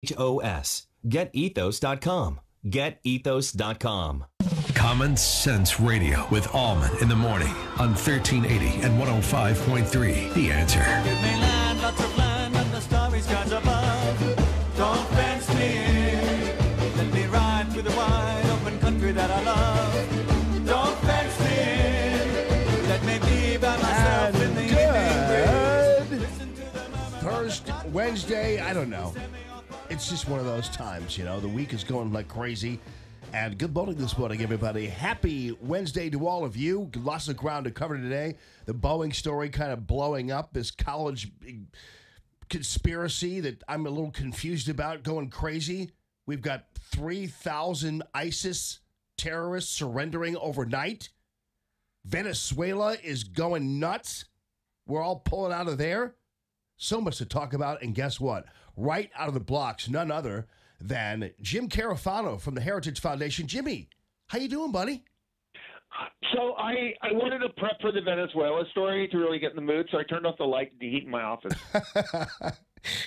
GetEthos. GetEthos.com. GetEthos.com. Common Sense Radio with Allman in the morning on 1380 and 105.3. The Answer. Give me land, lots of land, and the starry skies above. Don't fence me in. Let me ride through the wide open country that I love. Don't fence me in. Let me be by myself in the evening. Listen to the murmur. Thursday, Wednesday, I don't know. It's just one of those times, you know. The week is going like crazy. And good morning this morning, everybody. Happy Wednesday to all of you. Lots of ground to cover today. The Boeing story kind of blowing up. This college conspiracy that I'm a little confused about, going crazy. We've got 3,000 ISIS terrorists surrendering overnight. Venezuela is going nuts. We're all pulling out of there. So much to talk about. And guess what? Right out of the blocks, none other than Jim Carafano from the Heritage Foundation. Jimmy, how you doing, buddy? So I wanted to prep for the Venezuela story to really get in the mood, so I turned off the light and heat in my office.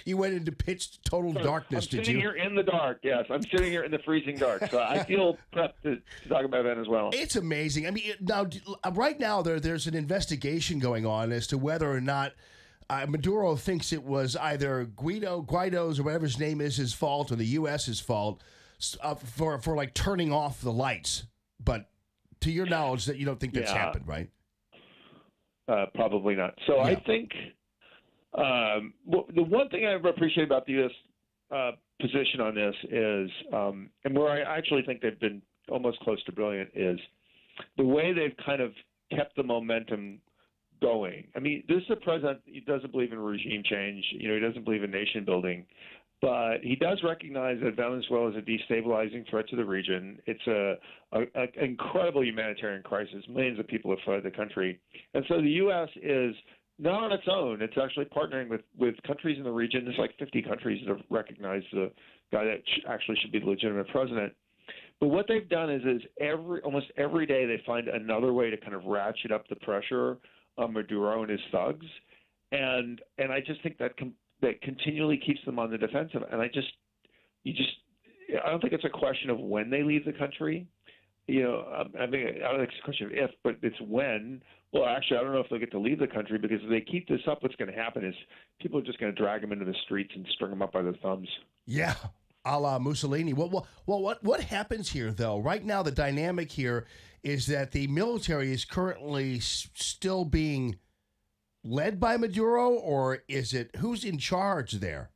You went into pitch total darkness, did you? I'm sitting here in the dark, yes. I'm sitting here in the freezing dark, so I feel prepped to talk about Venezuela. It's amazing. I mean, now, right now there's an investigation going on as to whether or not Maduro thinks it was either Guaido's or whatever his name is his fault, or the U.S.'s fault for like turning off the lights. But to your knowledge, that you don't think that's happened, right? Probably not. So I think the one thing I appreciate about the U.S. Position on this is, and where I actually think they've been almost close to brilliant, is the way they've kind of kept the momentum going. I mean, this is a president, he doesn't believe in regime change. You know, he doesn't believe in nation building, but he does recognize that Venezuela is a destabilizing threat to the region. It's an incredible humanitarian crisis. Millions of people have fled the country. And so the U.S. is not on its own. It's actually partnering with countries in the region. There's like 50 countries that have recognized the guy that actually should be the legitimate president. But what they've done is almost every day they find another way to kind of ratchet up the pressure on Maduro and his thugs, and I just think that that continually keeps them on the defensive. And I don't think it's a question of when they leave the country. You know, I mean, I don't think it's a question of if, but it's when. Well, actually, I don't know if they'll get to leave the country, because if they keep this up, what's going to happen is people are just going to drag them into the streets and string them up by their thumbs. Yeah. A la Mussolini. Well, what happens here, though? Right now, the dynamic here is that the military is currently still being led by Maduro, or is it who's in charge there?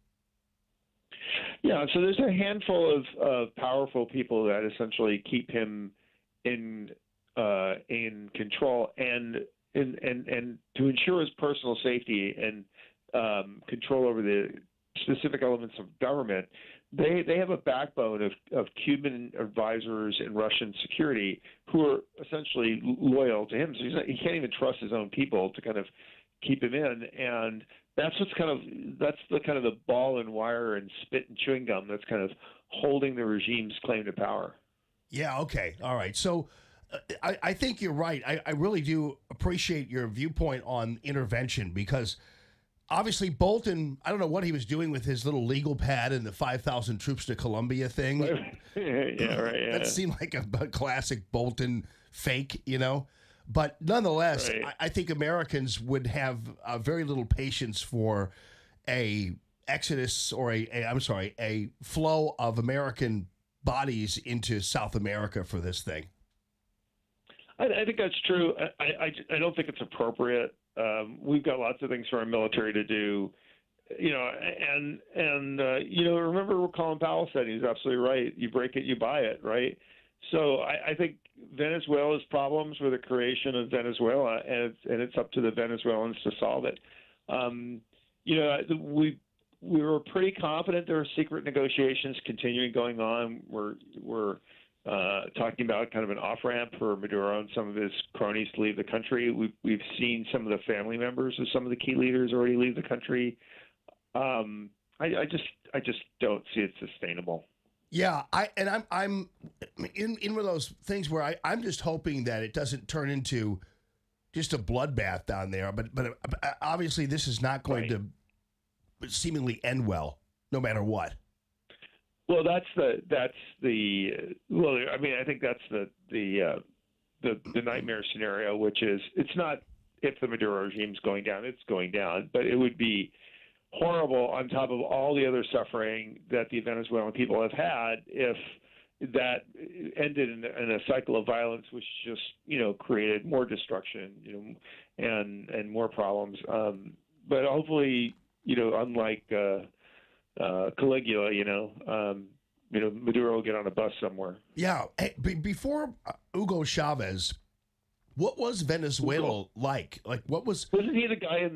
Yeah, so there's a handful of powerful people that essentially keep him in control and to ensure his personal safety and control over the specific elements of government. They have a backbone of Cuban advisors and Russian security who are essentially loyal to him. So he can't even trust his own people to kind of keep him in, and that's the ball and wire and spit and chewing gum that's kind of holding the regime's claim to power. Yeah. Okay. All right. So I think you're right. I really do appreciate your viewpoint on intervention, because obviously, Bolton, I don't know what he was doing with his little legal pad and the 5,000 troops to Colombia thing. Yeah, right. Yeah. That seemed like a classic Bolton fake, you know. But nonetheless, right. I think Americans would have very little patience for a exodus or a flow of American bodies into South America for this thing. I think that's true. I don't think it's appropriate. We've got lots of things for our military to do, you know, and you know, remember what Colin Powell said. He's absolutely right. You break it, you buy it, right? So I think Venezuela's problems were the creation of Venezuela, and it's up to the Venezuelans to solve it. You know, we were pretty confident there were secret negotiations continuing going on. We're talking about kind of an off-ramp for Maduro and some of his cronies to leave the country. We've seen some of the family members of some of the key leaders already leave the country. I just don't see it sustainable. Yeah, I'm in one of those things where I'm just hoping that it doesn't turn into just a bloodbath down there. But obviously this is not going to seemingly end well, no matter what. Well, that's the well. I mean, I think that's the nightmare scenario, which is it's not if the Maduro regime's going down, it's going down, but it would be horrible on top of all the other suffering that the Venezuelan people have had if that ended in a cycle of violence, which just created more destruction, and more problems. But hopefully, unlike Caligula, Maduro will get on a bus somewhere. Yeah. Hey, before Hugo Chavez, what was Venezuela like? Like, Wasn't he the guy in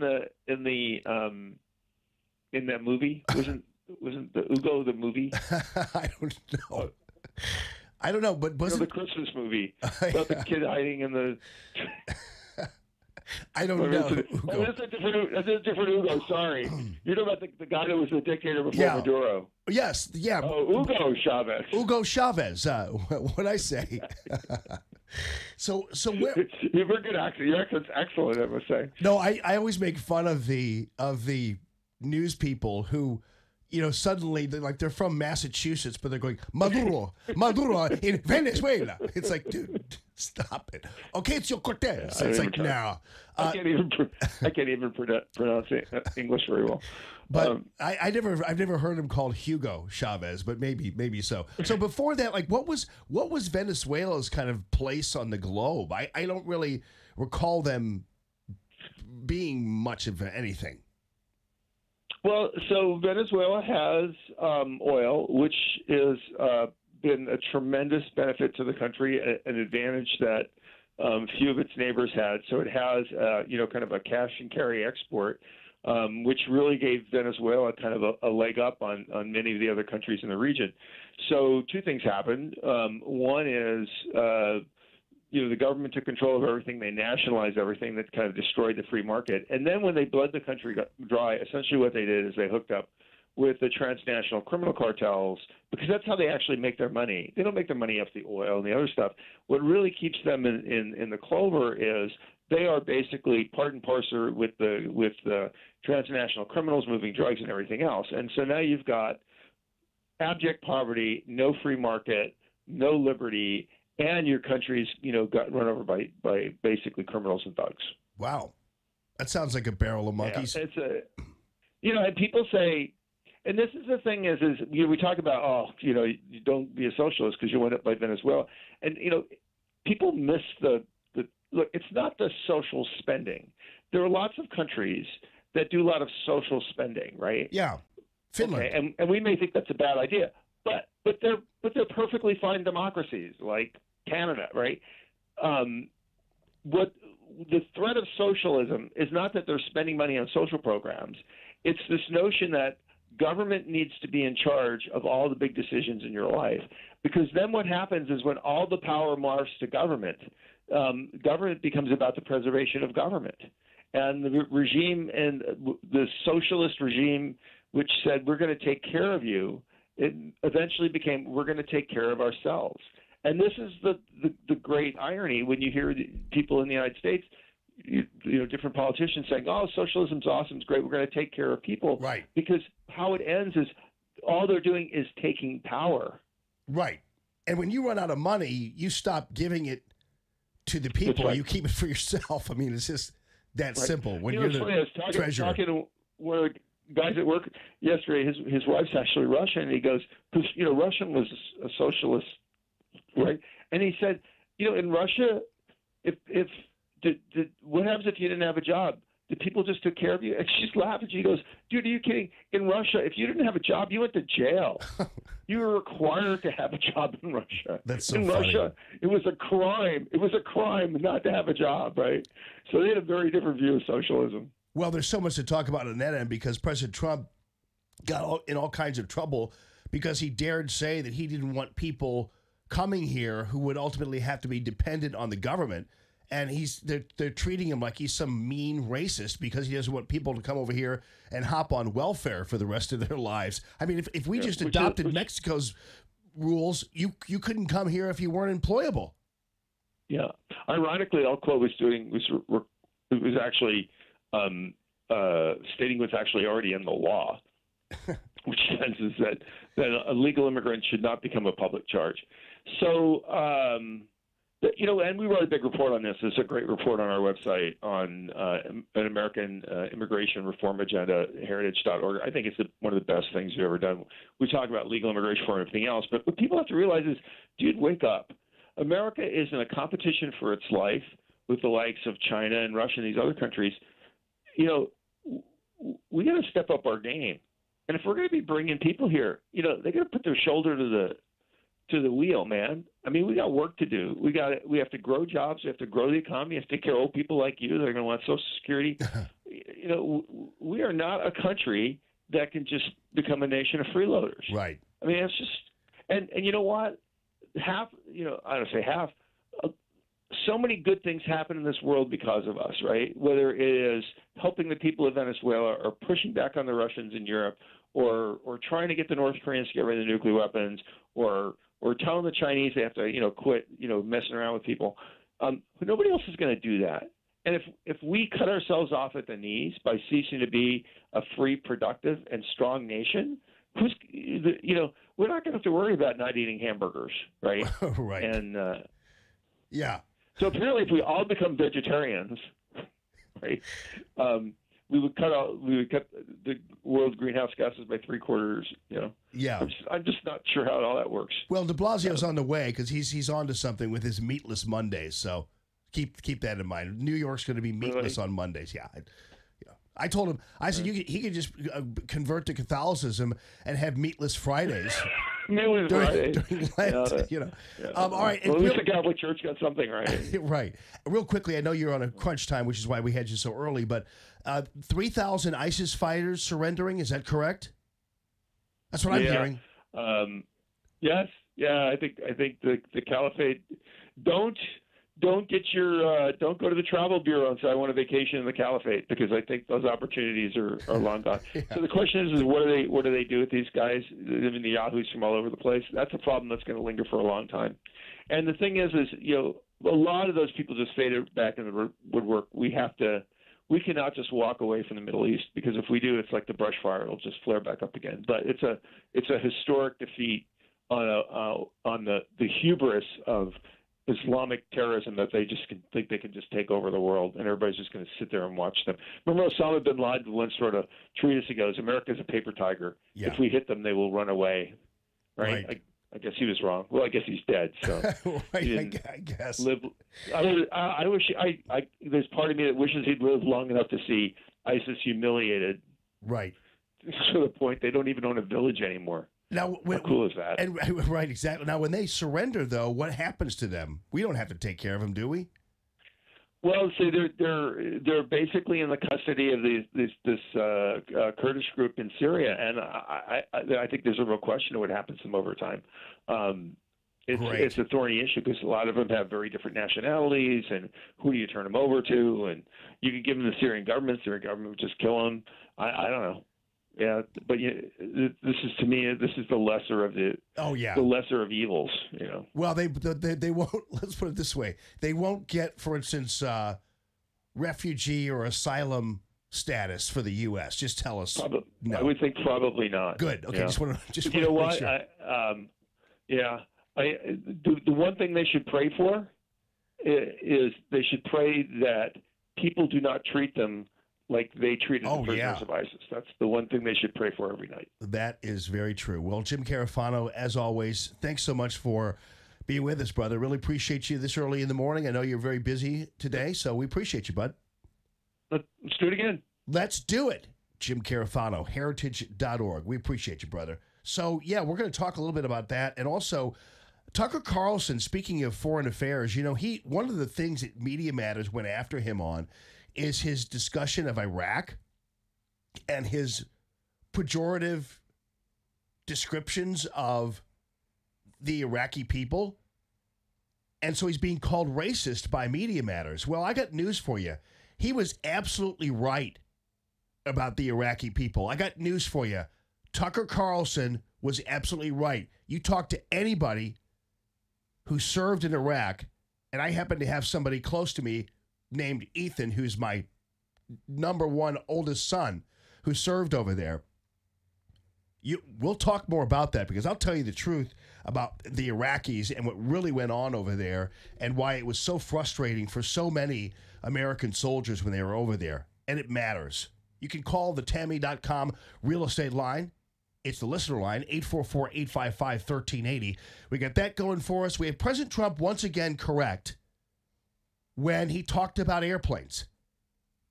that movie? Wasn't the Hugo the movie? I don't know. I don't know, but wasn't the Christmas movie about the kid hiding in the? I don't know. That's a different Hugo. Sorry, you're talking about the guy that was the dictator before Maduro. Yes, yeah. Oh, Hugo Chavez. Hugo Chavez. What'd I say? So you have a good accent. Your accent's excellent, I must say. No, I always make fun of the news people who, suddenly they're from Massachusetts, but they're going Maduro in Venezuela. It's like, dude, stop it. Okay, it's your Cortez. It's like, no. I can't even pronounce English very well. But I've never heard him called Hugo Chavez, but maybe so. So before that, like, what was Venezuela's kind of place on the globe? I don't really recall them being much of anything. Well, so Venezuela has oil, which is been a tremendous benefit to the country, an advantage that few of its neighbors had. So it has, kind of a cash and carry export, which really gave Venezuela kind of a leg up on many of the other countries in the region. So two things happened. One is the government took control of everything. They nationalized everything. That kind of destroyed the free market. And then when they bled the country dry, essentially what they did is they hooked up with the transnational criminal cartels, because that's how they actually make their money. They don't make their money off the oil and the other stuff. What really keeps them in the clover is they are basically part and parcel with the transnational criminals moving drugs and everything else. And so now you've got abject poverty, no free market, no liberty, and your country's, got run over by basically criminals and thugs. Wow. That sounds like a barrel of monkeys. Yeah, and people say, and this is the thing is we talk about, you don't be a socialist because you went up by Venezuela. And, people miss the look, it's not the social spending. There are lots of countries that do a lot of social spending, right? Yeah. Finland. Okay, and we may think that's a bad idea, but they're perfectly fine democracies like Canada, right? What the threat of socialism is not that they're spending money on social programs. It's this notion that government needs to be in charge of all the big decisions in your life, because then what happens is when all the power morphs to government, government becomes about the preservation of government. And the regime and the socialist regime, which said we're going to take care of you, it eventually became we're going to take care of ourselves. And this is the great irony when you hear people in the United States, different politicians saying, "Oh, socialism's awesome, it's great, we're going to take care of people." Right. Because how it ends is all they're doing is taking power. Right. And when you run out of money, you stop giving it to the people. Right. You keep it for yourself. I mean, it's just that simple. When you're the treasurer. Talking to one of the guys at work yesterday, his wife's actually Russian, and he goes, because Russian was a socialist, right? And he said, in Russia, what happens if you didn't have a job? The people just took care of you? And she's laughing. She goes, "Dude, are you kidding? In Russia, if you didn't have a job, you went to jail. You were required to have a job in Russia. That's so in funny. Russia, it was a crime. It was a crime not to have a job, right?" So they had a very different view of socialism. Well, there's so much to talk about on that end because President Trump got in all kinds of trouble because he dared say that he didn't want people coming here who would ultimately have to be dependent on the government. And they're treating him like he's some mean racist because he doesn't want people to come over here and hop on welfare for the rest of their lives. I mean, if we just adopted Mexico's rules, you couldn't come here if you weren't employable. Yeah. Ironically, all Quo was doing was actually stating what's actually already in the law. which says is that a legal immigrant should not become a public charge. So, and we wrote a big report on this. There's a great report on our website on an American immigration reform agenda, heritage.org. I think it's one of the best things we've ever done. We talk about legal immigration reform and everything else, but what people have to realize is, dude, wake up. America is in a competition for its life with the likes of China and Russia and these other countries. We got to step up our game. And if we're going to be bringing people here, they got to put their shoulder to the wheel, man. I mean, we got work to do. We have to grow jobs. We have to grow the economy. We have to take care of old people like you. They're going to want Social Security. We are not a country that can just become a nation of freeloaders. Right. I mean, it's just, and you know what? I don't say half. So many good things happen in this world because of us, right? Whether it is helping the people of Venezuela or pushing back on the Russians in Europe or trying to get the North Koreans to get rid of the nuclear weapons or telling the Chinese they have to, quit, messing around with people. Nobody else is going to do that. And if we cut ourselves off at the knees by ceasing to be a free, productive, and strong nation, we're not going to have to worry about not eating hamburgers, right? Right. And yeah. So apparently, if we all become vegetarians, right, we would cut the world's greenhouse gases by 3/4. Yeah. I'm just not sure how all that works. Well, De Blasio's on the way because he's on to something with his meatless Mondays. So keep that in mind. New York's going to be meatless on Mondays. Yeah. I told him. I said he could just convert to Catholicism and have meatless Fridays. During Lent, Yeah. All right. Well, at least the Catholic Church got something right. Right. Real quickly, I know you're on a crunch time, which is why we had you so early, but 3,000 ISIS fighters surrendering, is that correct? That's what I'm hearing. Yes. Yeah, I think the caliphate don't go to the travel bureau and say I want a vacation in the caliphate, because I think those opportunities are long gone. Yeah. So the question is what do they do with these guys? I mean, the yahoos from all over the place. That's a problem that's going to linger for a long time. And the thing is a lot of those people just faded back in the woodwork. We cannot just walk away from the Middle East, because if we do, it's like the brush fire; it'll just flare back up again. But it's a historic defeat on the hubris of Islamic terrorism, that they just think they can just take over the world, and everybody's just going to sit there and watch them. Remember Osama bin Laden once wrote a treatise ago, America's a paper tiger. Yeah. If we hit them, they will run away. Right? I guess he was wrong. Well, I guess he's dead. So right, I guess. I wish there's part of me that wishes he'd lived long enough to see ISIS humiliated. Right. To the point they don't even own a village anymore. Now, how cool is that? And, right, exactly. Now, when they surrender, though, what happens to them? We don't have to take care of them, do we? Well, see, they're basically in the custody of this Kurdish group in Syria, and I think there's a real question of what happens to them over time. It's a thorny issue because a lot of them have very different nationalities, and who do you turn them over to? And you can give them the Syrian government. Syrian government would just kill them. I don't know. Yeah, but this is, to me, this is the lesser of the the lesser of evils. Well, they won't. Let's put it this way: they won't get, for instance, refugee or asylum status for the U.S. Just tell us. No. I would think probably not. Good. Okay. Yeah. Just you know what? Sure. The one thing they should pray for is they should pray that people do not treat them like they treated the prisoners of ISIS. That's the one thing they should pray for every night. That is very true. Well, Jim Carafano, as always, thanks so much for being with us, brother. Really appreciate you this early in the morning. I know you're very busy today, so we appreciate you, bud. Let's do it again. Let's do it. Jim Carafano, heritage.org. We appreciate you, brother. So, yeah, we're going to talk a little bit about that. And also, Tucker Carlson, speaking of foreign affairs, one of the things that Media Matters went after him on is his discussion of Iraq and his pejorative descriptions of the Iraqi people. And so he's being called racist by Media Matters. Well, I got news for you. He was absolutely right about the Iraqi people. I got news for you. Tucker Carlson was absolutely right. You talk to anybody who served in Iraq, and I happen to have somebody close to me named Ethan, who's my number one oldest son, who served over there. We'll talk more about that because I'll tell you the truth about the Iraqis and what really went on over there and why it was so frustrating for so many American soldiers when they were over there. And it matters. You can call the Tammy.com real estate line. It's the listener line, 844-855-1380. We got that going for us. We have President Trump once again correct when he talked about airplanes.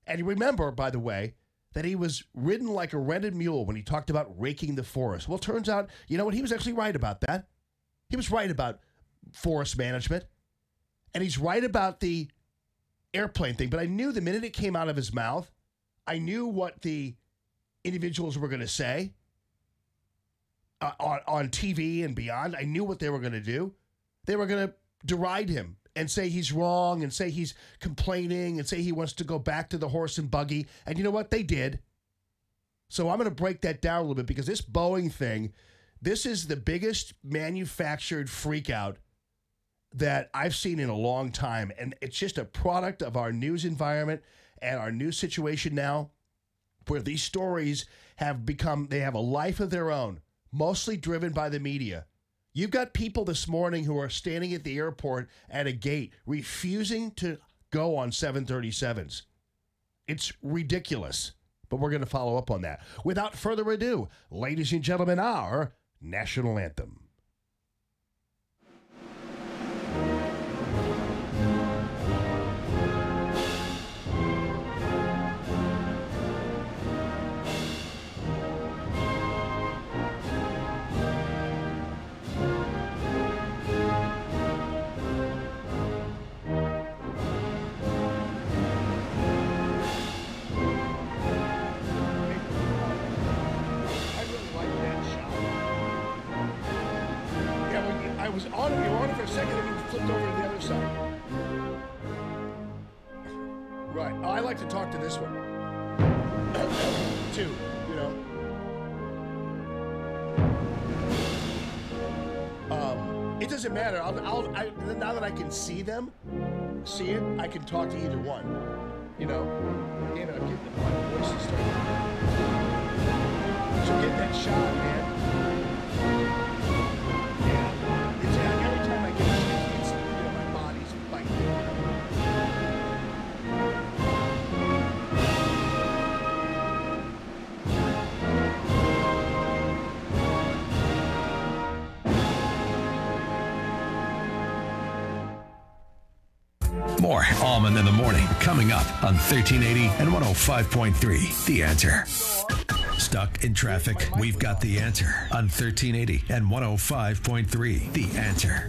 And you remember, by the way, that he was ridden like a rented mule when he talked about raking the forest. Well, it turns out, you know what? He was actually right about that. He was right about forest management. And he's right about the airplane thing. But I knew the minute it came out of his mouth, I knew what the individuals were going to say on TV and beyond. I knew what they were going to do. They were going to deride him and say he's wrong and say he's complaining and say he wants to go back to the horse and buggy. And you know what? They did. So I'm going to break that down a little bit because this Boeing thing, this is the biggest manufactured freakout that I've seen in a long time. And it's just a product of our news environment and our news situation now where these stories have become, they have a life of their own, mostly driven by the media. You've got people this morning who are standing at the airport at a gate refusing to go on 737s. It's ridiculous, but we're going to follow up on that. Without further ado, ladies and gentlemen, our national anthem. You were on it for a second, and you flipped over to the other side. Right. Oh, I like to talk to this one. Too, you know. It doesn't matter. Now that I can see it, I can talk to either one. You know? Damn it, I'm getting my voice to start. So get that shot, man. More Allman in the Morning coming up on 1380 and 105.3. The Answer. Stuck in traffic? We've got the answer on 1380 and 105.3. The Answer.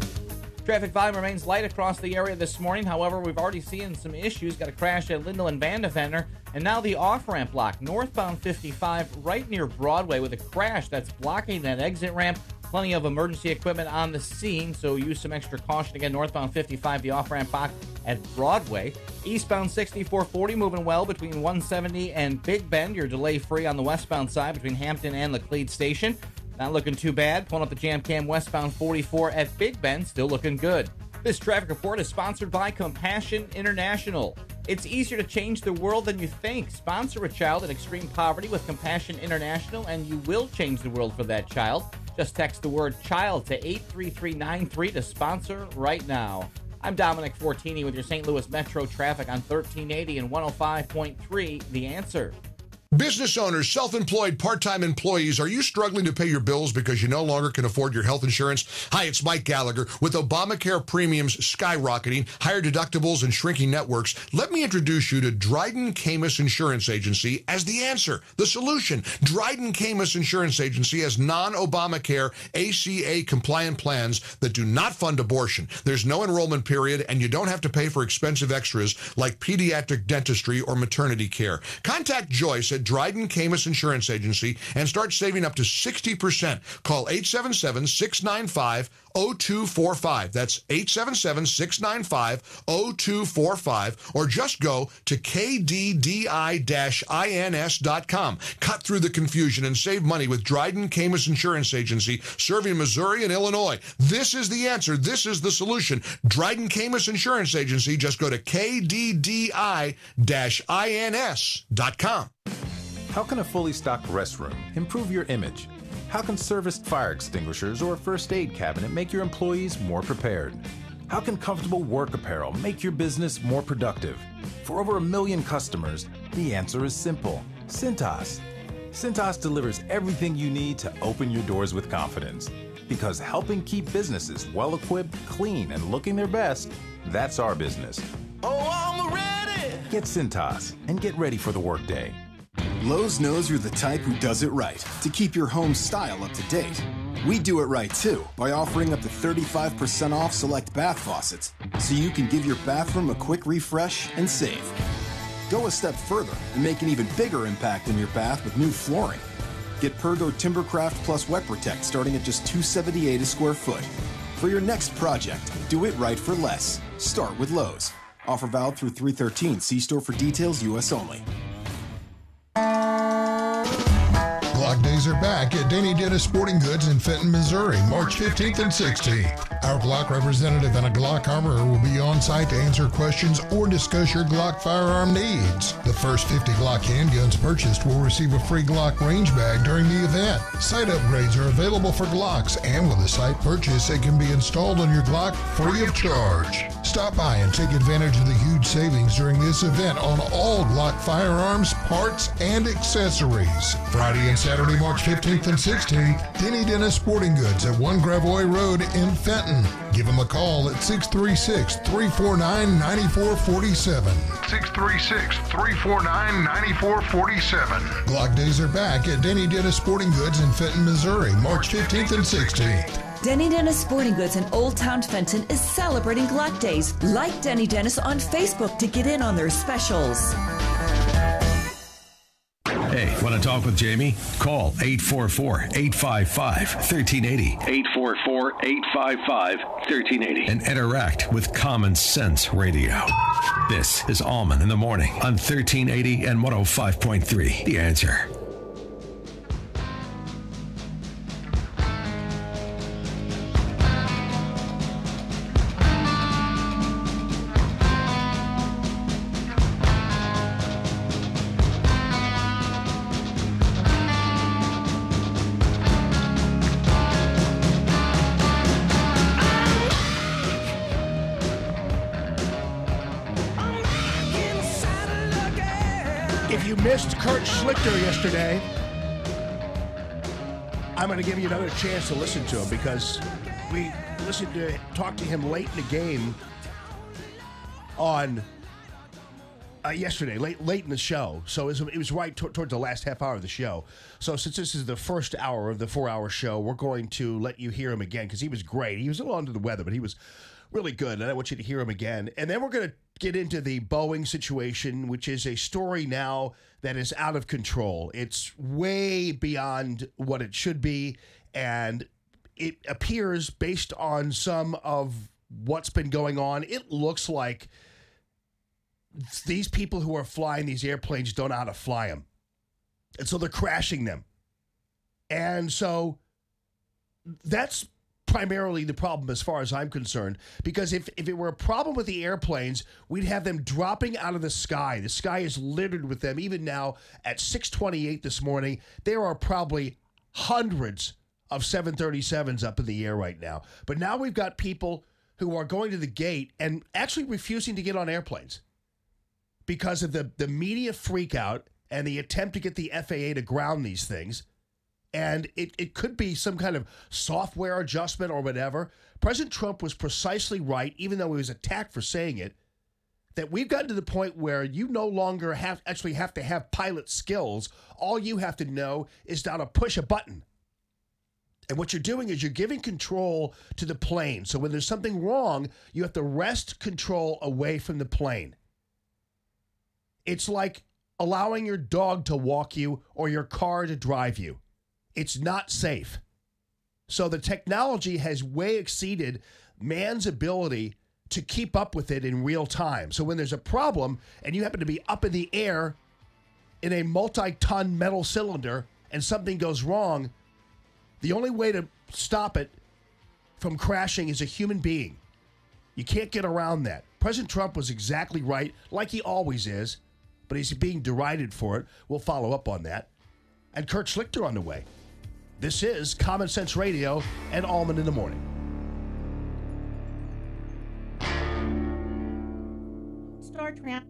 Traffic volume remains light across the area this morning. However, we've already seen some issues. Got a crash at Lindell and Vandeventer. And now the off-ramp block, northbound 55, right near Broadway with a crash that's blocking that exit ramp. Plenty of emergency equipment on the scene, so use some extra caution. Again, northbound 55, the off-ramp block at Broadway. Eastbound 6440 moving well between 170 and Big Bend. You're delay-free on the westbound side between Hampton and Laclede Station. Not looking too bad. Pulling up the Jam Cam westbound 44 at Big Bend, still looking good. This traffic report is sponsored by Compassion International. It's easier to change the world than you think. Sponsor a child in extreme poverty with Compassion International, and you will change the world for that child. Just text the word child to 83393 to sponsor right now. I'm Dominic Fortini with your St. Louis Metro traffic on 1380 and 105.3 The Answer. Business owners, self-employed, part-time employees, are you struggling to pay your bills because you no longer can afford your health insurance? Hi, it's Mike Gallagher. With Obamacare premiums skyrocketing, higher deductibles, and shrinking networks, let me introduce you to Dryden Camus Insurance Agency as the answer, the solution. Dryden Camus Insurance Agency has non-Obamacare ACA-compliant plans that do not fund abortion. There's no enrollment period, and you don't have to pay for expensive extras like pediatric dentistry or maternity care. Contact Joyce at Dryden Camus Insurance Agency and start saving up to 60%. Call 877-695-0245. That's 877-695-0245, or just go to kddi-ins.com. Cut through the confusion and save money with Dryden Camus Insurance Agency, serving Missouri and Illinois. This is the answer. This is the solution. Dryden Camus Insurance Agency. Just go to kddi-ins.com. How can a fully stocked restroom improve your image? How can serviced fire extinguishers or a first aid cabinet make your employees more prepared? How can comfortable work apparel make your business more productive? For over 1 million customers, the answer is simple. Cintas. Cintas delivers everything you need to open your doors with confidence. Because helping keep businesses well-equipped, clean, and looking their best, that's our business. Oh, I'm ready. Get Cintas and get ready for the workday. Lowe's knows you're the type who does it right to keep your home style up to date. We do it right too by offering up to 35% off select bath faucets so you can give your bathroom a quick refresh and save. Go a step further and make an even bigger impact in your bath with new flooring. Get Pergo Timbercraft Plus Wet Protect starting at just $278 a square foot. For your next project, do it right for less. Start with Lowe's. Offer valid through 3/13. See store for details, U.S. only. Glock days are back at Denny Dennis Sporting Goods in Fenton, Missouri, March 15th and 16th. Our Glock representative and a Glock armorer will be on site to answer questions or discuss your Glock firearm needs. The first 50 Glock handguns purchased will receive a free Glock range bag during the event. Sight upgrades are available for Glocks, and with a sight purchase, it can be installed on your Glock free of charge. Stop by and take advantage of the huge savings during this event on all Glock firearms, parts, and accessories. Friday and Saturday, March 15th and 16th, Denny Dennis Sporting Goods at 1 Gravois Road in Fenton. Give them a call at 636-349-9447. 636-349-9447. Glock days are back at Denny Dennis Sporting Goods in Fenton, Missouri, March 15th and 16th. Denny Dennis Sporting Goods in Old Town Fenton is celebrating Glock Days. Like Denny Dennis on Facebook to get in on their specials. Hey, want to talk with Jamie? Call 844-855-1380. 844-855-1380. And interact with Common Sense Radio. This is Allman in the Morning on 1380 and 105.3. The Answer. If you missed Kurt Schlichter yesterday, I'm going to give you another chance to listen to him because we talked to him late in the game on yesterday, late in the show. So it was right towards the last half hour of the show. So since this is the first hour of the 4-hour show, we're going to let you hear him again because he was great. He was a little under the weather, but he was really good, and I want you to hear him again. And then we're going to get into the Boeing situation, which is a story now that is out of control. It's way beyond what it should be, and it appears, based on some of what's been going on, it looks like these people who are flying these airplanes don't know how to fly them. And so they're crashing them. And so that's primarily the problem as far as I'm concerned, because if it were a problem with the airplanes, we'd have them dropping out of the sky. The sky is littered with them. Even now at 6:28 this morning, there are probably hundreds of 737s up in the air right now. But now we've got people who are going to the gate and actually refusing to get on airplanes because of the media freak out and the attempt to get the FAA to ground these things. And it could be some kind of software adjustment or whatever. President Trump was precisely right, even though he was attacked for saying it, that we've gotten to the point where you no longer have to have pilot skills. All you have to know is how to push a button. And what you're doing is you're giving control to the plane. So when there's something wrong, you have to wrest control away from the plane. It's like allowing your dog to walk you or your car to drive you. It's not safe. So the technology has way exceeded man's ability to keep up with it in real time. So when there's a problem and you happen to be up in the air in a multi-ton metal cylinder and something goes wrong, the only way to stop it from crashing is a human being. You can't get around that. President Trump was exactly right, like he always is, but he's being derided for it. We'll follow up on that. And Kurt Schlichter on the way. This is Common Sense Radio and Allman in the Morning. Star Trek.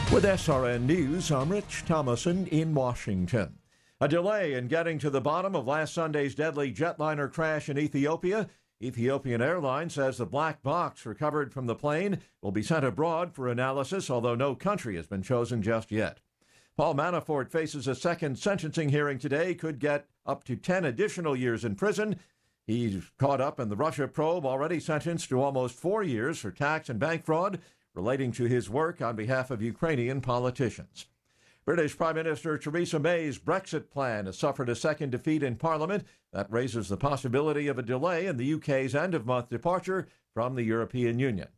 With SRN News, I'm Rich Thomason in Washington. A delay in getting to the bottom of last Sunday's deadly jetliner crash in Ethiopia. Ethiopian Airlines says the black box recovered from the plane will be sent abroad for analysis, although no country has been chosen just yet. Paul Manafort faces a second sentencing hearing today, could get up to 10 additional years in prison. He's caught up in the Russia probe, already sentenced to almost 4 years for tax and bank fraud relating to his work on behalf of Ukrainian politicians. British Prime Minister Theresa May's Brexit plan has suffered a second defeat in Parliament. That raises the possibility of a delay in the UK's end-of-month departure from the European Union.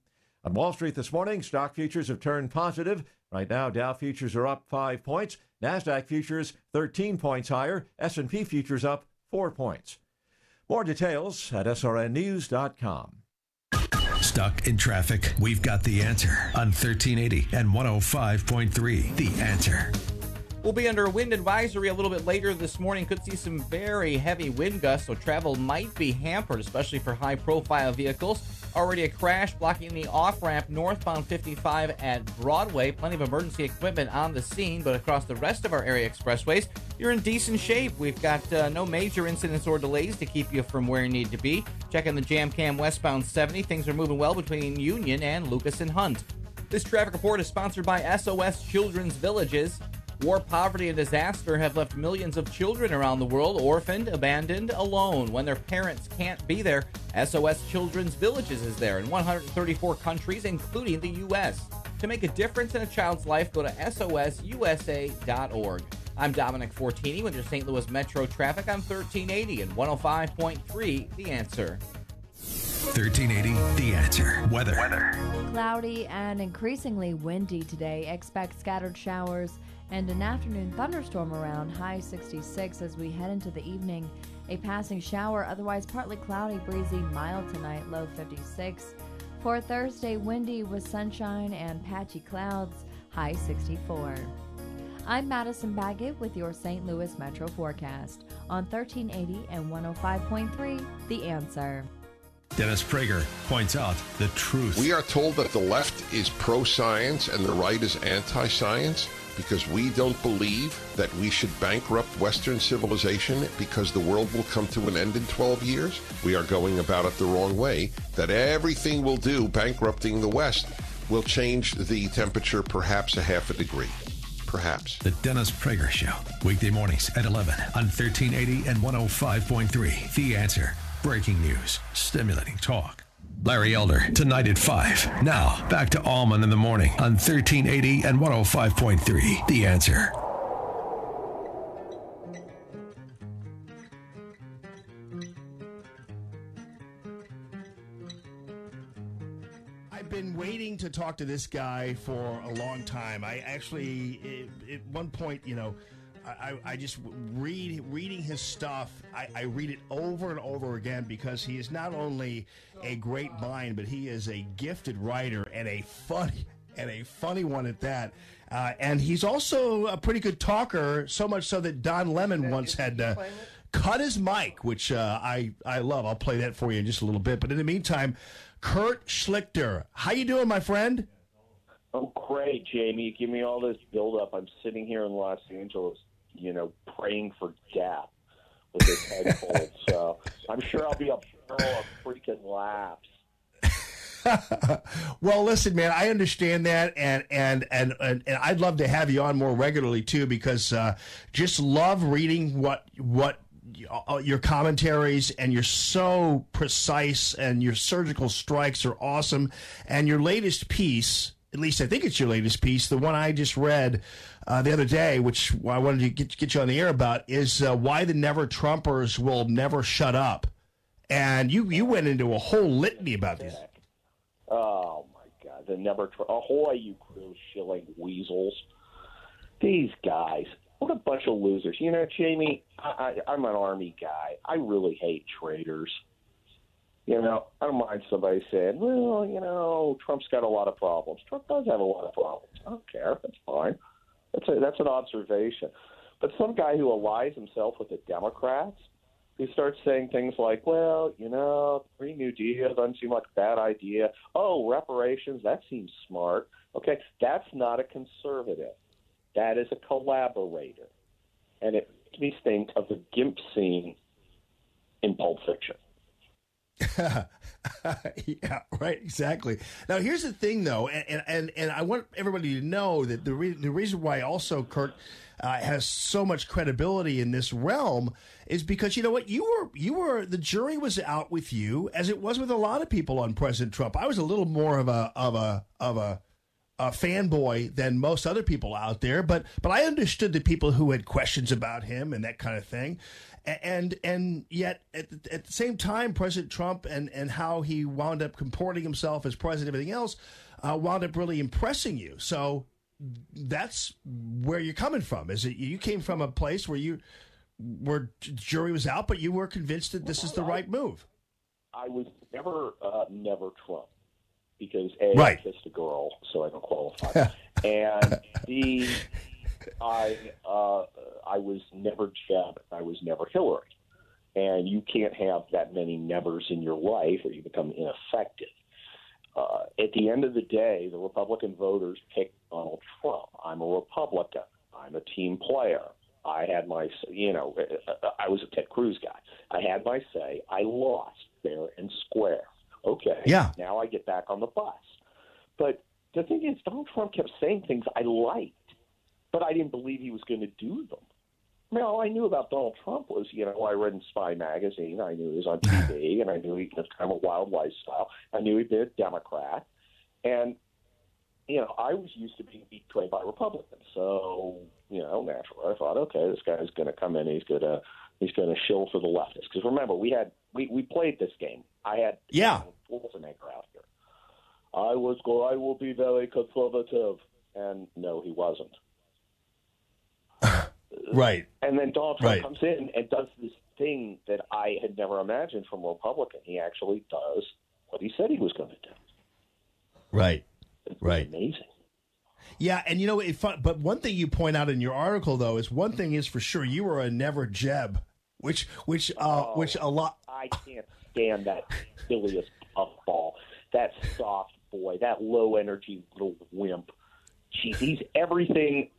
On Wall Street this morning, stock futures have turned positive. Right now, Dow futures are up 5 points. NASDAQ futures 13 points higher. S&P futures up 4 points. More details at srnnews.com. Stuck in traffic? We've got the answer on 1380 and 105.3. The Answer. We'll be under a wind advisory a little bit later this morning. Could see some very heavy wind gusts, so travel might be hampered, especially for high-profile vehicles. Already a crash blocking the off-ramp northbound 55 at Broadway. Plenty of emergency equipment on the scene, but across the rest of our area expressways, you're in decent shape. We've got no major incidents or delays to keep you from where you need to be. Checking the Jam Cam westbound 70. Things are moving well between Union and Lucas and Hunt. This traffic report is sponsored by SOS Children's Villages. War, poverty, and disaster have left millions of children around the world orphaned, abandoned, alone. When their parents can't be there, SOS Children's Villages is there in 134 countries, including the U.S. To make a difference in a child's life, go to sosusa.org. I'm Dominic Fortini with your St. Louis Metro traffic on 1380 and 105.3 The Answer. 1380 The Answer. Weather. Cloudy and increasingly windy today. Expect scattered showers and an afternoon thunderstorm around, high 66 as we head into the evening. A passing shower, otherwise partly cloudy, breezy, mild tonight, low 56. For Thursday, windy with sunshine and patchy clouds, high 64. I'm Madison Baggett with your St. Louis Metro forecast on 1380 and 105.3 The Answer. Dennis Prager points out the truth. We are told that the left is pro-science and the right is anti-science because we don't believe that we should bankrupt Western civilization because the world will come to an end in 12 years. We are going about it the wrong way, that everything we'll do bankrupting the West will change the temperature perhaps a half a degree. Perhaps. The Dennis Prager Show, weekday mornings at 11 on 1380 and 105.3. The Answer. Breaking news, stimulating talk. Larry Elder, tonight at 5. Now, back to Allman in the morning on 1380 and 105.3. The Answer. I've been waiting to talk to this guy for a long time. I actually, at one point, I just reading his stuff. I read it over and over again because he is not only a great mind, but he is a gifted writer and a funny one at that. And he's also a pretty good talker, so much so that Don Lemon once had to cut his mic, which I love. I'll play that for you in just a little bit. But in the meantime, Kurt Schlichter, how you doing, my friend? I'm great, Jamie. Give me all this build-up. I'm sitting here in Los Angeles, praying for death with this head cold. So I'm sure I'll be a barrel of freaking laughs. Well, listen, man, I understand that, and I'd love to have you on more regularly too, because just love reading what your commentaries, and you're so precise, and your surgical strikes are awesome, and your latest piece. At least I think it's your latest piece. The one I just read the other day, which I wanted to get you on the air about, is why the Never Trumpers will never shut up. And you went into a whole litany about this. Oh my God, the Never ahoy, you cruise shilling weasels! These guys, what a bunch of losers. Jamie, I'm an Army guy. I really hate traitors. I don't mind somebody saying, well, Trump's got a lot of problems. Trump does have a lot of problems. I don't care. That's fine. That's an observation. But some guy who allies himself with the Democrats, who starts saying things like, well, Green New Deal doesn't seem like a bad idea. Oh, reparations, that seems smart. Okay, that's not a conservative. That is a collaborator. And it makes me think of the GIMP scene in Pulp Fiction. Yeah, right, exactly. Now, here's the thing, though, and I want everybody to know that the reason why also Kurt has so much credibility in this realm is because, you know what, you were the jury was out with you, as it was with a lot of people on President Trump. I was a little more of a fanboy than most other people out there, but I understood the people who had questions about him and that kind of thing. And yet at the same time, President Trump and how he wound up comporting himself as president and everything else wound up really impressing you. So that's where you're coming from. Is it you came from a place where jury was out, but you were convinced that this is the right move? I was never Trump because right. I kissed a girl, so I don't qualify. And B, I was never Jeb. I was never Hillary. And you can't have that many nevers in your life or you become ineffective. At the end of the day, the Republican voters picked Donald Trump. I'm a Republican. I'm a team player. I had my, I was a Ted Cruz guy. I had my say. I lost fair and square. Okay. Yeah. Now I get back on the bus. But the thing is, Donald Trump kept saying things I liked, but I didn't believe he was going to do them. I mean, all I knew about Donald Trump was, I read in Spy magazine. I knew he was on TV, and I knew he was kind of a wild lifestyle. I knew he'd been a Democrat. And, I was used to being betrayed by Republicans. So, naturally, I thought, okay, this guy's going to come in. He's going to shill for the leftists. Because remember, we played this game. I had Schwarzenegger out here. I will be very conservative. And no, he wasn't. Right. And then Donald Trump comes in and does this thing that I had never imagined from a Republican. He actually does what he said he was going to do. Right. It's right. Amazing. Yeah, and but one thing you point out in your article, though, is one thing is for sure, you were a never Jeb, which a lot. I can't stand that silliest puffball, that soft boy, that low energy little wimp. Jeez, he's everything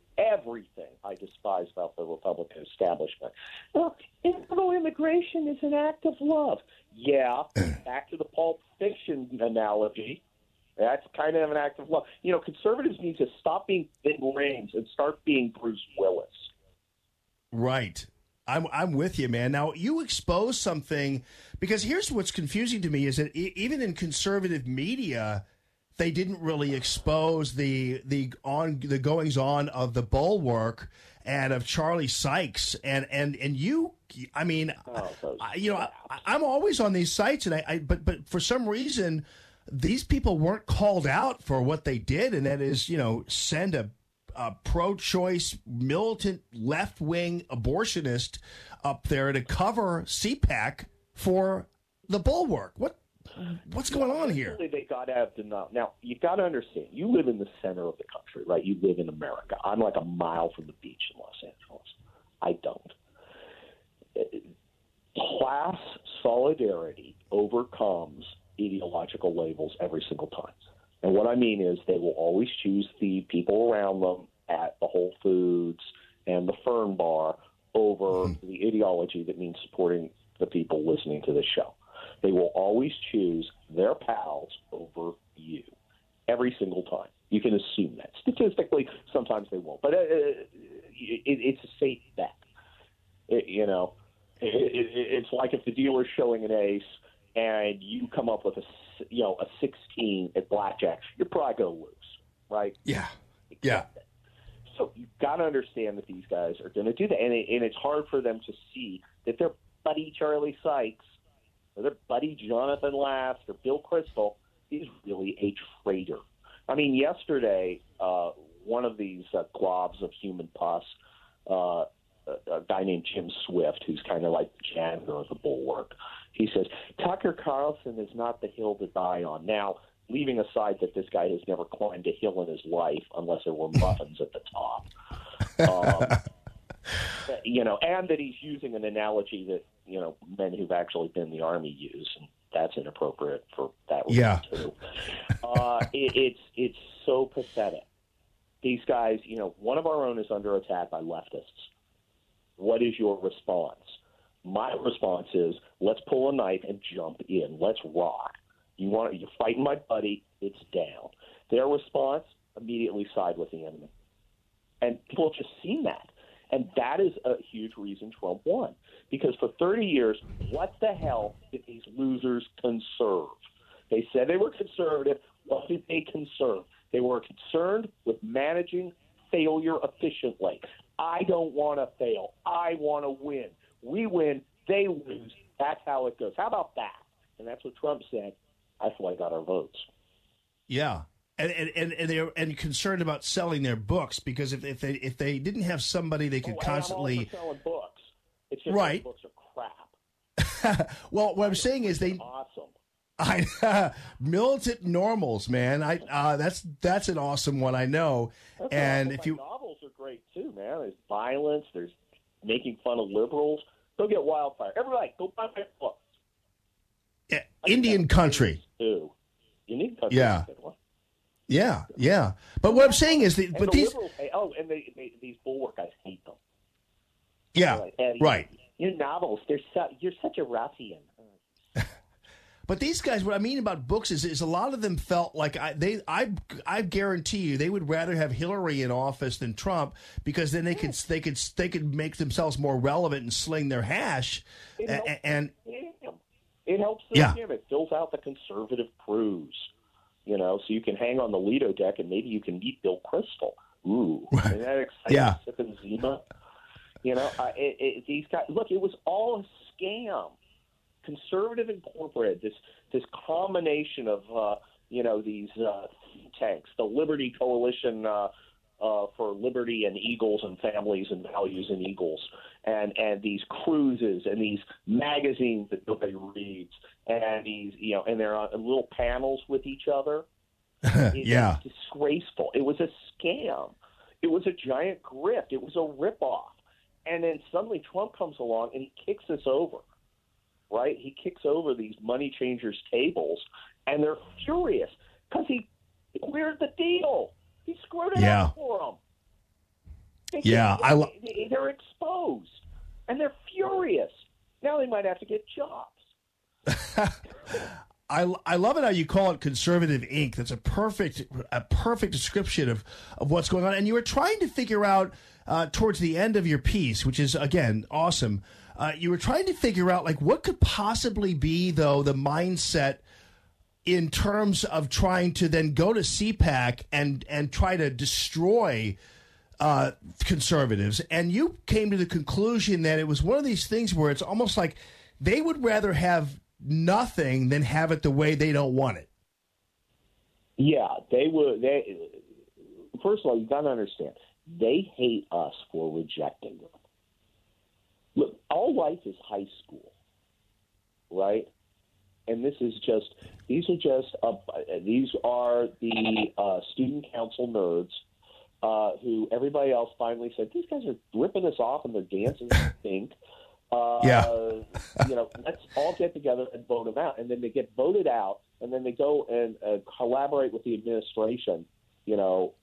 I despise about the Republican establishment. Well, illegal immigration is an act of love. Yeah, back to the Pulp Fiction analogy. That's kind of an act of love. Conservatives need to stop being Vin Rames and start being Bruce Willis. Right. I'm with you, man. Now, you expose something, because here's what's confusing to me is that even in conservative media, they didn't really expose the goings-on of the Bulwark and of Charlie Sykes and you. I mean, I'm always on these sites, and but for some reason, these people weren't called out for what they did, and that is, send a pro-choice, militant, left-wing abortionist up there to cover CPAC for the Bulwark. What's going on here? They got to have denial. Now, you got to understand, you live in the center of the country, right? You live in America. I'm like a mile from the beach in Los Angeles. I don't. Class solidarity overcomes ideological labels every single time. And what I mean is they will always choose the people around them at the Whole Foods and the Fern Bar over the ideology that means supporting the people listening to this show. They will always choose their pals over you every single time. You can assume that. Statistically, sometimes they won't. But it's a safe bet. It's like if the dealer's showing an ace and you come up with a 16 at blackjack, you're probably going to lose, right? Yeah. Yeah. So you've got to understand that these guys are going to do that. And it's hard for them to see that their buddy Charlie Sykes or their buddy Jonathan Last or Bill Kristol is really a traitor. I mean, yesterday, one of these globs of human pus, a guy named Jim Swift, who's kind of like the janitor of the Bulwark, he says, Tucker Carlson is not the hill to die on. Now, leaving aside that this guy has never climbed a hill in his life unless there were muffins at the top. And that he's using an analogy that, men who've actually been in the Army use, and that's inappropriate for that reason, too. It's so pathetic. These guys, one of our own is under attack by leftists. What is your response? My response is, let's pull a knife and jump in. Let's rock. You're fighting my buddy, it's down. Their response, immediately side with the enemy. And people have just seen that. And that is a huge reason Trump won. Because for 30 years, what the hell did these losers conserve? They said they were conservative. What did they conserve? They were concerned with managing failure efficiently. I don't want to fail. I want to win. We win, they lose. That's how it goes. How about that? And that's what Trump said. That's why I got our votes. Yeah. And they're concerned about selling their books, because if they didn't have somebody they could constantly I'm also selling books. It's just right. Books are crap. Well, what I'm saying is awesome. Militant Normals, man. That's an awesome one, I know. And if you novels are great too, man. There's violence. There's making fun of liberals. Go get Wildfire. Everybody, go buy my book. Yeah, Indian Country. Too. Indian Country. Yeah. Yeah. But what I'm saying is that, but these liberals, these Bulwark guys hate them. Yeah. Right. Your novels, you're such a ruffian. But these guys, what I mean about books is a lot of them felt like I guarantee you they would rather have Hillary in office than Trump, because then they could make themselves more relevant and sling their hash. It helps them. It fills out the conservative cruise, so you can hang on the Lido deck and maybe you can meet Bill Kristol. Ooh, isn't that exciting? Yeah. Sipping Zima. These guys. Look, it was all a scam. Conservative Incorporated, this combination of these think tanks, the Liberty Coalition for Liberty and Eagles and Families and Values and Eagles, and these cruises and these magazines that nobody reads, and these and they're on little panels with each other. It's disgraceful. It was a scam. It was a giant grift. It was a ripoff. And then suddenly Trump comes along and he kicks us over. Right? He kicks over these money changers' tables, and they're furious because he cleared the deal. He screwed it up for them. They're exposed, and they're furious. Now they might have to get jobs. I love it how you call it conservative ink. That's a perfect description of what's going on. And you were trying to figure out towards the end of your piece, which is, again, awesome. You were trying to figure out, what could possibly be, though, the mindset in terms of trying to then go to CPAC and try to destroy conservatives. And you came to the conclusion that it was one of these things where it's almost like they would rather have nothing than have it the way they don't want it. Yeah, they would. First of all, you got to understand, they hate us for rejecting them. Look, all life is high school, right? And these are the student council nerds who everybody else finally said, these guys are ripping us off and they're dancing and stink. Let's all get together and vote them out. And then they get voted out, and then they go and collaborate with the administration, to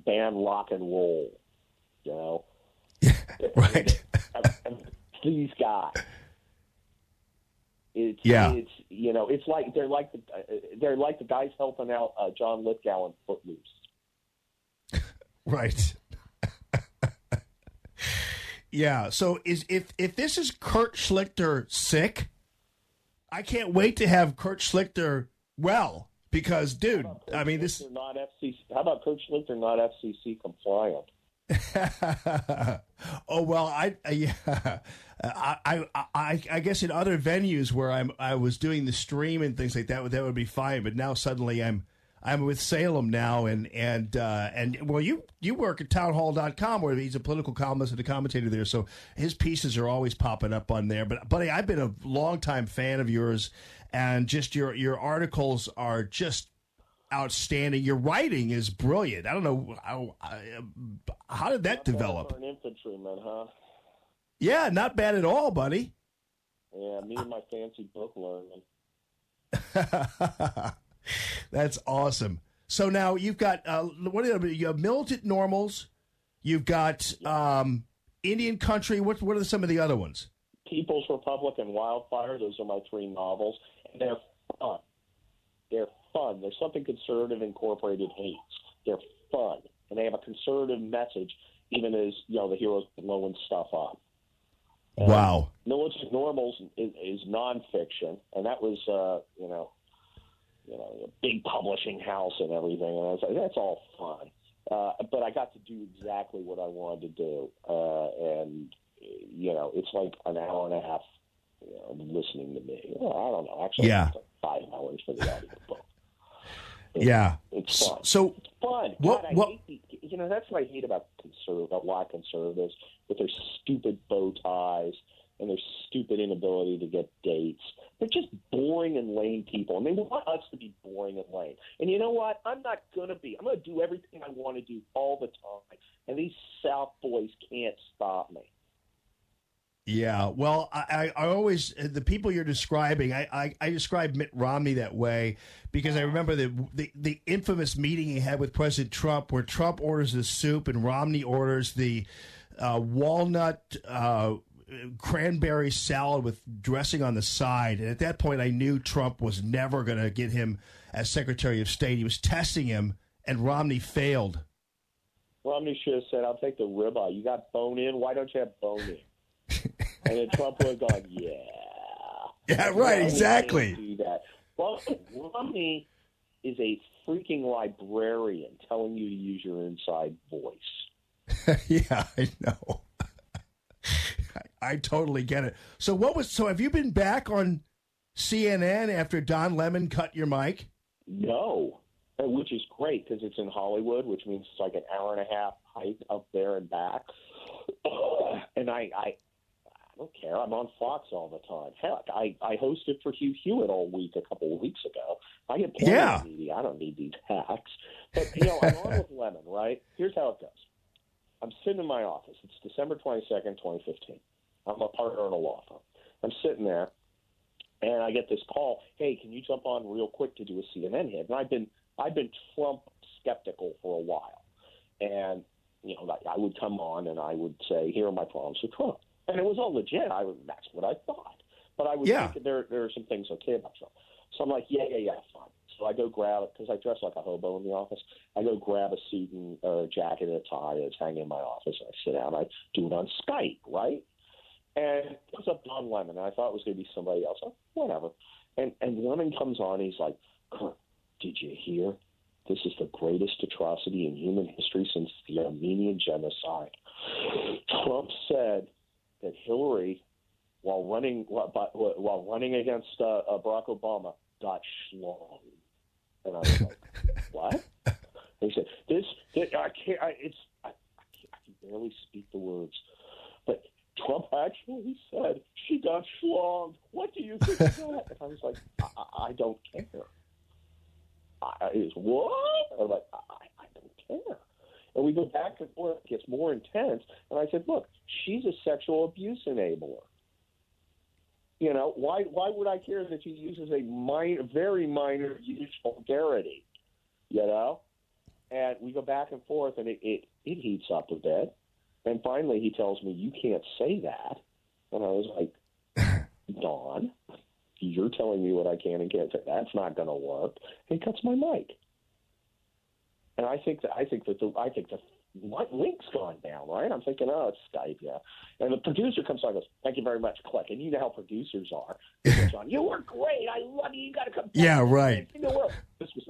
ban rock and roll, Right. These guys. It's like they're like the guys helping out John Lithgow in Footloose. Right. Yeah. So if this is Kurt Schlichter sick, I can't wait to have Kurt Schlichter well, because, dude, I mean, this. Not FCC. How about Kurt Schlichter not FCC compliant? Oh well, I guess in other venues where I was doing the stream and things like that would be fine. But now suddenly I'm with Salem now, and well, you work at townhall.com, where he's a political columnist and a commentator there, so his pieces are always popping up on there. But buddy, I've been a longtime fan of yours, and just your articles are just outstanding. Your writing is brilliant. I don't know how did that develop? For an infantryman, huh? Yeah, not bad at all, buddy. Yeah, me and my fancy book learning. That's awesome. So now you've got you have Militant Normals, you've got Indian Country. What are some of the other ones? People's Republic and Wildfire. Those are my 3 novels, and they're fun. They're fun. There's something conservative incorporated hates. They're fun, and they have a conservative message, even as the heroes blowing stuff up. Wow. Militant Normals is nonfiction, and that was a big publishing house and everything, and I was like, that's all fun. But I got to do exactly what I wanted to do, and it's like an hour and a half listening to me. Well, I don't know. Actually, it's like 5 hours for the audiobook. It's fun. So it's fun. God, I hate that's what I hate about a lot of conservatives with their stupid bow ties and their stupid inability to get dates. They're just boring and lame people, and they want us to be boring and lame. And you know what? I'm not going to be. I'm going to do everything I want to do all the time, and these South boys can't stop me. Yeah, well, I always, the people you're describing, I describe Mitt Romney that way because I remember the infamous meeting he had with President Trump where Trump orders the soup and Romney orders the walnut cranberry salad with dressing on the side. And at that point, I knew Trump was never going to get him as Secretary of State. He was testing him, and Romney failed. Romney should have said, I'll take the ribeye. You got bone in? Why don't you have bone in? And then Trump would have gone, yeah. Yeah, right, exactly. Do that. Well, Romney is a freaking librarian telling you to use your inside voice. Yeah, I know. I totally get it. So have you been back on CNN after Don Lemon cut your mic? No, which is great because it's in Hollywood, which means it's like an hour and a half hike up there and back. And I don't care. I'm on Fox all the time. Heck, I hosted for Hugh Hewitt all week a couple of weeks ago. I get plenty of media. I don't need these hacks. But, I'm on with Lemon, right? Here's how it goes. I'm sitting in my office. It's December 22nd, 2015. I'm a partner in a law firm. I'm sitting there, and I get this call. Hey, can you jump on real quick to do a CNN hit? And I've been Trump skeptical for a while, and I would come on and I would say, here are my problems with Trump, and it was all legit. That's what I thought, but I was thinking there are some things okay about Trump. So I'm like, yeah, fine. So I go grab it because I dress like a hobo in the office. I go grab a suit and a jacket and a tie that's hanging in my office, and I sit down. I do it on Skype, right? And it comes up Don Lemon, and I thought it was going to be somebody else. Like, whatever. And Lemon comes on, and he's like, Kurt, did you hear? This is the greatest atrocity in human history since the Armenian genocide. Trump said that Hillary, while running against Barack Obama, got schlonged. And I was like, what? And he said, I can barely speak the words, but Trump actually said she got schlonged. What do you think of that? And I was like, I don't care. What? I'm like, I don't care. And we go back and forth. It gets more intense. And I said, look, she's a sexual abuse enabler. Why would I care that she uses a very minor use vulgarity? And we go back and forth, and it heats up a bit. And finally, he tells me, you can't say that. And I was like, Don, you're telling me what I can and can't say. That's not going to work. And he cuts my mic. And I think the link's gone down, right? I'm thinking, oh, it's Skype, yeah. And the producer comes on and goes, thank you very much, click. And you know how producers are. John, you were great. I love you. You got to come back. Yeah, right. This was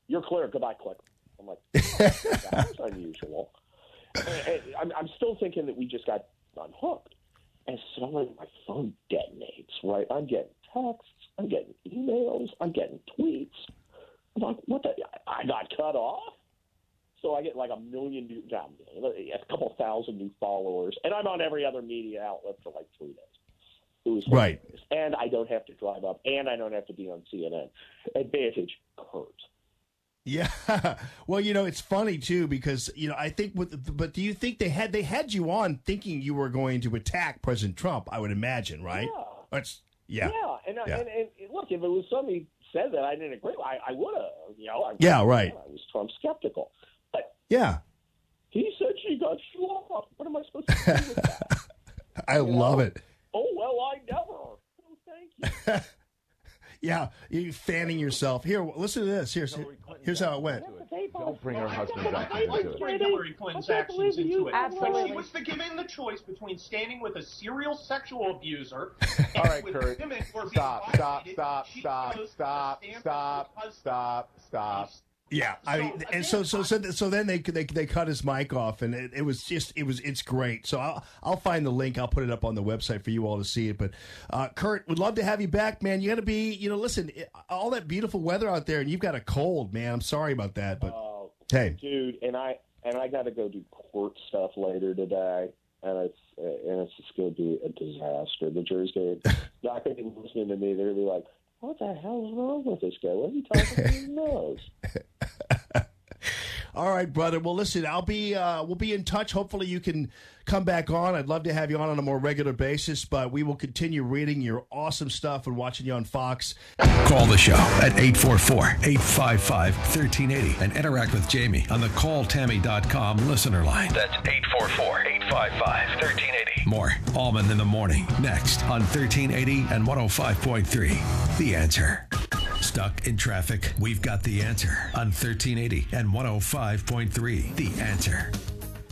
you're clear. Goodbye, click. I'm like, that was unusual. And I'm still thinking that we just got unhooked. And suddenly my phone detonates, right? I'm getting texts. I'm getting emails. I'm getting tweets. I'm like, what the? I got cut off? So I get like a couple thousand new followers. And I'm on every other media outlet for like 3 days. It was hilarious. And I don't have to drive up. And I don't have to be on CNN. Advantage, Kurt. Yeah. Well, it's funny too because I think but do you think they had you on thinking you were going to attack President Trump? I would imagine, right? Yeah. And look, if it was somebody said that I didn't agree, I would have. Yeah, right. I was Trump skeptical, but yeah, he said she got slow. What am I supposed to do with that? I love it. Oh well, I never. Oh, thank you. Yeah, you fanning yourself. Here, listen to this. Here's how it went. Don't bring her husband back into it. Bring Hillary Clinton's actions into it. Absolutely. When she was given the choice between standing with a serial sexual abuser All right, with Kurt. women or being Stop. Yeah, I mean, and so then they cut his mic off, and it's great. So I'll find the link. I'll put it up on the website for you all to see it. But Kurt, would love to have you back, man. You got to be, listen, all that beautiful weather out there, and you've got a cold, man. I'm sorry about that, but hey, dude, and I got to go do court stuff later today, and it's just going to be a disaster. The jury's going to not going to be listening to me. They're going to be like, what the hell is wrong with this guy? What are you talking to his nose? All right, brother. Well, listen, we'll be in touch. Hopefully you can come back on. I'd love to have you on a more regular basis, but we will continue reading your awesome stuff and watching you on Fox. Call the show at 844-855-1380 and interact with Jamie on the calltammy.com listener line. That's 844-855-1380. More Allman in the Morning next on 1380 and 105.3. The Answer. Stuck in traffic? We've got the answer on 1380 and 105.3. The Answer.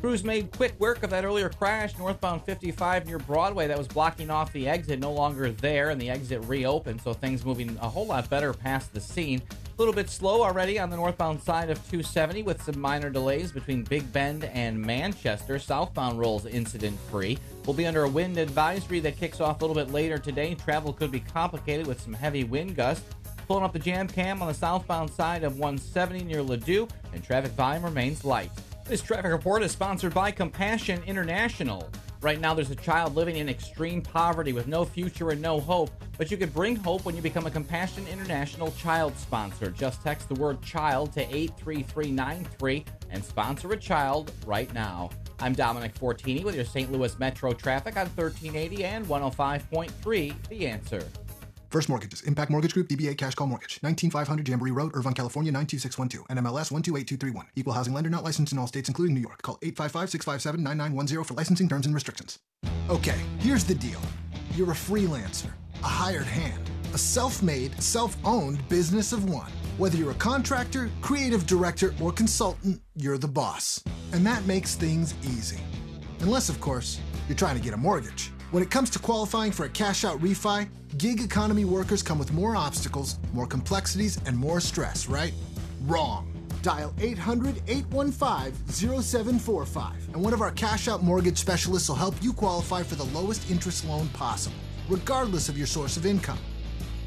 Crews made quick work of that earlier crash northbound 55 near Broadway that was blocking off the exit. No longer there, and the exit reopened, so things moving a whole lot better past the scene. A little bit slow already on the northbound side of 270 with some minor delays between Big Bend and Manchester. Southbound rolls incident-free. We'll be under a wind advisory that kicks off a little bit later today. Travel could be complicated with some heavy wind gusts. Pulling up the jam cam on the southbound side of 170 near Ladue, and traffic volume remains light. This traffic report is sponsored by Compassion International. Right now, there's a child living in extreme poverty with no future and no hope, but you can bring hope when you become a Compassion International child sponsor. Just text the word child to 83393 and sponsor a child right now. I'm Dominic Fortini with your St. Louis Metro traffic on 1380 and 105.3 The Answer. First Mortgages, Impact Mortgage Group, DBA Cash Call Mortgage, 19500 Jamboree Road, Irvine, California, 92612, NMLS 128231. Equal housing lender not licensed in all states, including New York. Call 855-657-9910 for licensing terms and restrictions. Okay, here's the deal. You're a freelancer, a hired hand, a self-made, self-owned business of one. Whether you're a contractor, creative director, or consultant, you're the boss. And that makes things easy. Unless, of course, you're trying to get a mortgage. When it comes to qualifying for a cash-out refi, gig economy workers come with more obstacles, more complexities, and more stress, right? Wrong. Dial 800-815-0745, and one of our cash-out mortgage specialists will help you qualify for the lowest interest loan possible, regardless of your source of income.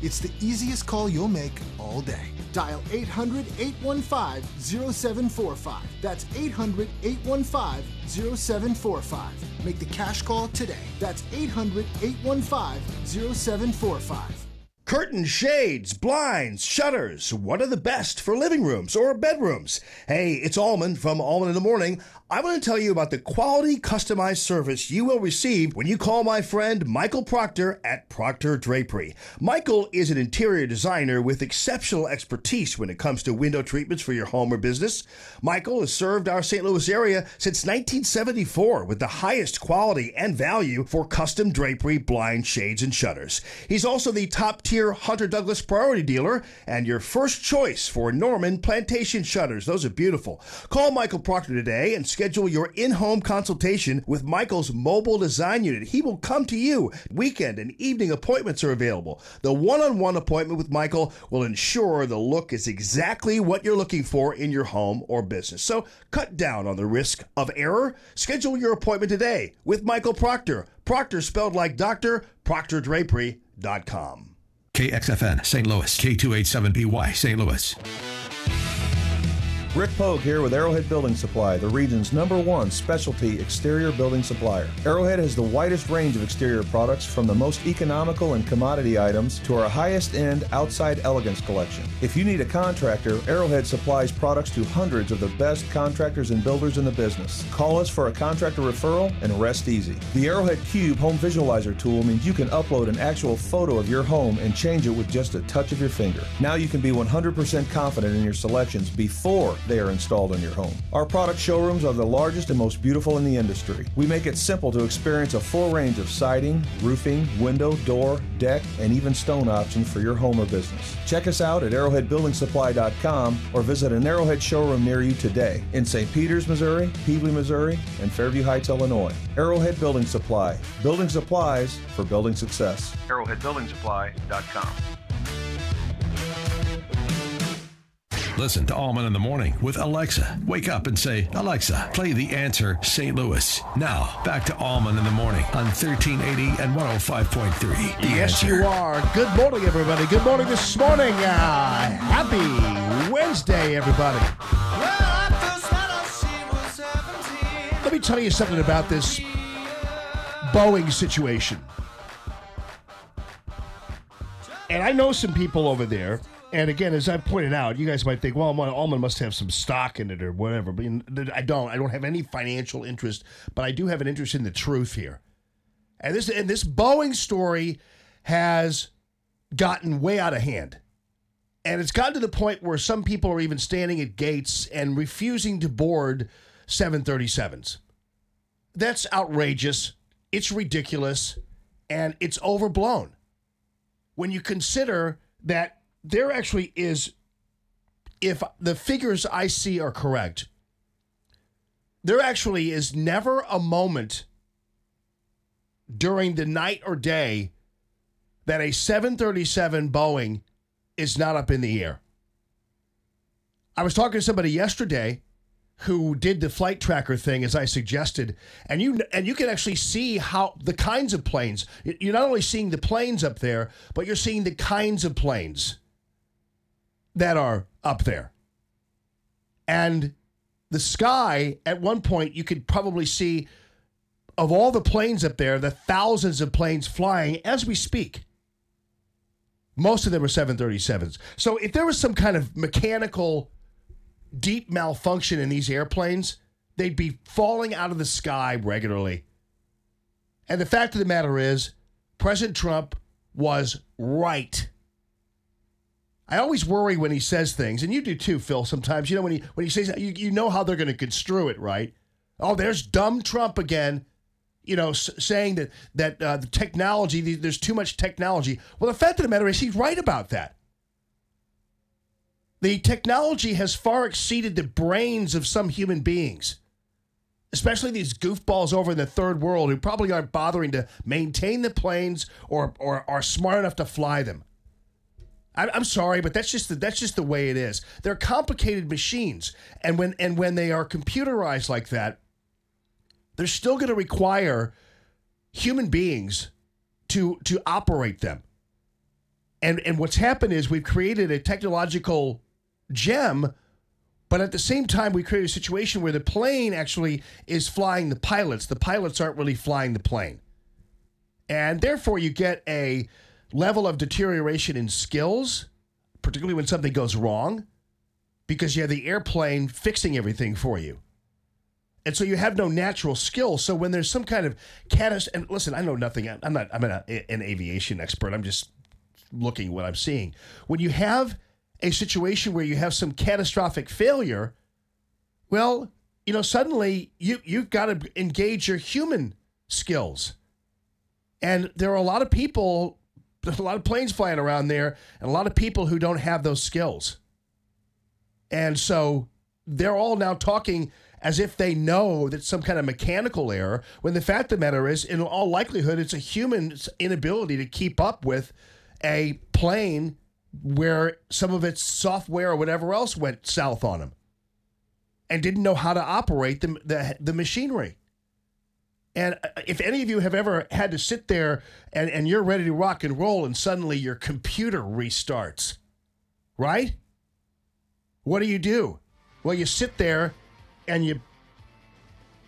It's the easiest call you'll make all day. Dial 800-815-0745. That's 800-815-0745. Make the cash call today. That's 800-815-0745. Curtains, shades, blinds, shutters. What are the best for living rooms or bedrooms? Hey, it's Allman from Allman in the Morning. I want to tell you about the quality customized service you will receive when you call my friend Michael Proctor at Proctor Drapery. Michael is an interior designer with exceptional expertise when it comes to window treatments for your home or business. Michael has served our St. Louis area since 1974 with the highest quality and value for custom drapery, blinds, shades, and shutters. He's also the top-tier Hunter Douglas priority dealer and your first choice for Norman Plantation shutters. Those are beautiful. Call Michael Proctor today and schedule your in-home consultation with Michael's mobile design unit. He will come to you. Weekend and evening appointments are available. The one-on-one appointment with Michael will ensure the look is exactly what you're looking for in your home or business. So cut down on the risk of error. Schedule your appointment today with Michael Proctor. Proctor spelled like doctor, proctordrapery.com. KXFN St. Louis, K287BY St. Louis. Rick Pogue here with Arrowhead Building Supply, the region's #1 specialty exterior building supplier. Arrowhead has the widest range of exterior products, from the most economical and commodity items to our highest-end outside elegance collection. If you need a contractor, Arrowhead supplies products to hundreds of the best contractors and builders in the business. Call us for a contractor referral and rest easy. The Arrowhead Cube Home Visualizer tool means you can upload an actual photo of your home and change it with just a touch of your finger. Now you can be 100% confident in your selections before they are installed in your home. Our product showrooms are the largest and most beautiful in the industry. We make it simple to experience a full range of siding, roofing, window, door, deck, and even stone options for your home or business. Check us out at arrowheadbuildingsupply.com or visit an Arrowhead showroom near you today in St. Peters, Missouri, Peebly, Missouri, and Fairview Heights, Illinois. Arrowhead Building Supply. Building supplies for building success. arrowheadbuildingsupply.com. Listen to Allman in the Morning with Alexa. Wake up and say, Alexa, play The Answer St. Louis. Now, back to Allman in the Morning on 1380 and 105.3. Yes, you are. Good morning, everybody. Good morning this morning. Happy Wednesday, everybody. Let me tell you something about this Boeing situation. And I know some people over there. And again, as I pointed out, you guys might think, well, Allman must have some stock in it or whatever. But I don't. I don't have any financial interest, but I do have an interest in the truth here. And this Boeing story has gotten way out of hand. And it's gotten to the point where some people are even standing at gates and refusing to board 737s. That's outrageous. It's ridiculous. And it's overblown. When you consider that there actually is, if the figures I see are correct, there actually is never a moment during the night or day that a 737 Boeing is not up in the air. I was talking to somebody yesterday who did the flight tracker thing, as I suggested, and you can actually see how the kinds of planes. You're not only seeing the planes up there, but you're seeing the kinds of planes that are up there. And the sky, at one point, you could probably see, of all the planes up there, the thousands of planes flying as we speak. Most of them are 737s. So if there was some kind of mechanical deep malfunction in these airplanes, they'd be falling out of the sky regularly. And the fact of the matter is, President Trump was right. I always worry when he says things, and you do too, Phil, sometimes. You know, when he says, you know how they're going to construe it, right? Oh, there's dumb Trump again, you know, saying that the technology, there's too much technology. Well, the fact of the matter is he's right about that. The technology has far exceeded the brains of some human beings, especially these goofballs over in the third world who probably aren't bothering to maintain the planes or are smart enough to fly them. I'm sorry, but that's just the way it is. They're complicated machines, and when they are computerized like that, they're still going to require human beings to operate them. And what's happened is we've created a technological gem, but at the same time we create a situation where the plane actually is flying the pilots. The pilots aren't really flying the plane, and therefore you get a level of deterioration in skills, particularly when something goes wrong, because you have the airplane fixing everything for you. And so you have no natural skill. So when there's some kind of and listen, I know nothing. I'm not an aviation expert. I'm just looking at what I'm seeing. When you have a situation where you have some catastrophic failure, well, you know, suddenly you've got to engage your human skills. And there are a lot of people, there's a lot of planes flying around there, and a lot of people who don't have those skills. And so they're all now talking as if they know that some kind of mechanical error, when the fact of the matter is, in all likelihood, it's a human's inability to keep up with a plane where some of its software or whatever else went south on them and didn't know how to operate the machinery. And if any of you have ever had to sit there and you're ready to rock and roll and suddenly your computer restarts, right? What do? Well, you sit there and you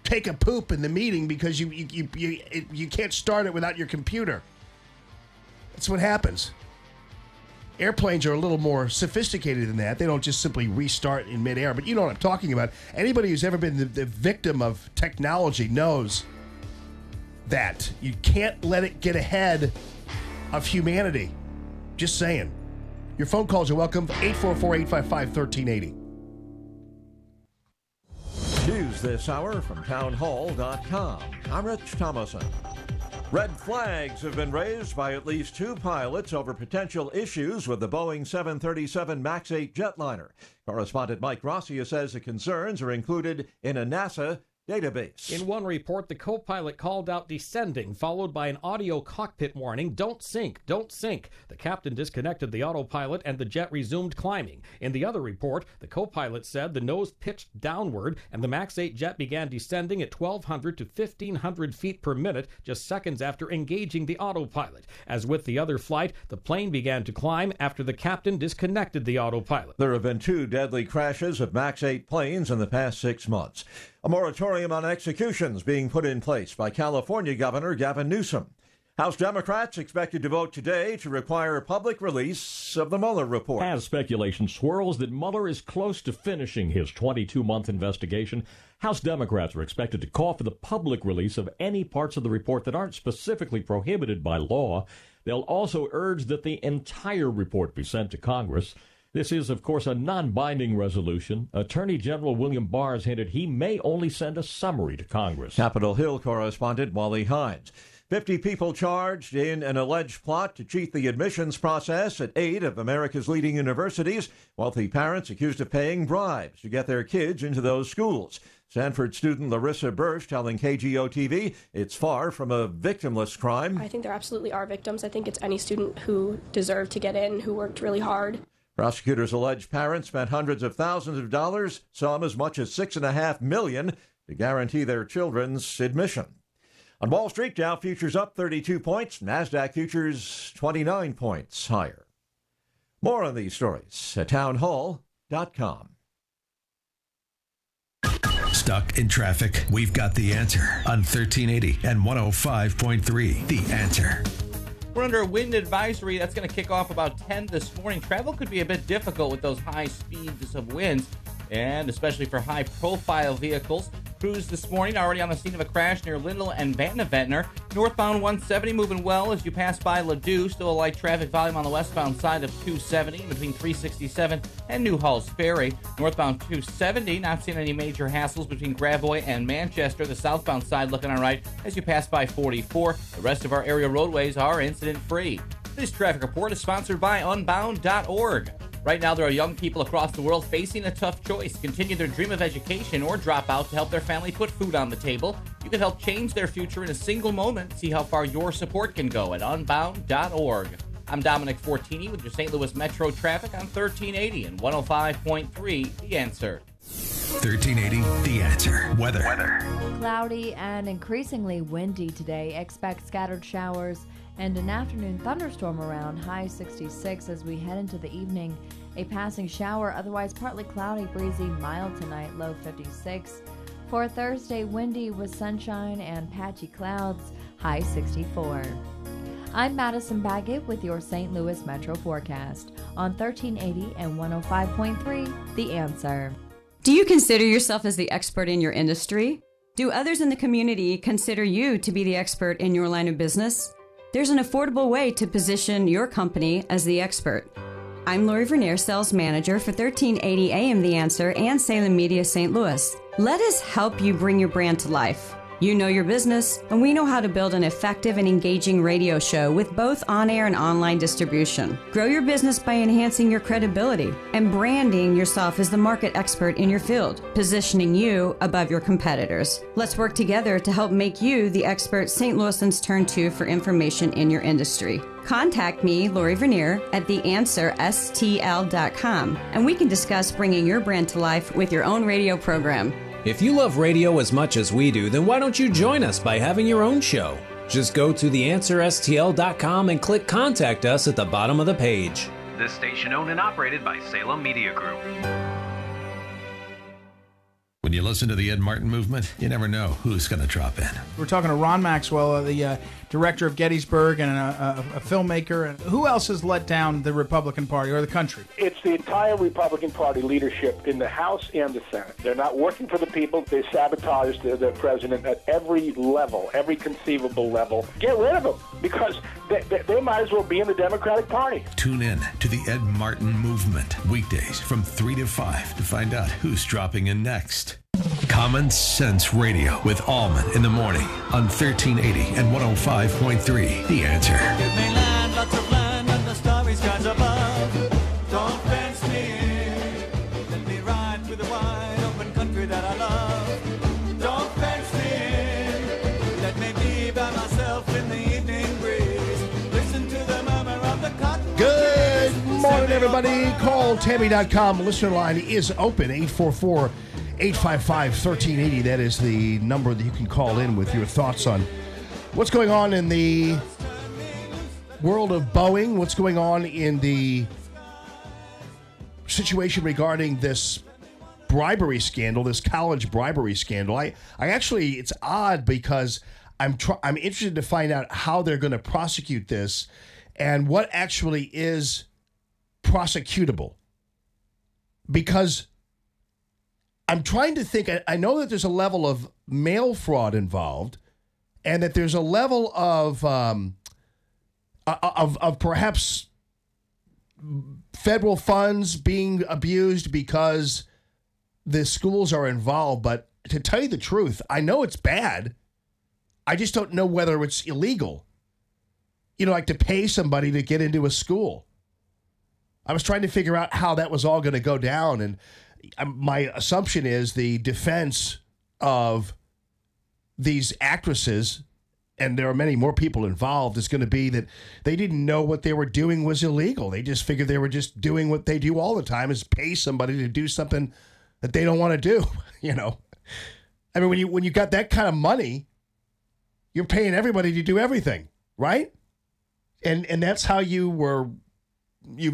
take a poop in the meeting because you can't start it without your computer. That's what happens. Airplanes are a little more sophisticated than that. They don't just simply restart in midair, but you know what I'm talking about. Anybody who's ever been the victim of technology knows that. You can't let it get ahead of humanity. Just saying. Your phone calls are welcome. 844-855-1380. News this hour from townhall.com. I'm Rich Thomason. Red flags have been raised by at least 2 pilots over potential issues with the Boeing 737 MAX 8 jetliner. Correspondent Mike Rossier says the concerns are included in a NASA database. In one report, the co-pilot called out descending, followed by an audio cockpit warning, "Don't sink, don't sink." The captain disconnected the autopilot and the jet resumed climbing. In the other report, the co-pilot said the nose pitched downward and the MAX 8 jet began descending at 1,200 to 1,500 feet per minute just seconds after engaging the autopilot. As with the other flight, the plane began to climb after the captain disconnected the autopilot. There have been 2 deadly crashes of MAX 8 planes in the past 6 months. A moratorium on executions being put in place by California Governor Gavin Newsom. House Democrats expected to vote today to require public release of the Mueller report. As speculation swirls that Mueller is close to finishing his 22-month investigation, House Democrats are expected to call for the public release of any parts of the report that aren't specifically prohibited by law. They'll also urge that the entire report be sent to Congress. This is, of course, a non-binding resolution. Attorney General William Barr has hinted he may only send a summary to Congress. Capitol Hill correspondent Wally Hines. 50 people charged in an alleged plot to cheat the admissions process at 8 of America's leading universities. Wealthy parents accused of paying bribes to get their kids into those schools. Stanford student Larissa Bursch telling KGO-TV it's far from a victimless crime. I think there absolutely are victims. I think it's any student who deserved to get in, who worked really hard. Prosecutors allege parents spent hundreds of thousands of dollars, some as much as $6.5 million, to guarantee their children's admission. On Wall Street, Dow futures up 32 points, NASDAQ futures 29 points higher. More on these stories at townhall.com. Stuck in traffic? We've got the answer on 1380 and 105.3. The Answer. We're under a wind advisory that's going to kick off about 10 this morning. Travel could be a bit difficult with those high speeds of winds, and especially for high-profile vehicles. Crews this morning already on the scene of a crash near Lindell and Vandeventer. Northbound 170 moving well as you pass by Ladue. Still a light traffic volume on the westbound side of 270 between 367 and New Halls Ferry. Northbound 270, not seeing any major hassles between Gravois and Manchester. The southbound side looking all right as you pass by 44. The rest of our area roadways are incident-free. This traffic report is sponsored by Unbound.org. Right now, there are young people across the world facing a tough choice: continue their dream of education or drop out to help their family put food on the table. You can help change their future in a single moment. See how far your support can go at Unbound.org. I'm Dominic Fortini with your St. Louis Metro traffic on 1380 and 105.3 The Answer. 1380 The Answer. Weather. Cloudy and increasingly windy today. Expect scattered showers and an afternoon thunderstorm around, high 66 as we head into the evening. A passing shower, otherwise partly cloudy, breezy, mild tonight, low 56. For Thursday, windy with sunshine and patchy clouds, high 64. I'm Madison Baggett with your St. Louis Metro forecast on 1380 and 105.3 The Answer. Do you consider yourself as the expert in your industry? Do others in the community consider you to be the expert in your line of business? There's an affordable way to position your company as the expert. I'm Lori Vernier, Sales Manager for 1380 AM The Answer and Salem Media St. Louis. Let us help you bring your brand to life. You know your business, and we know how to build an effective and engaging radio show with both on-air and online distribution. Grow your business by enhancing your credibility and branding yourself as the market expert in your field, positioning you above your competitors. Let's work together to help make you the expert St. Louisans turn to for information in your industry. Contact me, Lori Vernier, at theanswerstl.com, and we can discuss bringing your brand to life with your own radio program. If you love radio as much as we do, then why don't you join us by having your own show? Just go to theanswerstl.com and click Contact Us at the bottom of the page. This station owned and operated by Salem Media Group. When you listen to the Ed Martin movement, you never know who's going to drop in. We're talking to Ron Maxwell, the director of Gettysburg and a filmmaker. And who else has let down the Republican Party or the country? It's the entire Republican Party leadership in the House and the Senate. They're not working for the people. They sabotage the president at every level, every conceivable level. Get rid of them because they might as well be in the Democratic Party. Tune in to the Ed Martin movement weekdays from 3 to 5 to find out who's dropping in next. Common Sense Radio with Allman in the morning on 1380 and 105.3. The Answer. Give me land, lots of land, and the starry skies above. Don't fence me in. Let me ride through the wide open country that I love. Don't fence me in. Let me be by myself in the evening breeze. Listen to the murmur of the cotton. Good morning, everybody. Call Tammy.com. Listener line is open. 844-855-1380. That is the number that you can call in with your thoughts on what's going on in the world of Boeing, what's going on in the situation regarding this bribery scandal, this college bribery scandal. I actually, it's odd because I'm interested to find out how they're going to prosecute this and what actually is prosecutable. Because I'm trying to think, I know that there's a level of mail fraud involved and that there's a level of perhaps federal funds being abused because the schools are involved. But to tell you the truth, I know it's bad. I just don't know whether it's illegal. You know, like to pay somebody to get into a school. I was trying to figure out how that was all going to go down, and my assumption is the defense of these actresses, and there are many more people involved, is going to be that they didn't know what they were doing was illegal. They just figured they were just doing what they do all the time, is pay somebody to do something that they don't want to do. You know, I mean, when you got that kind of money, you're paying everybody to do everything, right? And that's how you've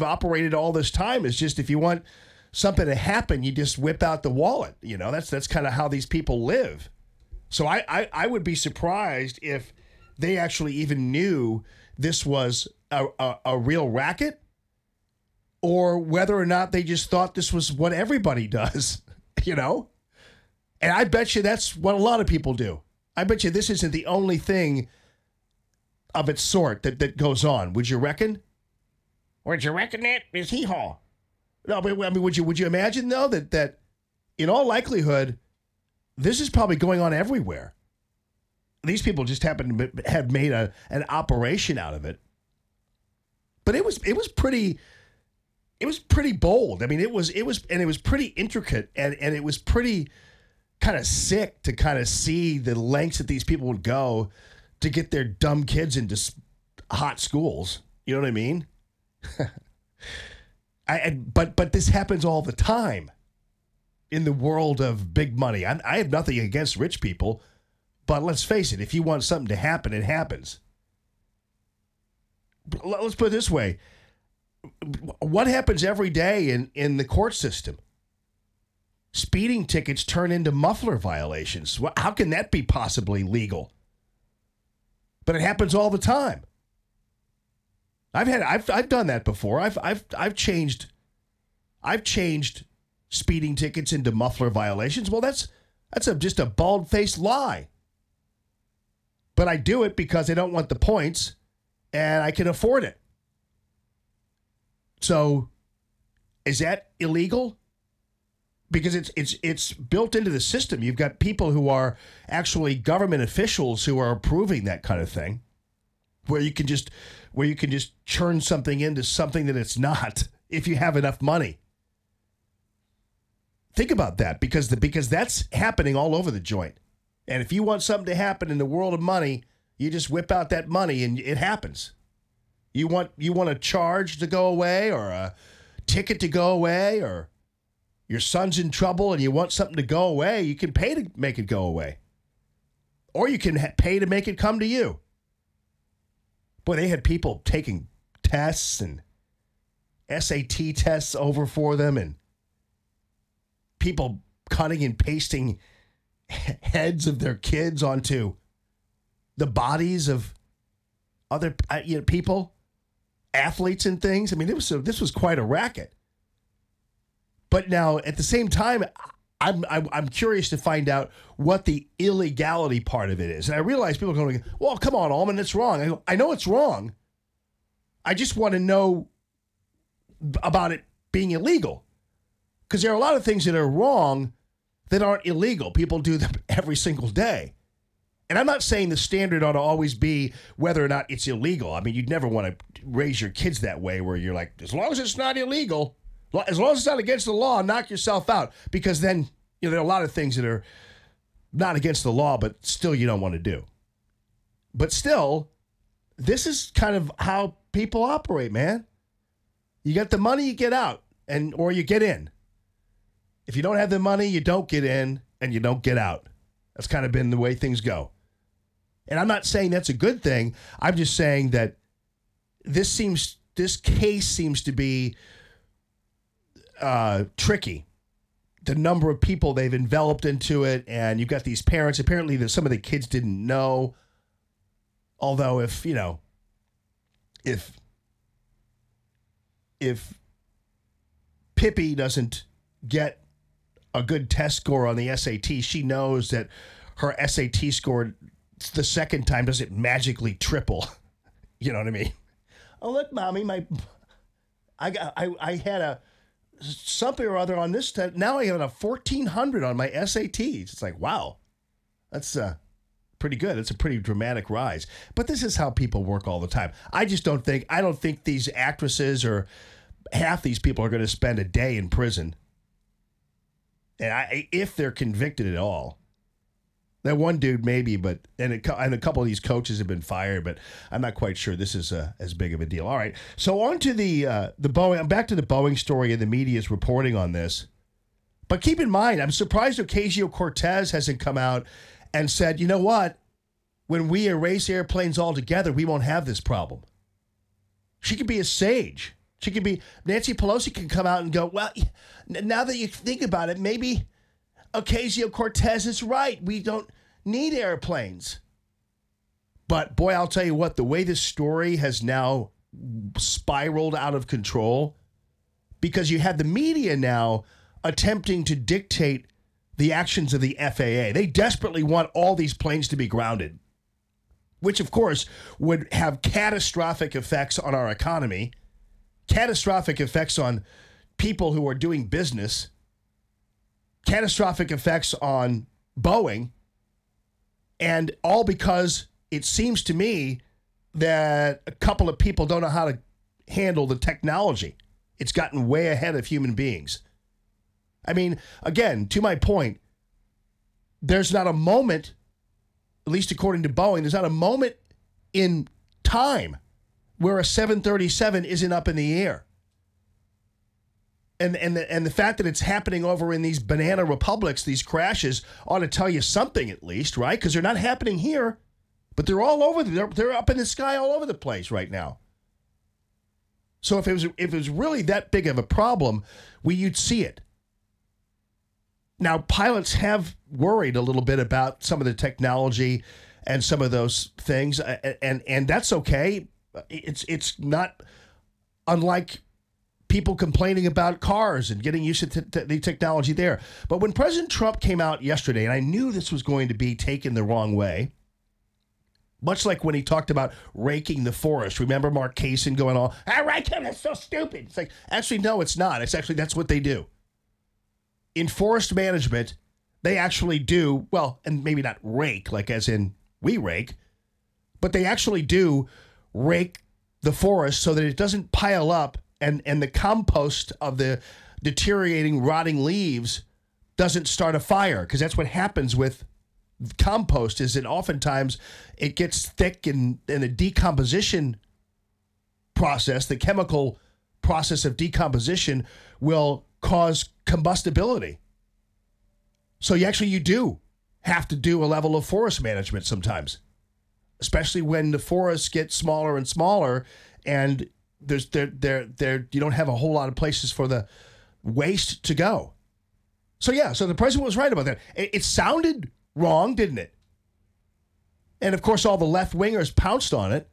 operated all this time. Is just if you want something to happen, you just whip out the wallet. You know, that's kind of how these people live. So I would be surprised if they actually even knew this was a real racket, or whether or not they just thought this was what everybody does, you know? And I bet you that's what a lot of people do. I bet you this isn't the only thing of its sort that goes on. Would you reckon? Would you reckon that is hee-haw? No, but I mean, would you imagine, though, that in all likelihood, this is probably going on everywhere. These people just happen to have made an operation out of it. But it was pretty bold. I mean, it was pretty intricate, and it was pretty kind of sick to kind of see the lengths that these people would go to get their dumb kids into hot schools. You know what I mean? But this happens all the time in the world of big money. I have nothing against rich people, but let's face it, if you want something to happen, it happens. Let's put it this way. What happens every day in the court system? Speeding tickets turn into muffler violations. How can that be possibly legal? But it happens all the time. I've done that before. I've changed speeding tickets into muffler violations. Well, that's just a bald-faced lie. But I do it because I don't want the points, and I can afford it. So, is that illegal? Because it's built into the system. You've got people who are actually government officials who are approving that kind of thing, where you can just churn something into something that it's not if you have enough money. Think about that, because that's happening all over the joint. And if you want something to happen in the world of money, you just whip out that money and it happens. You want a charge to go away, or a ticket to go away, or your son's in trouble and you want something to go away, you can pay to make it go away. Or you can pay to make it come to you. Boy, they had people taking tests and SAT tests over for them, and people cutting and pasting heads of their kids onto the bodies of other people, athletes and things. I mean, this was quite a racket. But now, at the same time, I'm curious to find out what the illegality part of it is. And I realize people are going, well, come on, Allman, it's wrong. I know it's wrong. I just want to know about it being illegal. Because there are a lot of things that are wrong that aren't illegal. People do them every single day. And I'm not saying the standard ought to always be whether or not it's illegal. I mean, you'd never want to raise your kids that way where you're like, as long as it's not illegal, as long as it's not against the law, knock yourself out. Because then, there are a lot of things that are not against the law, but still you don't want to do. But still, this is kind of how people operate, man. You get the money, you get out, or you get in. If you don't have the money, you don't get in, and you don't get out. That's kind of been the way things go. And I'm not saying that's a good thing. I'm just saying that this case seems to be tricky. The number of people they've enveloped into it, and you've got these parents. Apparently, some of the kids didn't know. Although, if Pippi doesn't get a good test score on the SAT, she knows that her SAT score the second time doesn't magically triple. You know what I mean? Oh, look, Mommy, I had a something or other on this test. Now I have a 1,400 on my SATs. It's like, wow, that's pretty good. It's a pretty dramatic rise. But this is how people work all the time. I don't think these actresses or half these people are going to spend a day in prison. And if they're convicted at all. That one dude maybe, and a couple of these coaches have been fired, but I'm not quite sure this is as big of a deal. All right, so on to the Boeing. I'm back to the Boeing story, and the media is reporting on this. But keep in mind, I'm surprised Ocasio-Cortez hasn't come out and said, you know what? When we erase airplanes altogether, we won't have this problem. She could be a sage. Nancy Pelosi can come out and go, well, now that you think about it, maybe Ocasio-Cortez is right. We don't need airplanes. But boy, I'll tell you what, the way this story has now spiraled out of control, because you have the media now attempting to dictate the actions of the FAA. They desperately want all these planes to be grounded, which of course would have catastrophic effects on our economy, catastrophic effects on people who are doing business, catastrophic effects on Boeing, and all because it seems to me that a couple of people don't know how to handle the technology. It's gotten way ahead of human beings. I mean, again, to my point, there's not a moment, at least according to Boeing, there's not a moment in time where a 737 isn't up in the air. And the fact that it's happening over in these banana republics, these crashes, ought to tell you something at least, right? Because they're not happening here, but they're all over. They're up in the sky all over the place right now. So if it was really that big of a problem, you'd see it. Now, pilots have worried a little bit about some of the technology and some of those things, and that's okay. It's not unlike people complaining about cars and getting used to the technology there. But when President Trump came out yesterday, and I knew this was going to be taken the wrong way, much like when he talked about raking the forest. Remember Mark Kaysen going on, I rake him, that's so stupid. It's like, actually, no, it's not. It's actually, that's what they do. In forest management, they actually do, well, and maybe not rake, like as in we rake, but they actually do rake the forest so that it doesn't pile up and the compost of the deteriorating, rotting leaves doesn't start a fire, because that's what happens with compost, is that oftentimes it gets thick and the decomposition process, the chemical process of decomposition will cause combustibility. So you do have to do a level of forest management sometimes, especially when the forests get smaller and smaller and you don't have a whole lot of places for the waste to go. So the president was right about that. It sounded wrong, didn't it? And of course, all the left-wingers pounced on it.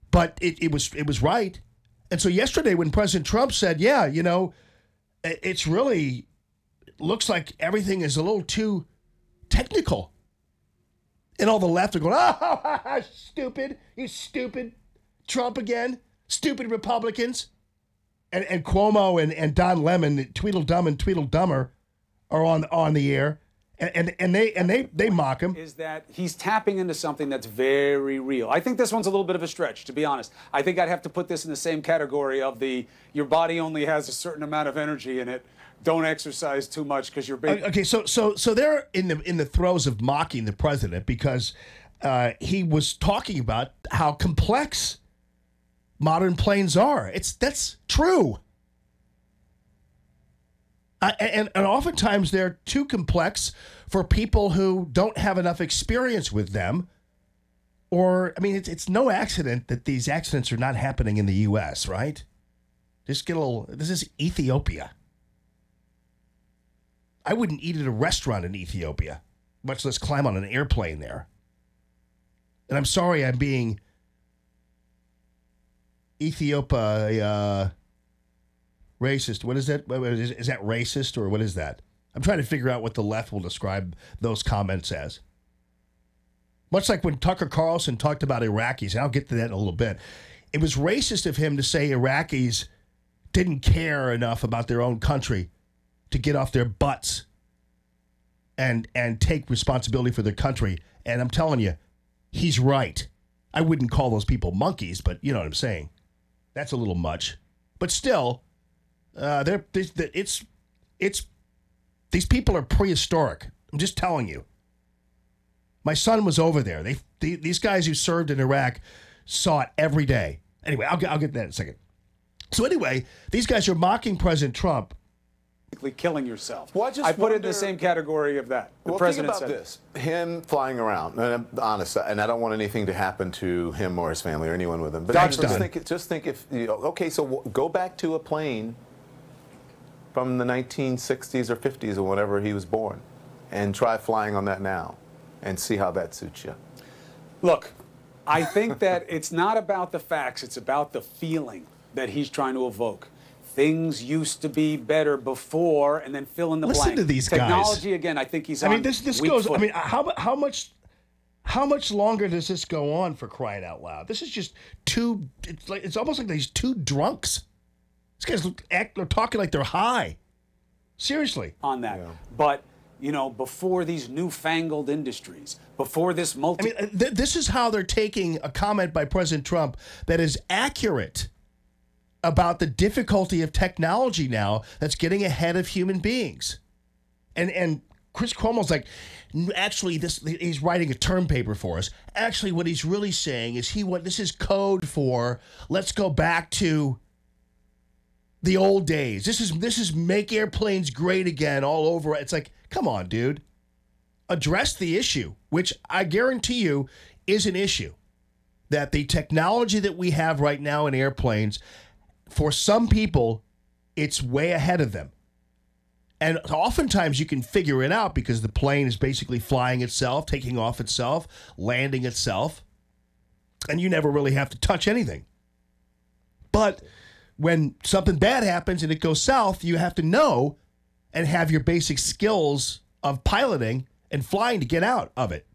But it was right. And so yesterday when President Trump said, yeah, it's really looks like everything is a little too technical. And all the left are going, oh, stupid, you stupid Trump again, stupid Republicans. And Cuomo and Don Lemon, Tweedledum and Tweedledummer, are on the air, and they mock him. Is that he's tapping into something that's very real. I think this one's a little bit of a stretch, to be honest. I think I'd have to put this in the same category of your body only has a certain amount of energy in it. Don't exercise too much because you're big. Okay, so they're in the throes of mocking the president because he was talking about how complex modern planes are. That's true. And oftentimes they're too complex for people who don't have enough experience with them. Or, I mean, it's no accident that these accidents are not happening in the U.S., right? Just get a little, this is Ethiopia. I wouldn't eat at a restaurant in Ethiopia, much less climb on an airplane there. And I'm sorry I'm being Ethiopia racist. What is that? Is that racist or what is that? I'm trying to figure out what the left will describe those comments as. Much like when Tucker Carlson talked about Iraqis, and I'll get to that in a little bit. It was racist of him to say Iraqis didn't care enough about their own country to get off their butts and take responsibility for their country. And I'm telling you, he's right. I wouldn't call those people monkeys, but you know what I'm saying. That's a little much. But still, these people are prehistoric. I'm just telling you. My son was over there. These guys who served in Iraq saw it every day. Anyway, I'll get to that in a second. So anyway, these guys are mocking President Trump. Killing yourself. Well, I put it in the same category of that. The president think about said this. Him flying around, and I'm honest, and I don't want anything to happen to him or his family or anyone with him. But just think if, okay, so go back to a plane from the 1960s or 50s or whenever he was born and try flying on that now and see how that suits you. Look, I think that it's not about the facts, it's about the feeling that he's trying to evoke. Things used to be better before, and then fill in the blank. Listen to these guys. Technology again. I think he's. I mean, this goes. Foot. I mean, how much longer does this go on, for crying out loud? This is just two. It's almost like these two drunks. These guys they're talking like they're high. Seriously. On that, but before these newfangled industries, before this I mean, this is how they're taking a comment by President Trump that is accurate about the difficulty of technology now that's getting ahead of human beings. And Chris Cuomo's like, actually, he's writing a term paper for us. Actually, what he's really saying is this is code for let's go back to the old days. This is make airplanes great again all over. It's like, come on, dude. Address the issue, which I guarantee you is an issue. That the technology that we have right now in airplanes, for some people, it's way ahead of them. And oftentimes you can figure it out because the plane is basically flying itself, taking off itself, landing itself, and you never really have to touch anything. But when something bad happens and it goes south, you have to know and have your basic skills of piloting and flying to get out of it.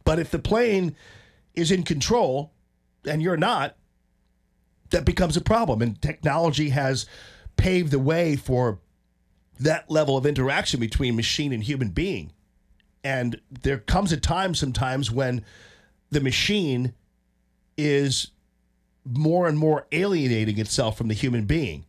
But if the plane is in control and you're not, that becomes a problem. And technology has paved the way for that level of interaction between machine and human being. And there comes a time sometimes when the machine is more and more alienating itself from the human being.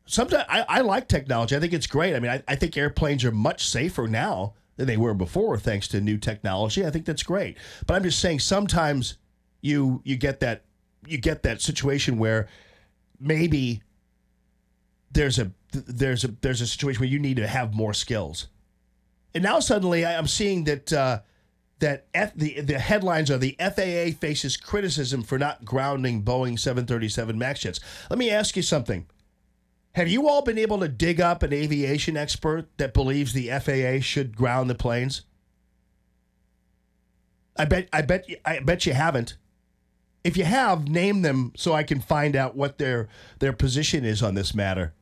Sometimes I like technology. I think it's great. I mean, I think airplanes are much safer now than they were before thanks to new technology. I think that's great. But I'm just saying sometimes you get that situation where maybe there's a situation where you need to have more skills. And now suddenly I'm seeing that the headlines are the FAA faces criticism for not grounding Boeing 737 MAX jets. Let me ask you something. Have you all been able to dig up an aviation expert that believes the FAA should ground the planes? I bet you haven't. If you have, name them so I can find out what their position is on this matter.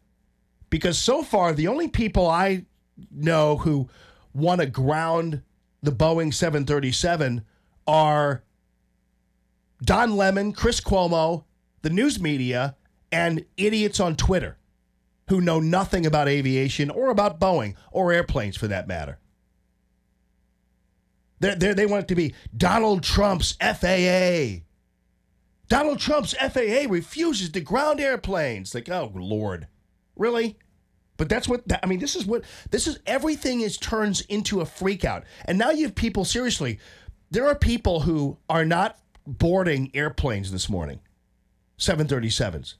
Because so far, the only people I know who want to ground the Boeing 737 are Don Lemon, Chris Cuomo, the news media, and idiots on Twitter who know nothing about aviation or about Boeing or airplanes for that matter. They want it to be Donald Trump's FAA. Donald Trump's FAA refuses to ground airplanes. Like, oh, Lord. Really? But that's what, this is everything turns into a freak out. And now you have people, seriously, there are people who are not boarding airplanes this morning, 737s.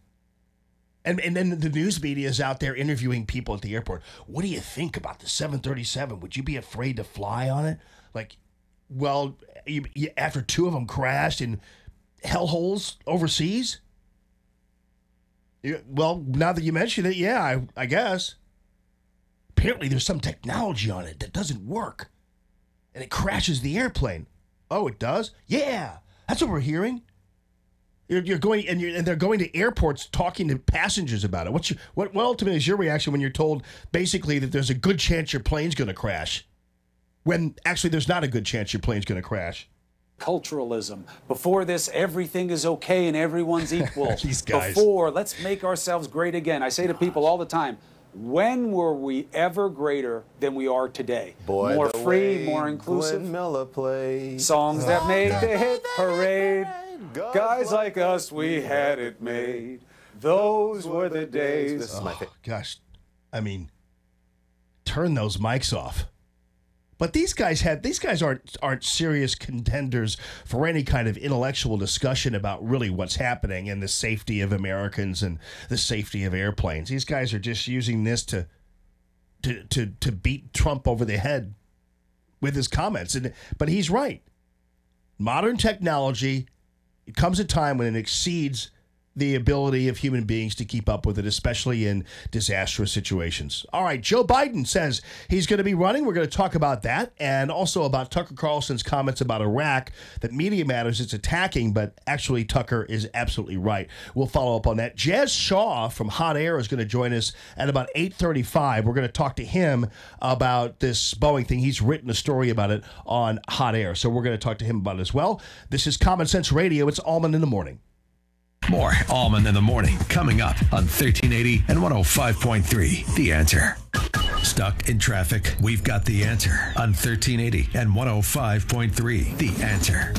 And then the news media is out there interviewing people at the airport. What do you think about the 737? Would you be afraid to fly on it? Like, well, after two of them crashed in hellholes overseas? Well, now that you mention it, yeah, I guess. Apparently there's some technology on it that doesn't work. And it crashes the airplane. Oh, it does? Yeah, that's what we're hearing. You're going and they're going to airports talking to passengers about it. What ultimately is your reaction when you're told basically that there's a good chance your plane's going to crash, when actually there's not a good chance your plane's going to crash? Culturalism. Before this, everything is okay and everyone's equal. These guys. Before, let's make ourselves great again. I say to people all the time, when were we ever greater than we are today? Boy, more free, more inclusive. Glenn Miller plays. Songs that made the hit parade. Guys like us, we had it made. Those were the days. This is my gosh, turn those mics off. But these guys aren't serious contenders for any kind of intellectual discussion about really what's happening and the safety of Americans and the safety of airplanes. These guys are just using this to beat Trump over the head with his comments. But he's right. Modern technology, it comes a time when it exceeds the ability of human beings to keep up with it, especially in disastrous situations. All right, Joe Biden says he's going to be running. We're going to talk about that and also about Tucker Carlson's comments about Iraq, that Media Matters is attacking, but actually Tucker is absolutely right. We'll follow up on that. Jazz Shaw from Hot Air is going to join us at about 8:35. We're going to talk to him about this Boeing thing. He's written a story about it on Hot Air, so we're going to talk to him about it as well. This is Common Sense Radio. It's Allman in the Morning. More Allman in the Morning coming up on 1380 and 105.3. The Answer. Stuck in traffic? We've got the answer on 1380 and 105.3. The Answer.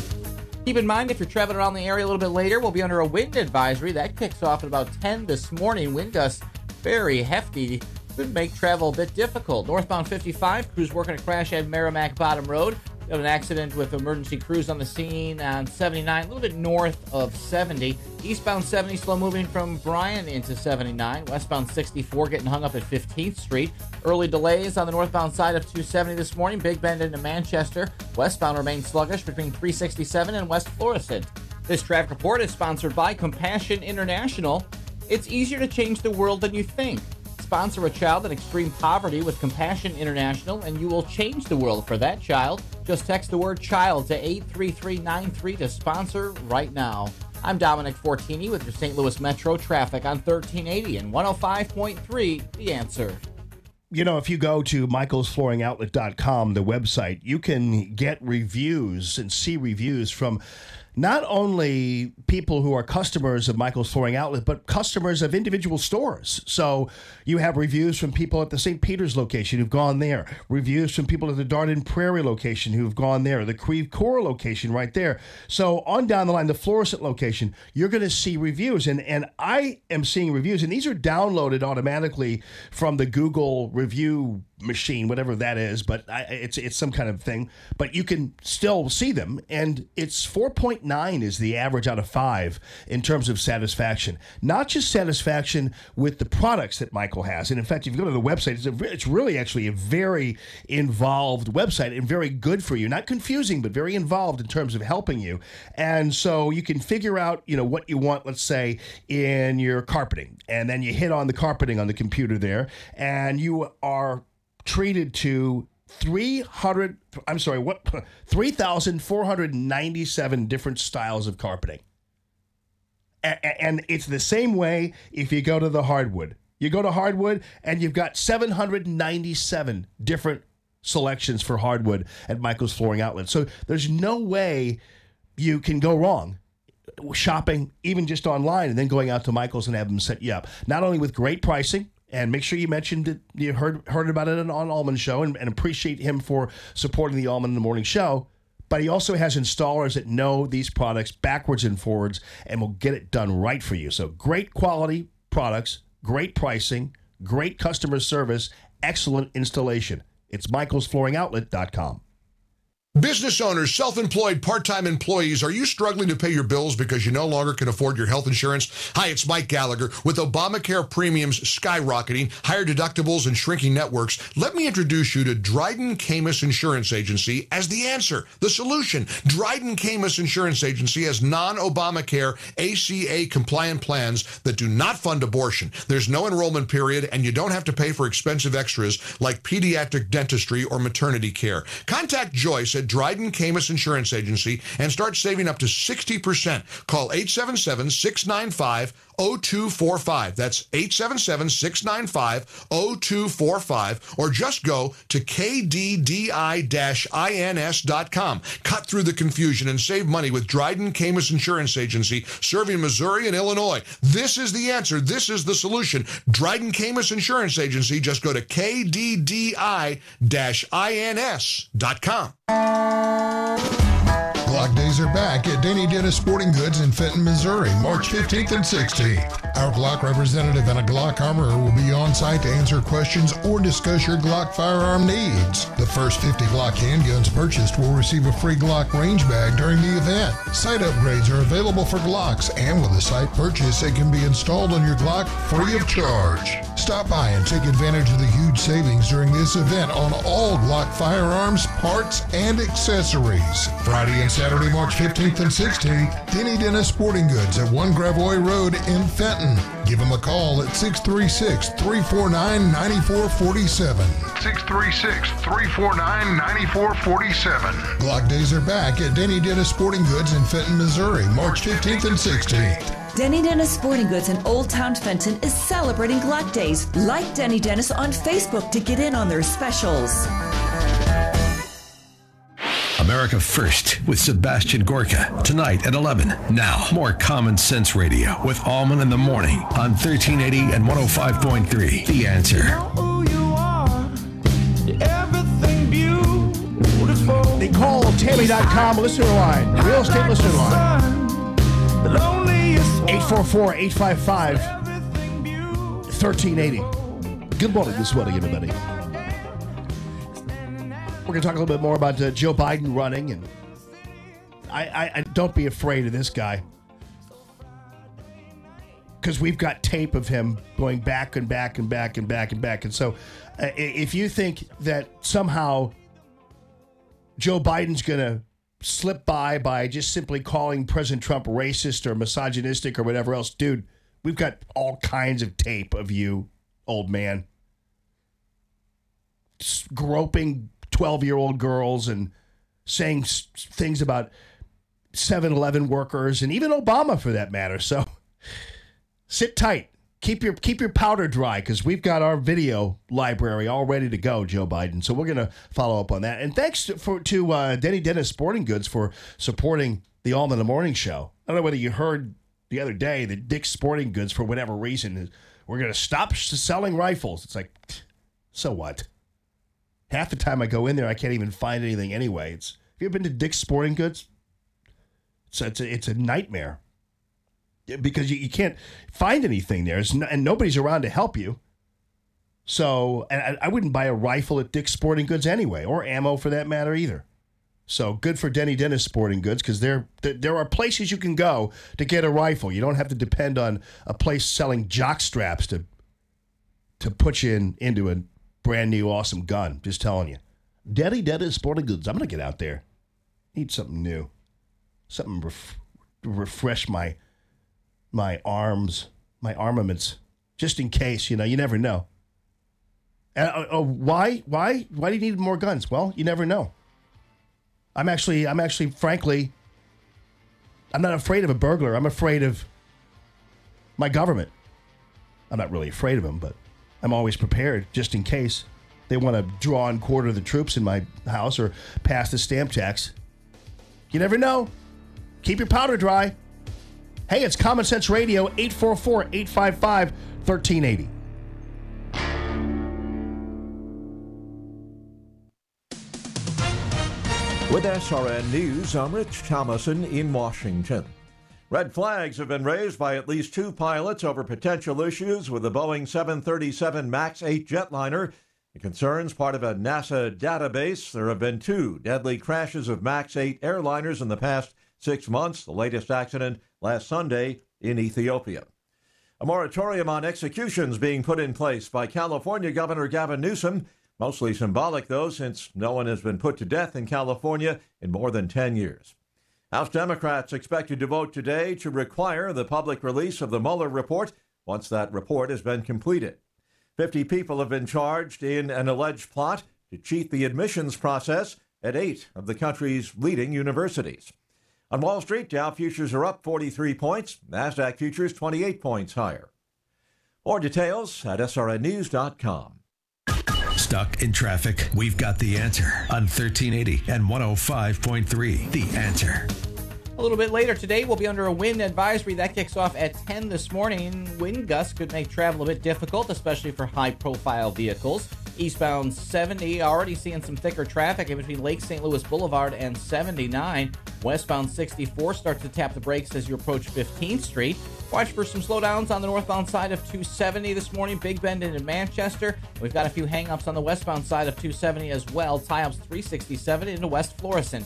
Keep in mind, if you're traveling around the area a little bit later, we'll be under a wind advisory. That kicks off at about 10 this morning. Wind gusts very hefty. Could make travel a bit difficult. Northbound 55, crews working a crash at Merrimack Bottom Road. We have an accident with emergency crews on the scene on 79, a little bit north of 70. Eastbound 70, slow moving from Bryan into 79. Westbound 64, getting hung up at 15th Street. Early delays on the northbound side of 270 this morning. Big Bend into Manchester. Westbound remains sluggish between 367 and West Florissant. This traffic report is sponsored by Compassion International. It's easier to change the world than you think. Sponsor a child in extreme poverty with Compassion International, and you will change the world for that child. Just text the word child to 83393 to sponsor right now. I'm Dominic Fortini with your St. Louis Metro traffic on 1380 and 105.3 The Answer. You know, if you go to michaelsflooringoutlet.com, the website, you can get reviews and see reviews from not only people who are customers of Michael's Flooring Outlet, but customers of individual stores. So you have reviews from people at the St. Peter's location who've gone there, reviews from people at the Darden Prairie location who've gone there, the Creve Coeur location right there. So on down the line, the Florissant location, you're going to see reviews. And I am seeing reviews, and these are downloaded automatically from the Google review machine, whatever that is, but it's some kind of thing. But you can still see them, and it's 4.9 is the average out of 5 in terms of satisfaction. Not just satisfaction with the products that Michael has. And in fact, if you go to the website, it's really actually a very involved website and very good for you. Not confusing, but very involved in terms of helping you. And so you can figure out, what you want, let's say, in your carpeting. And then you hit on the carpeting on the computer there, and you are treated to 3,497 different styles of carpeting. And it's the same way if you go to the hardwood. You go to hardwood, and you've got 797 different selections for hardwood at Michael's Flooring Outlet. So there's no way you can go wrong shopping, even just online, and then going out to Michael's and have them set you up. Not only with great pricing, and make sure you mentioned that you heard about it on Allman Show, and appreciate him for supporting the Allman in the Morning Show. But he also has installers that know these products backwards and forwards and will get it done right for you. So great quality products, great pricing, great customer service, excellent installation. It's michaelsflooringoutlet.com. Business owners, self-employed, part-time employees, are you struggling to pay your bills because you no longer can afford your health insurance? Hi, it's Mike Gallagher. With Obamacare premiums skyrocketing, higher deductibles, and shrinking networks, let me introduce you to Dryden Camus Insurance Agency as the answer, the solution. Dryden Camus Insurance Agency has non-Obamacare ACA-compliant plans that do not fund abortion. There's no enrollment period, and you don't have to pay for expensive extras like pediatric dentistry or maternity care. Contact Joyce at Dryden Camus Insurance Agency and start saving up to 60%. Call 877-695-0245. That's 877-695-0245, or just go to kddi-ins.com. Cut through the confusion and save money with Dryden Camus Insurance Agency, serving Missouri and Illinois. This is the answer. This is the solution. Dryden Camus Insurance Agency. Just go to kddi-ins.com. Glock days are back at Denny Dennis Sporting Goods in Fenton, Missouri, March 15th and 16th. Our Glock representative and a Glock armorer will be on site to answer questions or discuss your Glock firearm needs. The first 50 Glock handguns purchased will receive a free Glock range bag during the event. Sight upgrades are available for Glocks, and with a sight purchase, it can be installed on your Glock free of charge. Stop by and take advantage of the huge savings during this event on all Glock firearms, parts, and accessories. Friday and Saturday, March 15th and 16th, Denny Dennis Sporting Goods at 1 Gravois Road in Fenton. Give them a call at 636-349-9447. 636-349-9447. Glock days are back at Denny Dennis Sporting Goods in Fenton, Missouri, March 15th and 16th. Denny Dennis Sporting Goods in Old Town Fenton is celebrating Glock Days. Like Denny Dennis on Facebook to get in on their specials. America First with Sebastian Gorka, tonight at 11. Now, more Common Sense Radio with Allman in the Morning on 1380 and 105.3. The Answer. They call Tammy.com listener line, real estate listener line. 844-855-1380. Good morning this morning, everybody. We're going to talk a little bit more about Joe Biden running, and I don't be afraid of this guy, because we've got tape of him going back and back and back and back and back. And so if you think that somehow Joe Biden's going to slip by just simply calling President Trump racist or misogynistic or whatever else, dude, we've got all kinds of tape of you, old man, groping 12-year-old girls and saying things about 7-Eleven workers and even Obama for that matter. So sit tight. Keep your powder dry, because we've got our video library all ready to go, Joe Biden. So we're going to follow up on that. And thanks to Denny Dennis Sporting Goods for supporting the Allman in the Morning Show. I don't know whether you heard the other day that Dick's Sporting Goods, for whatever reason, we're going to stop selling rifles. It's like, so what? Half the time I go in there, I can't even find anything anyway. Have you ever been to Dick's Sporting Goods? It's a nightmare, because you can't find anything there, and nobody's around to help you. So, and I wouldn't buy a rifle at Dick's Sporting Goods anyway, or ammo for that matter either. So good for Denny Dennis Sporting Goods, because there are places you can go to get a rifle. You don't have to depend on a place selling jock straps to put you into a brand new awesome gun. Just telling you. Denny Dennis Sporting Goods. I'm going to get out there. Need something new. Something refresh my armaments, just in case. You never know. Why do you need more guns? Well, you never know. I'm actually, frankly, I'm not afraid of a burglar. I'm afraid of my government. I'm not really afraid of them, but I'm always prepared just in case they want to draw and quarter the troops in my house or pass the stamp tax. You never know. Keep your powder dry. Hey, it's Common Sense Radio, 844-855-1380. With SRN News, I'm Rich Thomason in Washington. Red flags have been raised by at least 2 pilots over potential issues with the Boeing 737 MAX 8 jetliner. The concern's part of a NASA database. There have been 2 deadly crashes of MAX 8 airliners in the past 6 months, the latest accident last Sunday in Ethiopia. A moratorium on executions being put in place by California Governor Gavin Newsom. Mostly symbolic, though, since no one has been put to death in California in more than 10 years. House Democrats expected to vote today to require the public release of the Mueller report once that report has been completed. 50 people have been charged in an alleged plot to cheat the admissions process at 8 of the country's leading universities. On Wall Street, Dow futures are up 43 points, NASDAQ futures 28 points higher. More details at srnnews.com. Stuck in traffic? We've got the answer on 1380 and 105.3. The Answer. A little bit later today, we'll be under a wind advisory that kicks off at 10 this morning. Wind gusts could make travel a bit difficult, especially for high-profile vehicles. Eastbound 70, already seeing some thicker traffic in between Lake St. Louis Boulevard and 79. Westbound 64 starts to tap the brakes as you approach 15th Street. Watch for some slowdowns on the northbound side of 270 this morning, Big Bend into Manchester. We've got a few hang-ups on the westbound side of 270 as well, tie-ups 367 into West Florissant.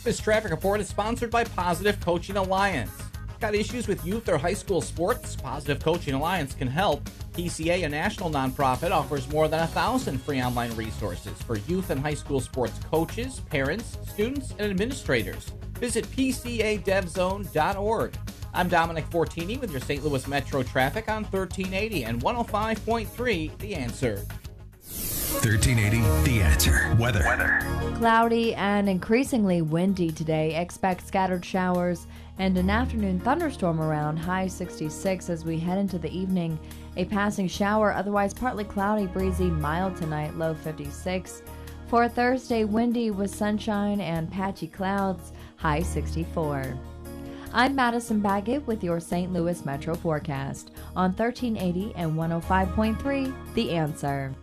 This traffic report is sponsored by Positive Coaching Alliance. Got issues with youth or high school sports? Positive Coaching Alliance can help. PCA, a national nonprofit, offers more than 1,000 free online resources for youth and high school sports coaches, parents, students, and administrators. Visit PCADevZone.org. I'm Dominic Fortini with your St. Louis Metro traffic on 1380 and 105.3 The Answer. 1380 The Answer. Weather. Cloudy and increasingly windy today. Expect scattered showers and an afternoon thunderstorm around, high 66 as we head into the evening. A passing shower, otherwise partly cloudy, breezy, mild tonight, low 56. For Thursday, windy with sunshine and patchy clouds, high 64. I'm Madison Baggett with your St. Louis Metro forecast on 1380 and 105.3 The Answer.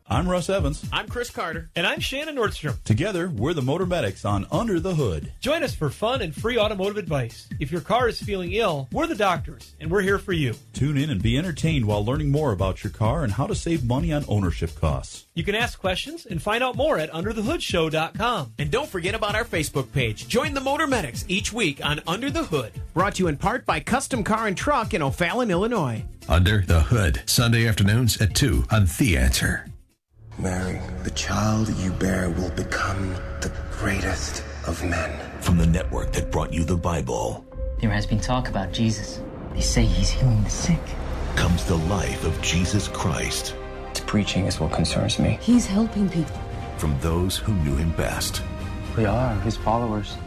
I'm Russ Evans. I'm Chris Carter. And I'm Shannon Nordstrom. Together, we're the Motor Medics on Under the Hood. Join us for fun and free automotive advice. If your car is feeling ill, we're the doctors, and we're here for you. Tune in and be entertained while learning more about your car and how to save money on ownership costs. You can ask questions and find out more at UnderTheHoodShow.com. And don't forget about our Facebook page. Join the Motor Medics each week on Under the Hood. Brought to you in part by Custom Car and Truck in O'Fallon, Illinois. Under the Hood, Sunday afternoons at 2 on The Answer. Mary, the child you bear will become the greatest of men. From the network that brought you the Bible. There has been talk about Jesus. They say he's healing the sick. Comes the life of Jesus Christ. His preaching is what concerns me. He's helping people. From those who knew him best. We are his followers.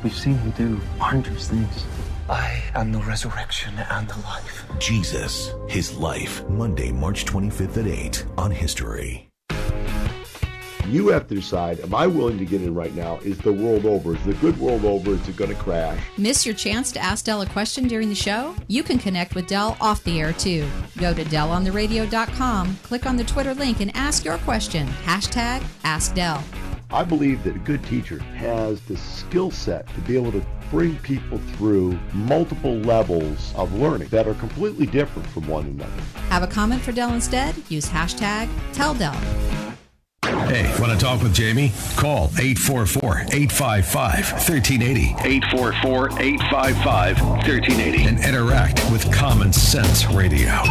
We've seen him do wondrous things. I am the resurrection and the life. Jesus, his life. Monday, March 25th at 8 on History. You have to decide, am I willing to get in right now? Is the world over? Is the good world over? Is it going to crash? Miss your chance to ask Del a question during the show? You can connect with Del off the air, too. Go to DelOnTheRadio.com, click on the Twitter link, and ask your question. #AskDel. I believe that a good teacher has the skill set to be able to bring people through multiple levels of learning that are completely different from one another. Have a comment for Del instead? Use hashtag TellDel. Hey, want to talk with Jamie? Call 844-855-1380. 844-855-1380. And interact with Common Sense Radio.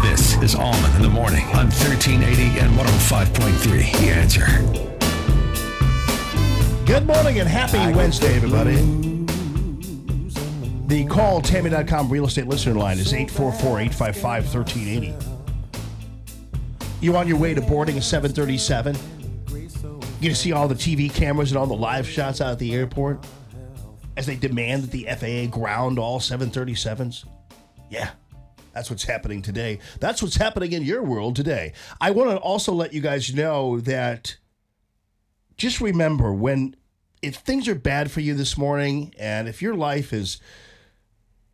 This is Allman in the Morning on 1380 and 105.3. The Answer. Good morning and happy Wednesday, everybody. The call, Tammy.com real estate listener line is 844-855-1380. You on your way to boarding a 737? You gonna see all the TV cameras and all the live shots out at the airport as they demand that the FAA ground all 737s? Yeah, that's what's happening today. That's what's happening in your world today. I want to also let you guys know that just remember if things are bad for you this morning and if your life is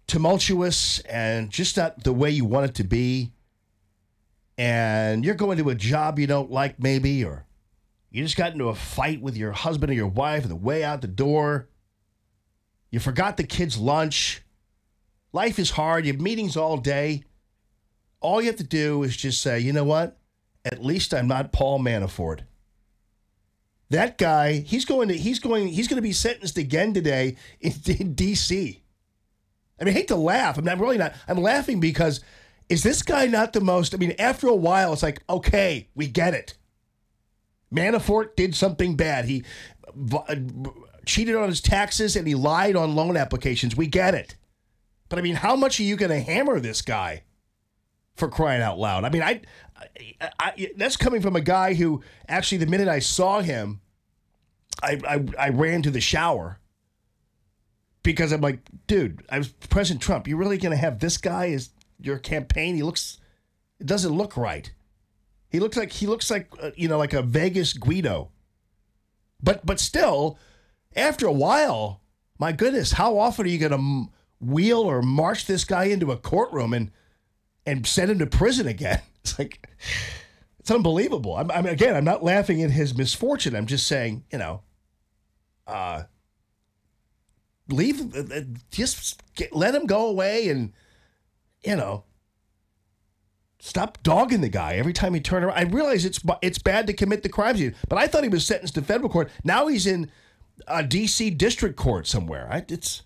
tumultuous and just not the way you want it to be, and you're going to a job you don't like maybe, or you just got into a fight with your husband or your wife on the way out the door, you forgot the kids' lunch, life is hard, you have meetings all day, all you have to do is just say, you know what? At least I'm not Paul Manafort. That guy, he's going to be sentenced again today in D.C. I mean, I hate to laugh. I'm laughing because is this guy not the most, after a while, it's like, okay, we get it. Manafort did something bad. He cheated on his taxes and he lied on loan applications. We get it. But how much are you going to hammer this guy, for crying out loud? I that's coming from a guy who actually, the minute I saw him, I ran to the shower because I'm like, dude, I was President Trump. You're really going to have this guy as your campaign? It doesn't look right. He looks like like a Vegas Guido. But still, after a while, my goodness, how often are you going to wheel or march this guy into a courtroom and send him to prison again? It's like, it's unbelievable. I'm not laughing at his misfortune. I'm just saying, let him go away and, stop dogging the guy every time he turn around. I realize it's bad to commit the crimes, but I thought he was sentenced to federal court. Now he's in a D.C. district court somewhere. It's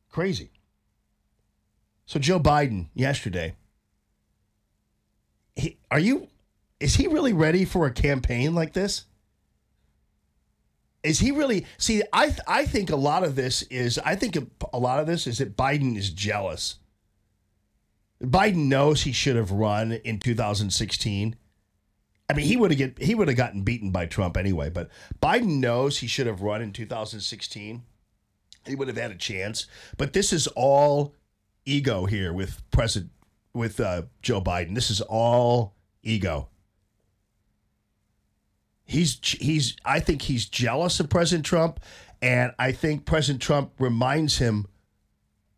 crazy. So Joe Biden yesterday, is he really ready for a campaign like this? Is he really? See, I think a lot of this is that Biden is jealous. Biden knows he should have run in 2016. He would have gotten beaten by Trump anyway, but Biden knows he should have run in 2016. He would have had a chance. But this is all ego here with Joe Biden. This is all ego. I think he's jealous of President Trump, and I think President Trump reminds him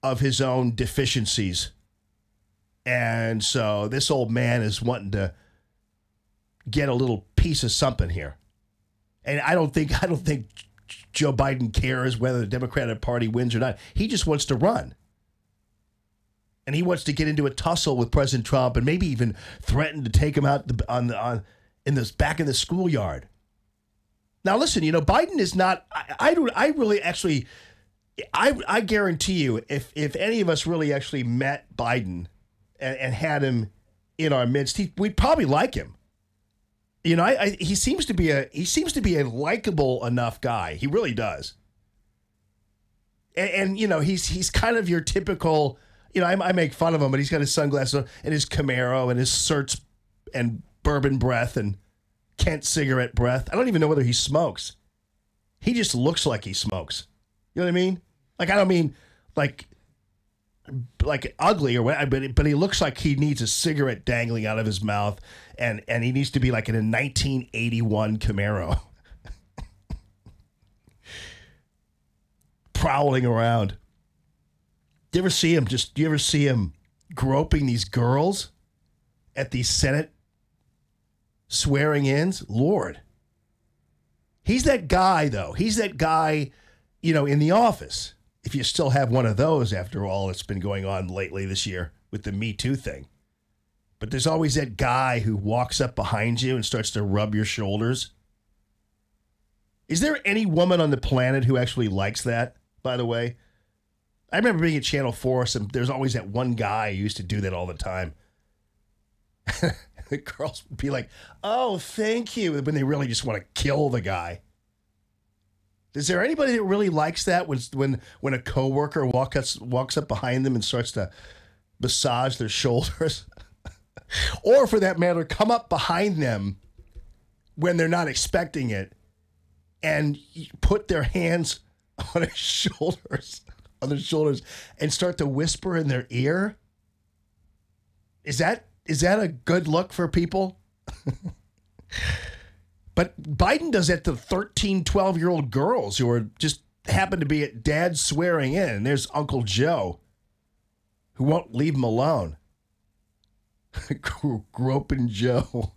of his own deficiencies. And so this old man is wanting to get a little piece of something here. And I don't think Joe Biden cares whether the Democratic Party wins or not. He just wants to run. And he wants to get into a tussle with President Trump and maybe even threaten to take him out in this back in the schoolyard. Now listen, Biden is not. I guarantee you, if any of us really actually met Biden and had him in our midst, we'd probably like him. He seems to be a likable enough guy. He really does. And he's kind of your typical. I make fun of him, but he's got his sunglasses on and his Camaro and his certs and bourbon breath and Kent cigarette breath. I don't even know whether he smokes. He just looks like he smokes. You know what I mean? I don't mean like ugly or whatever, but he looks like he needs a cigarette dangling out of his mouth, and he needs to be like in a 1981 Camaro. Prowling around. Do you ever see him groping these girls at these Senate swearing-ins? Lord. He's that guy, though. He's that guy, in the office. If you still have one of those after all that's been going on lately this year with the Me Too thing. But there's always that guy who walks up behind you and starts to rub your shoulders. Is there any woman on the planet who actually likes that, by the way? I remember being at Channel 4, there's always that one guy who used to do that all the time. The girls would be like, oh, thank you, when they really just want to kill the guy. Is there anybody that really likes that when a coworker walks up behind them and starts to massage their shoulders? Or for that matter, come up behind them when they're not expecting it and put their hands on their shoulders and start to whisper in their ear? Is that a good look for people? But Biden does that to 13, 12-year-old girls who are just happen to be at Dad's swearing in. And there's Uncle Joe, who won't leave him alone. Groping Joe.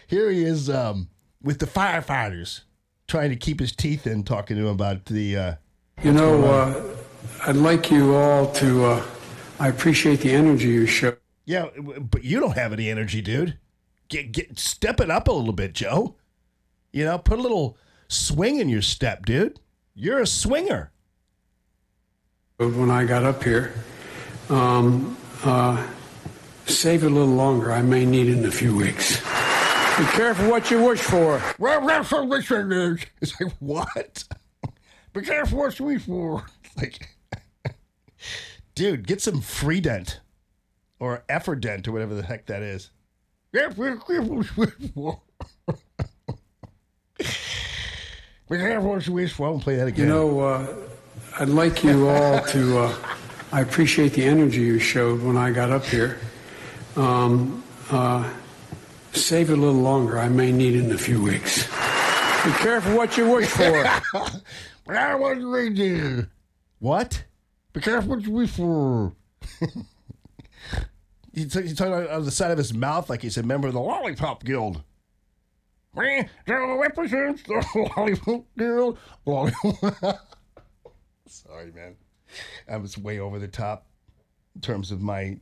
Here he is with the firefighters, trying to keep his teeth in, talking to him about the... I'd like you all to... I appreciate the energy you show. Yeah, but you don't have any energy, dude. Step it up a little bit, Joe. Put a little swing in your step, dude. You're a swinger. When I got up here, save it a little longer. I may need it in a few weeks. Be careful what you wish for. It's like, what? Be careful what you wish for. Like, dude, get some Freedent or Efferdent or whatever the heck that is. Be careful what you wish for. I won't play that again. I'd like you all to... I appreciate the energy you showed when I got up here. Save it a little longer. I may need it in a few weeks. Be careful what you wish for. What? Be careful what you wish for. He's talking on the side of his mouth like he's a member of the Lollipop Guild. Represents the Lollipop Guild. Sorry, man. I was way over the top in terms of my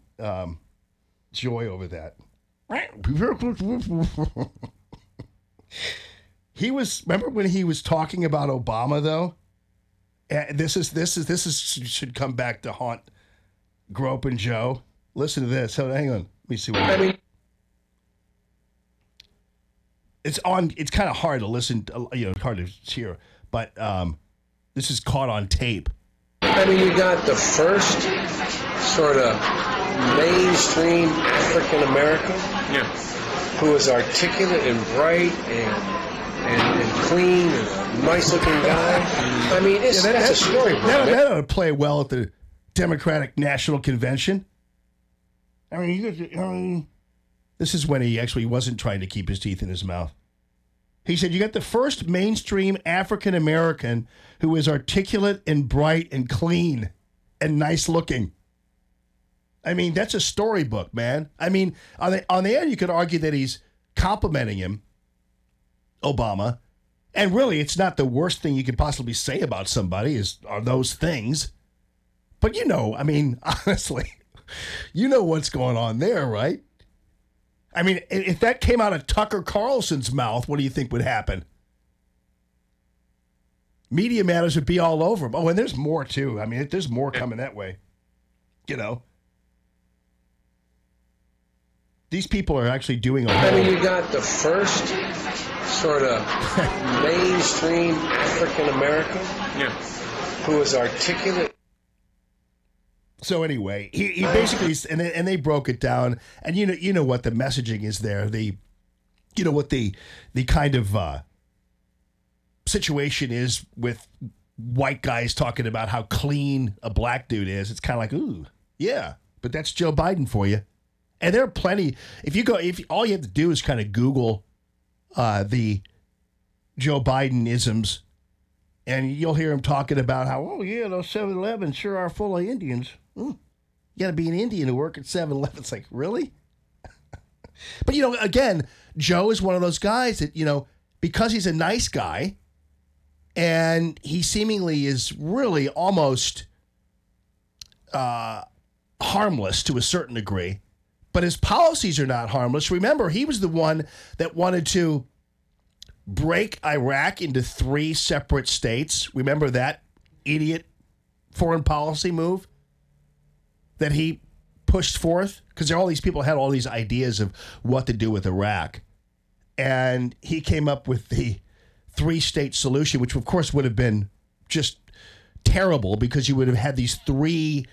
joy over that. Remember when he was talking about Obama, though? This should come back to haunt Grope and Joe. Listen to this. Hang on. Let me see what it's on. It's kind of hard to listen, hard to hear, but this is caught on tape. You got the first sort of mainstream African American who is articulate and bright and clean and a nice looking guy. That's a story. That ought to play well at the Democratic National Convention. This is when he actually wasn't trying to keep his teeth in his mouth. He said, you got the first mainstream African American who is articulate and bright and clean and nice looking. That's a storybook, man. On the end, you could argue that he's complimenting him, Obama. And really, it's not the worst thing you could possibly say about somebody are those things. But honestly, what's going on there, right? If that came out of Tucker Carlson's mouth, what do you think would happen? Media Matters would be all over him. Oh, and there's more, too. There's more coming that way. These people are actually doing a whole... you got the first sort of mainstream African American who is articulate. So anyway, he basically, and they broke it down, and you know what the messaging is there. What the kind of situation is with white guys talking about how clean a black dude is. It's kind of like, ooh, yeah, but that's Joe Biden for you. And there are plenty. If all you have to do is kind of Google the Joe Biden isms, and you'll hear him talking about how, oh yeah, those 7-Elevens sure are full of Indians. You got to be an Indian to work at 7-Eleven. It's like, really? But again, Joe is one of those guys that, because he's a nice guy and he seemingly is really almost harmless to a certain degree, but his policies are not harmless. Remember, he was the one that wanted to break Iraq into 3 separate states. Remember that idiot foreign policy move that he pushed forth? Because all these people had all these ideas of what to do with Iraq. And he came up with the 3-state solution, which of course would have been just terrible because you would have had these 3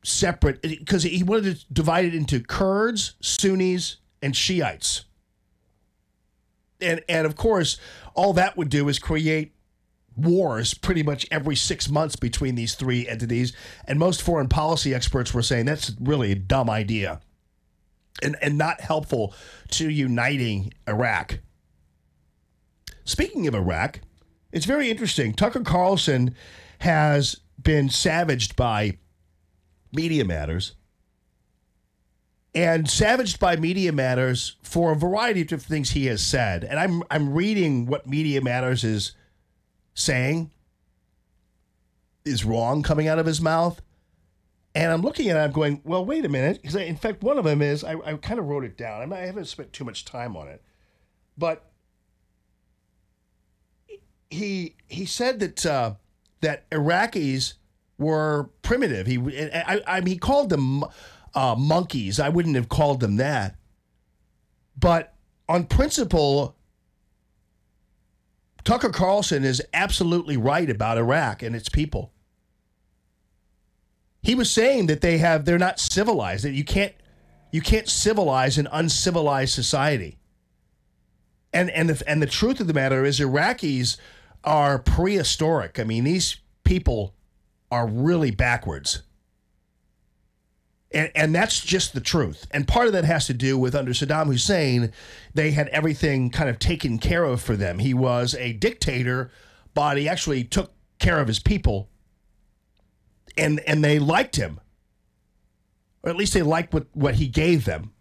separate, because he wanted to divide it into Kurds, Sunnis, and Shiites. And of course, all that would do is create wars pretty much every 6 months between these 3 entities. And most foreign policy experts were saying that's really a dumb idea and not helpful to uniting Iraq. Speaking of Iraq, it's very interesting. Tucker Carlson has been savaged by Media Matters. And savaged by Media Matters for a variety of different things he has said. And I'm reading what Media Matters is saying is wrong coming out of his mouth. And I'm looking at it, I'm going, well, wait a minute. Because in fact, one of them is, I kind of wrote it down. I haven't spent too much time on it. But he said that that Iraqis were primitive. He called them monkeys. I wouldn't have called them that. But on principle, Tucker Carlson is absolutely right about Iraq and its people. He was saying that they're not civilized, that you can't civilize an uncivilized society. And the truth of the matter is Iraqis are prehistoric. I mean, these people are really backwards. And that's just the truth. And part of that has to do with under Saddam Hussein, they had everything kind of taken care of for them. He was a dictator, but he actually took care of his people. And they liked him. Or at least they liked what he gave them.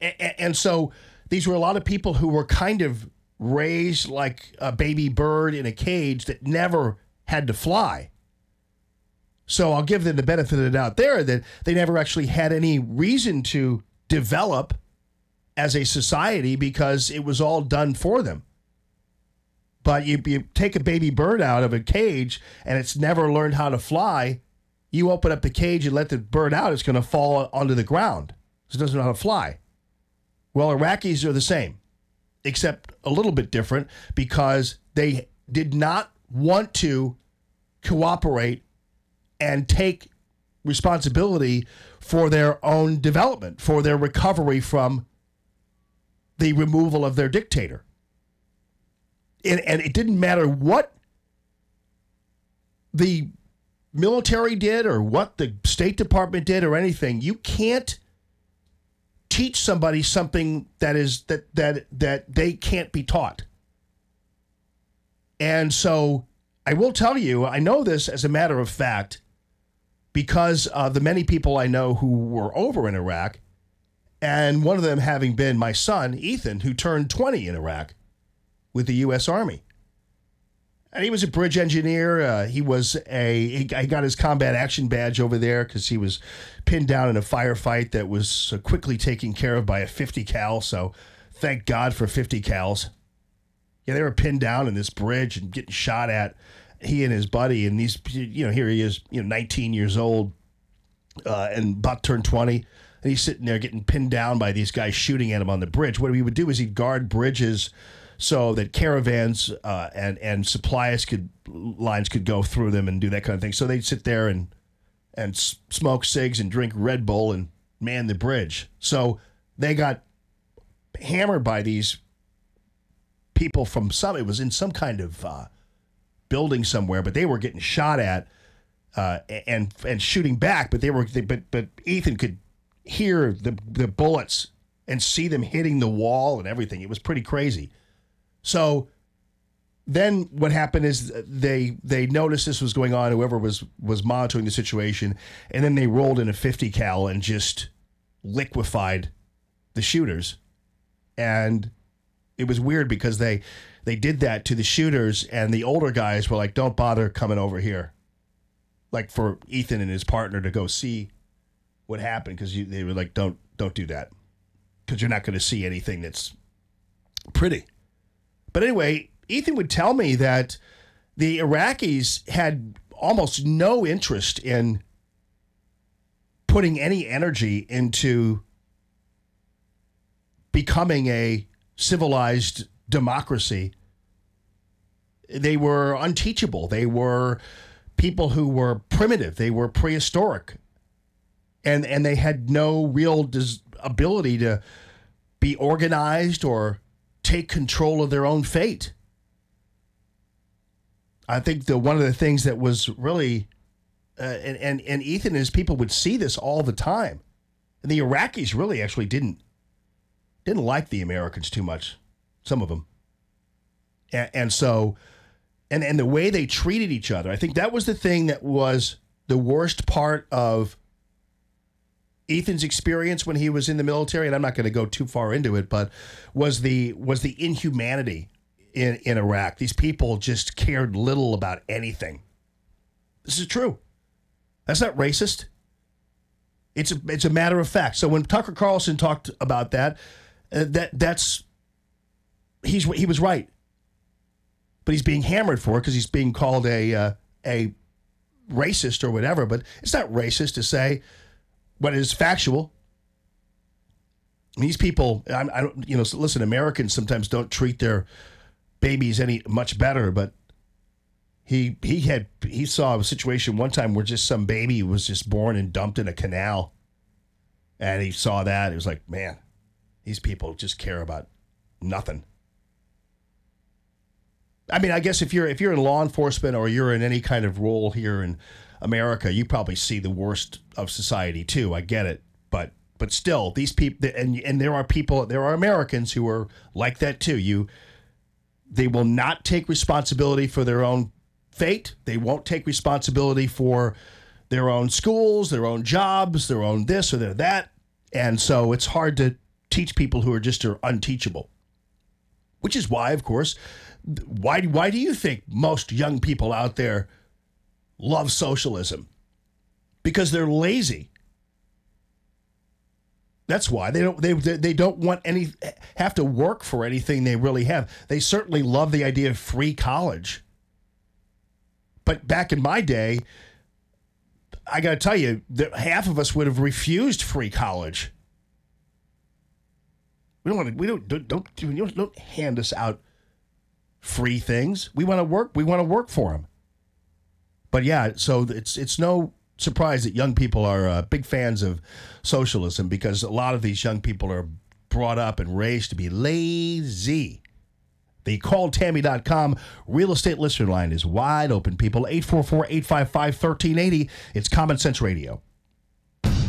And so these were a lot of people who were kind of raised like a baby bird in a cage that never had to fly. So I'll give them the benefit of the doubt there that they never actually had any reason to develop as a society because it was all done for them. But you take a baby bird out of a cage and it's never learned how to fly, you open up the cage and let the bird out, it's going to fall onto the ground. So it doesn't know how to fly. Well, Iraqis are the same, except a little bit different because they did not want to cooperate and take responsibility for their own development, for their recovery from the removal of their dictator. And it didn't matter what the military did or what the State Department did or anything. You can't teach somebody something that they can't be taught. And so I will tell you, I know this as a matter of fact, because of the many people I know who were over in Iraq, and one of them having been my son, Ethan, who turned 20 in Iraq with the U.S. Army. And he was a bridge engineer. He got his combat action badge over there because he was pinned down in a firefight that was quickly taken care of by a 50 cal. So thank God for 50 cals. Yeah, they were pinned down in this bridge and getting shot at, he and his buddy. And these, here he is, 19 years old and about to turn 20. And he's sitting there getting pinned down by these guys shooting at him on the bridge. What he would do is he'd guard bridges so that caravans and lines could go through them and do that kind of thing. So they'd sit there and smoke cigs and drink Red Bull and man the bridge. So they got hammered by these people from it was in some kind of building somewhere, but they were getting shot at and shooting back. But but Ethan could hear the bullets and see them hitting the wall and everything. It was pretty crazy. So then what happened is they noticed this was going on, whoever was monitoring the situation, and then they rolled in a 50 cal and just liquefied the shooters. And it was weird because they did that to the shooters, and the older guys were like, don't bother coming over here. Like for Ethan and his partner to go see what happened, because they were like, don't do that, because you're not going to see anything that's pretty. But anyway, Ethan would tell me that the Iraqis had almost no interest in putting any energy into becoming a civilized democracy. They were unteachable. They were people who were primitive. They were prehistoric. And they had no real ability to be organized or take control of their own fate. I think one of the things that was really, and Ethan and his people would see this all the time. And the Iraqis really actually didn't like the Americans too much, some of them. And so, and the way they treated each other, I think that was the thing that was the worst part of Ethan's experience when he was in the military. And I'm not going to go too far into it, but was the inhumanity in Iraq. These people just cared little about anything. This is true. That's not racist. It's a matter of fact. So when Tucker Carlson talked about that, he was right, but he's being hammered for it because he's being called a racist or whatever. But it's not racist to say what is factual. These people, I don't, listen, Americans sometimes don't treat their babies any much better, but he saw a situation one time where just some baby was just born and dumped in a canal, and he saw that. He was like, man, these people just care about nothing. I mean, I guess if you're in law enforcement or you're in any kind of role here in America, you probably see the worst of society too. I get it, but still, these people, and there are Americans who are like that too. They will not take responsibility for their own fate. They won't take responsibility for their own schools, their own jobs, their own this or their that, and so it's hard to teach people who are unteachable. Which is why, of course, why do you think most young people out there love socialism? Because they're lazy. That's why they don't want have to work for anything they really have. They certainly love the idea of free college. But back in my day, I got to tell you that half of us would have refused free college. Don't hand us out free things. We want to work. We want to work for them. But yeah, so it's no surprise that young people are big fans of socialism, because a lot of these young people are brought up and raised to be lazy. The calltammy.com real estate listener line is wide open, people. 844-855-1380. It's Common Sense Radio.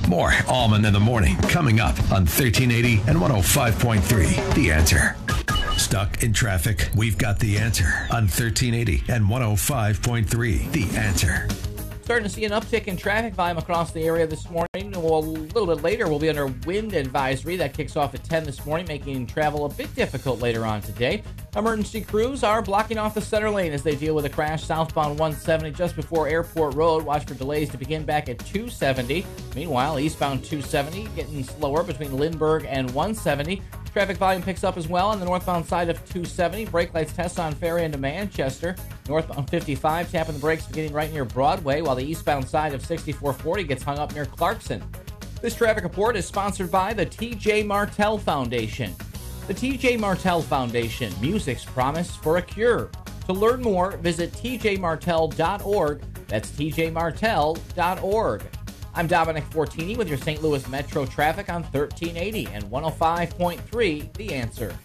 More Allman in the Morning coming up on 1380 and 105.3. The Answer. Stuck in traffic? We've got the answer on 1380 and 105.3. The Answer. Starting to see an uptick in traffic volume across the area this morning. Well, a little bit later, we'll be under wind advisory. That kicks off at 10 this morning, making travel a bit difficult later on today. Emergency crews are blocking off the center lane as they deal with a crash southbound 170 just before Airport Road. Watch for delays to begin back at 270. Meanwhile, eastbound 270 getting slower between Lindbergh and 170. Traffic volume picks up as well on the northbound side of 270. Brake lights test on Ferry into Manchester. Northbound 55 tapping the brakes beginning right near Broadway, while the eastbound side of 6440 gets hung up near Clarkson. This traffic report is sponsored by the T.J. Martell Foundation. The T.J. Martell Foundation, music's promise for a cure. To learn more, visit tjmartell.org. That's tjmartell.org. I'm Dominic Fortini with your St. Louis Metro traffic on 1380 and 105.3, The Answer.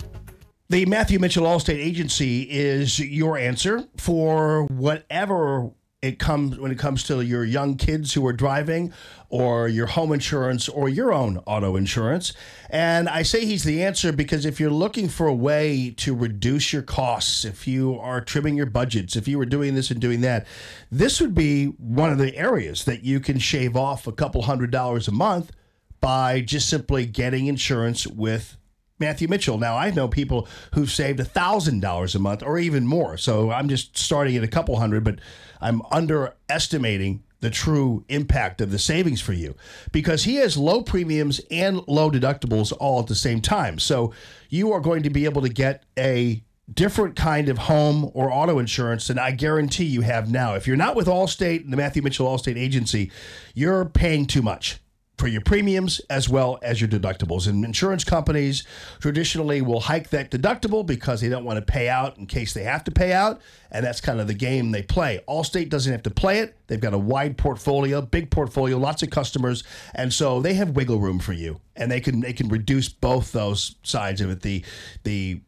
The Matthew Mitchell Allstate Agency is your answer for whatever when it comes to your young kids who are driving, or your home insurance, or your own auto insurance. And I say he's the answer because if you're looking for a way to reduce your costs, if you are trimming your budgets, if you were doing this and doing that, this would be one of the areas that you can shave off a couple $100s a month by just simply getting insurance with Matthew Mitchell. Now, I know people who've saved $1,000 a month or even more. So I'm just starting at a couple hundred, but I'm underestimating the true impact of the savings for you because he has low premiums and low deductibles all at the same time. So you are going to be able to get a different kind of home or auto insurance than I guarantee you have now. If you're not with Allstate, the Matthew Mitchell Allstate agency, you're paying too much for your premiums as well as your deductibles. And insurance companies traditionally will hike that deductible because they don't want to pay out in case they have to pay out. And that's kind of the game they play. Allstate doesn't have to play it. They've got a wide portfolio, big portfolio, lots of customers. And so they have wiggle room for you. And they can reduce both those sides of it, the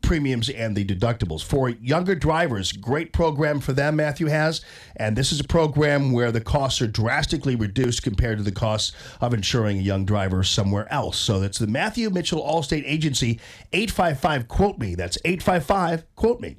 premiums and the deductibles. For younger drivers, great program for them, Matthew has. And this is a program where the costs are drastically reduced compared to the costs of insuring a young driver somewhere else. So that's the Matthew Mitchell Allstate Agency, 855-QUOTE-ME. That's 855-QUOTE-ME.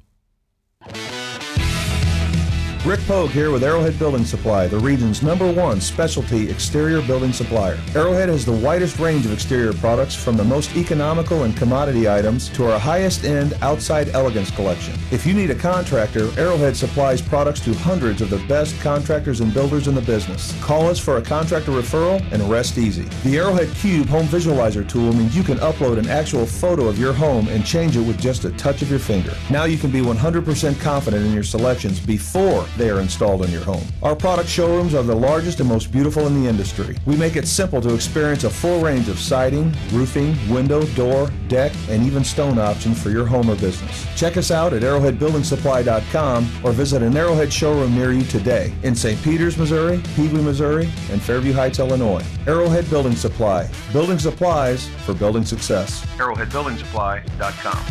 Rick Pogue here with Arrowhead Building Supply, the region's #1 specialty exterior building supplier. Arrowhead has the widest range of exterior products from the most economical and commodity items to our highest end outside elegance collection. If you need a contractor, Arrowhead supplies products to hundreds of the best contractors and builders in the business. Call us for a contractor referral and rest easy. The Arrowhead Cube Home Visualizer tool means you can upload an actual photo of your home and change it with just a touch of your finger. Now you can be 100% confident in your selections before they are installed in your home. Our product showrooms are the largest and most beautiful in the industry. We make it simple to experience a full range of siding, roofing, window, door, deck, and even stone options for your home or business. Check us out at arrowheadbuildingsupply.com or visit an Arrowhead showroom near you today in St. Peters, Missouri, Peebly, Missouri, and Fairview Heights, Illinois. Arrowhead Building Supply. Building supplies for building success. arrowheadbuildingsupply.com.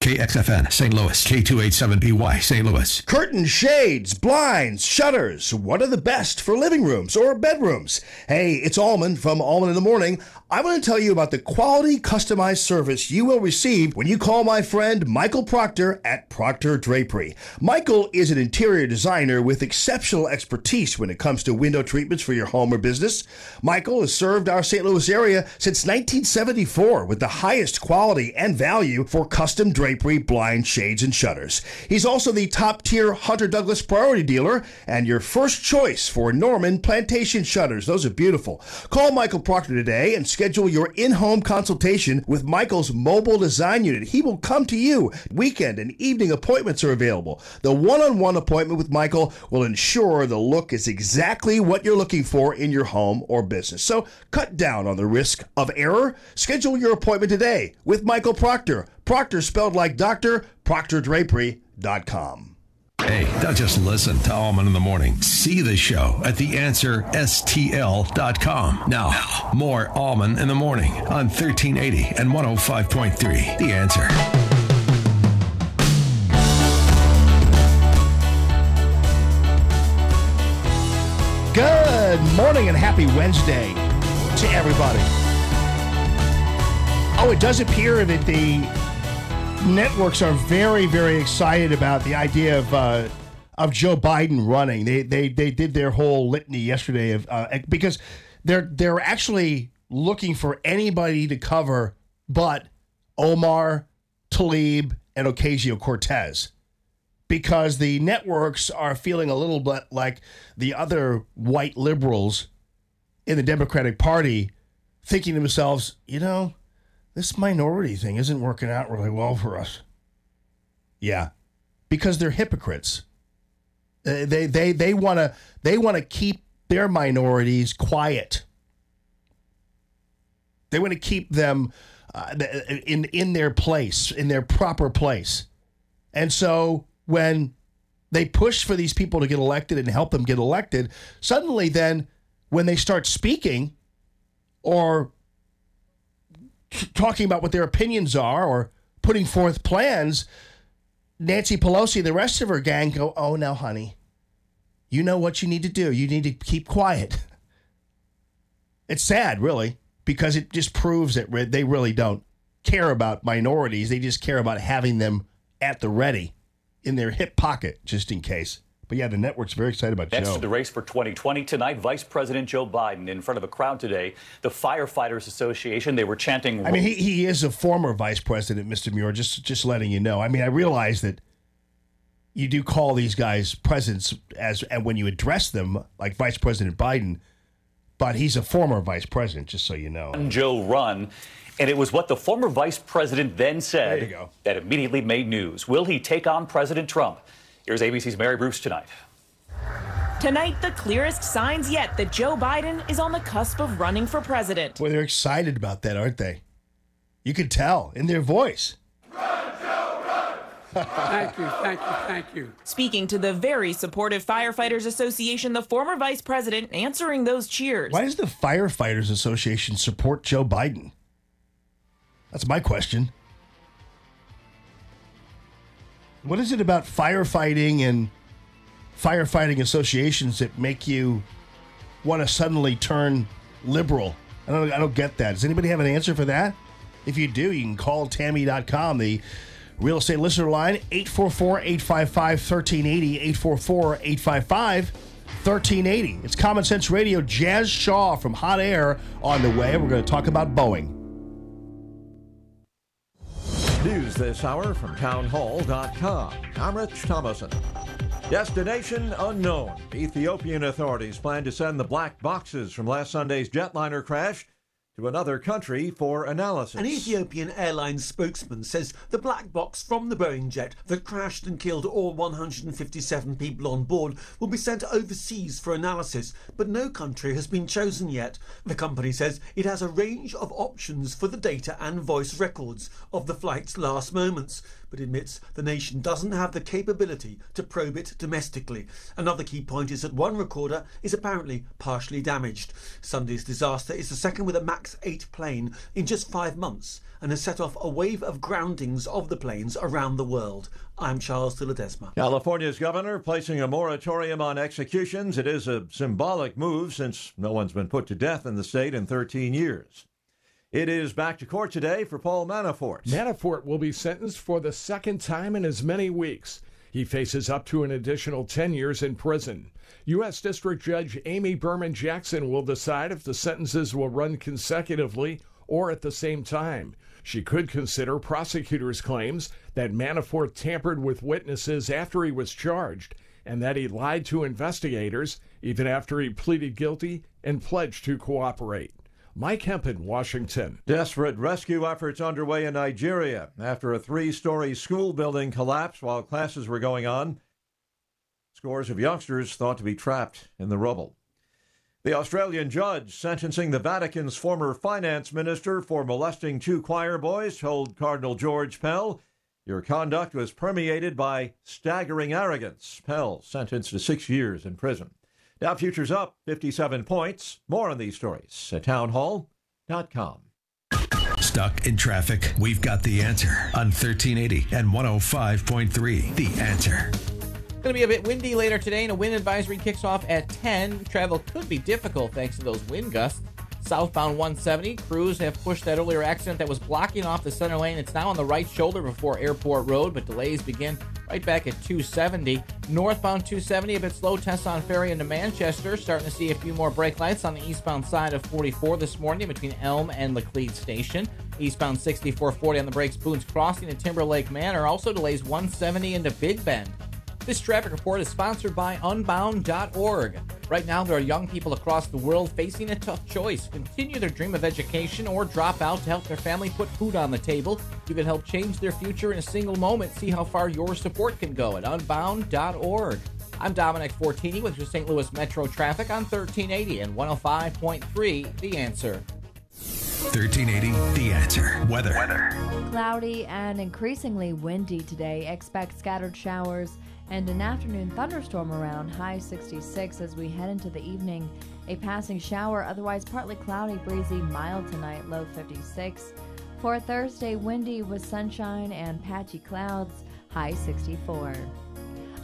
KXFN St. Louis, K287BY St. Louis. Curtain shades, blinds, shutters. What are the best for living rooms or bedrooms? Hey, it's Allman from Allman in the Morning. I want to tell you about the quality customized service you will receive when you call my friend Michael Proctor at Proctor Drapery. Michael is an interior designer with exceptional expertise when it comes to window treatments for your home or business. Michael has served our St. Louis area since 1974 with the highest quality and value for custom drapery, blinds, shades, and shutters. He's also the top-tier Hunter Douglas priority dealer and your first choice for Norman Plantation shutters. Those are beautiful. Call Michael Proctor today and schedule your in-home consultation with Michael's mobile design unit. He will come to you. Weekend and evening appointments are available. The one-on-one appointment with Michael will ensure the look is exactly what you're looking for in your home or business. So cut down on the risk of error. Schedule your appointment today with Michael Proctor. Proctor spelled like doctor, proctordrapery.com. Hey, don't just listen to Allman in the Morning. See the show at theanswerstl.com. Now, more Allman in the Morning on 1380 and 105.3. The Answer. Good morning and happy Wednesday to everybody. Oh, it does appear that the networks are very, very excited about the idea of Joe Biden running. They did their whole litany yesterday of because they're actually looking for anybody to cover but Omar, Tlaib, and Ocasio-Cortez, because the networks are feeling a little bit like the other white liberals in the Democratic Party, thinking to themselves, you know, this minority thing isn't working out really well for us. Yeah, because they're hypocrites. They want to keep their minorities quiet. They want to keep them in their place, in their proper place. And so when they push for these people to get elected and help them get elected, suddenly then when they start speaking or talking about what their opinions are or putting forth plans, Nancy Pelosi and the rest of her gang go, oh, now, honey, you know what you need to do. You need to keep quiet. It's sad, really, because it just proves that they really don't care about minorities. They just care about having them at the ready in their hip pocket, just in case. But yeah, the network's very excited about Next Joe. to the race for 2020 tonight, Vice President Joe Biden in front of a crowd today. The Firefighters Association, they were chanting. I mean, he is a former vice president, Mr. Muir, just letting you know. I mean, I realize that you do call these guys presidents and when you address them, like Vice President Biden, but he's a former vice president, just so you know. Joe run. And it was what the former vice president then said There you go. that immediately made news. Will he take on President Trump? Here's ABC's Mary Bruce tonight. Tonight, the clearest signs yet that Joe Biden is on the cusp of running for president. Boy, they're excited about that, aren't they? You can tell in their voice. Thank you, thank you, thank you. Speaking to the very supportive Firefighters Association, the former vice president answering those cheers. Why does the Firefighters Association support Joe Biden? That's my question. What is it about firefighting and firefighting associations that make you want to suddenly turn liberal? I don't get that. Does anybody have an answer for that? If you do, you can call Tammy.com, the real estate listener line, 844-855-1380, 844-855-1380. It's Common Sense Radio. Jazz Shaw from Hot Air on the way. We're going to talk about Boeing. News this hour from townhall.com. I'm Rich Thomason. Destination unknown. Ethiopian authorities plan to send the black boxes from last Sunday's jetliner crash to another country for analysis. An Ethiopian Airlines spokesman says the black box from the Boeing jet that crashed and killed all 157 people on board will be sent overseas for analysis, but no country has been chosen yet. The company says it has a range of options for the data and voice records of the flight's last moments, but admits the nation doesn't have the capability to probe it domestically. Another key point is that one recorder is apparently partially damaged. Sunday's disaster is the second with a MAX 8 plane in just 5 months and has set off a wave of groundings of the planes around the world. I'm Charles de Ledesma. California's governor placing a moratorium on executions. It is a symbolic move since no one's been put to death in the state in 13 years. It is back to court today for Paul Manafort. Manafort will be sentenced for the second time in as many weeks. He faces up to an additional 10 years in prison. U.S. District Judge Amy Berman Jackson will decide if the sentences will run consecutively or at the same time. She could consider prosecutors' claims that Manafort tampered with witnesses after he was charged and that he lied to investigators even after he pleaded guilty and pledged to cooperate. Mike Hempen, Washington. Desperate rescue efforts underway in Nigeria after a 3-story school building collapsed while classes were going on. Scores of youngsters thought to be trapped in the rubble. The Australian judge sentencing the Vatican's former finance minister for molesting 2 choir boys told Cardinal George Pell, "Your conduct was permeated by staggering arrogance." Pell sentenced to 6 years in prison. Dow futures up 57 points. More on these stories at townhall.com. Stuck in traffic? We've got the answer on 1380 and 105.3. The Answer. Going to be a bit windy later today, and a wind advisory kicks off at 10. Travel could be difficult thanks to those wind gusts. Southbound 170, crews have pushed that earlier accident that was blocking off the center lane. It's now on the right shoulder before Airport Road, but delays begin right back at 270. Northbound 270, a bit slow. Tesson Ferry into Manchester. Starting to see a few more brake lights on the eastbound side of 44 this morning between Elm and Laclede Station. Eastbound 6440 on the brakes, Boone's Crossing and Timberlake Manor. Also delays 170 into Big Bend. This traffic report is sponsored by Unbound.org. Right now, there are young people across the world facing a tough choice. Continue their dream of education or drop out to help their family put food on the table. You can help change their future in a single moment. See how far your support can go at Unbound.org. I'm Dominic Fortini with your St. Louis Metro traffic on 1380 and 105.3 The Answer. 1380 The Answer. Weather. Cloudy and increasingly windy today. Expect scattered showers and an afternoon thunderstorm around, high 66 as we head into the evening. A passing shower, otherwise partly cloudy, breezy, mild tonight, low 56. For Thursday, windy with sunshine and patchy clouds, high 64.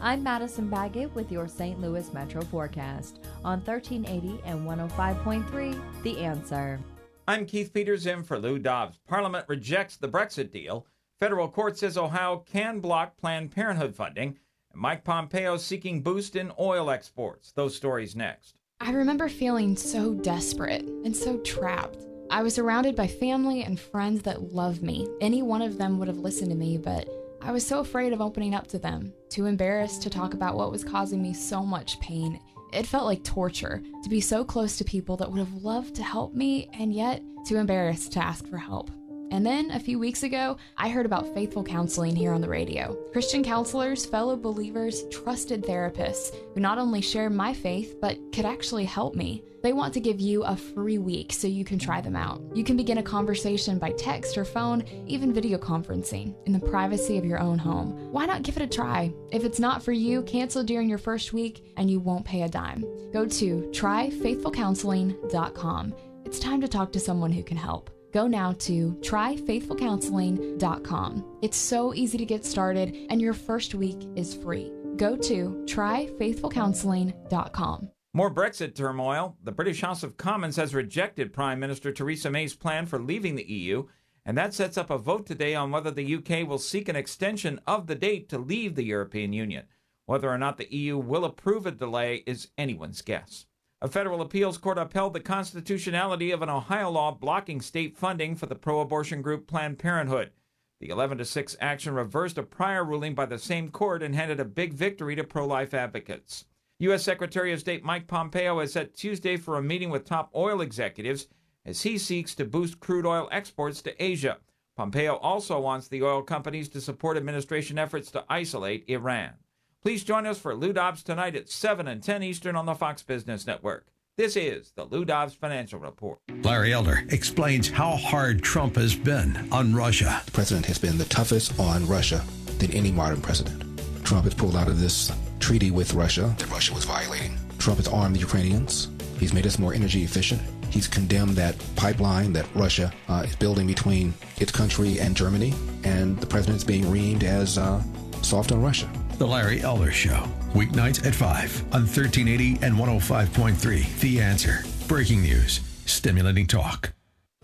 I'm Madison Baggett with your St. Louis Metro forecast on 1380 and 105.3 The Answer. I'm Keith Peters in for Lou Dobbs. Parliament rejects the Brexit deal. Federal court says Ohio can block Planned Parenthood funding. Mike Pompeo seeking boost in oil exports. Those stories next. I remember feeling so desperate and so trapped. I was surrounded by family and friends that loved me. Any one of them would have listened to me, but I was so afraid of opening up to them, too embarrassed to talk about what was causing me so much pain. It felt like torture to be so close to people that would have loved to help me and yet too embarrassed to ask for help. And then, a few weeks ago, I heard about Faithful Counseling here on the radio. Christian counselors, fellow believers, trusted therapists who not only share my faith, but could actually help me. They want to give you a free week so you can try them out. You can begin a conversation by text or phone, even video conferencing, in the privacy of your own home. Why not give it a try? If it's not for you, cancel during your first week and you won't pay a dime. Go to tryfaithfulcounseling.com. It's time to talk to someone who can help. Go now to tryfaithfulcounseling.com. It's so easy to get started, and your first week is free. Go to tryfaithfulcounseling.com. More Brexit turmoil. The British House of Commons has rejected Prime Minister Theresa May's plan for leaving the EU, and that sets up a vote today on whether the UK will seek an extension of the date to leave the European Union. Whether or not the EU will approve a delay is anyone's guess. A federal appeals court upheld the constitutionality of an Ohio law blocking state funding for the pro-abortion group Planned Parenthood. The 11-6 action reversed a prior ruling by the same court and handed a big victory to pro-life advocates. U.S. Secretary of State Mike Pompeo has set Tuesday for a meeting with top oil executives as he seeks to boost crude oil exports to Asia. Pompeo also wants the oil companies to support administration efforts to isolate Iran. Please join us for Lou Dobbs tonight at 7 and 10 Eastern on the Fox Business Network. This is the Lou Dobbs Financial Report. Larry Elder explains how hard Trump has been on Russia. The president has been the toughest on Russia than any modern president. Trump has pulled out of this treaty with Russia that Russia was violating. Trump has armed the Ukrainians. He's made us more energy efficient. He's condemned that pipeline that Russia is building between its country and Germany, and the president's being reamed as soft on Russia. The Larry Elder Show, weeknights at 5 on 1380 and 105.3. The Answer. Breaking news, stimulating talk.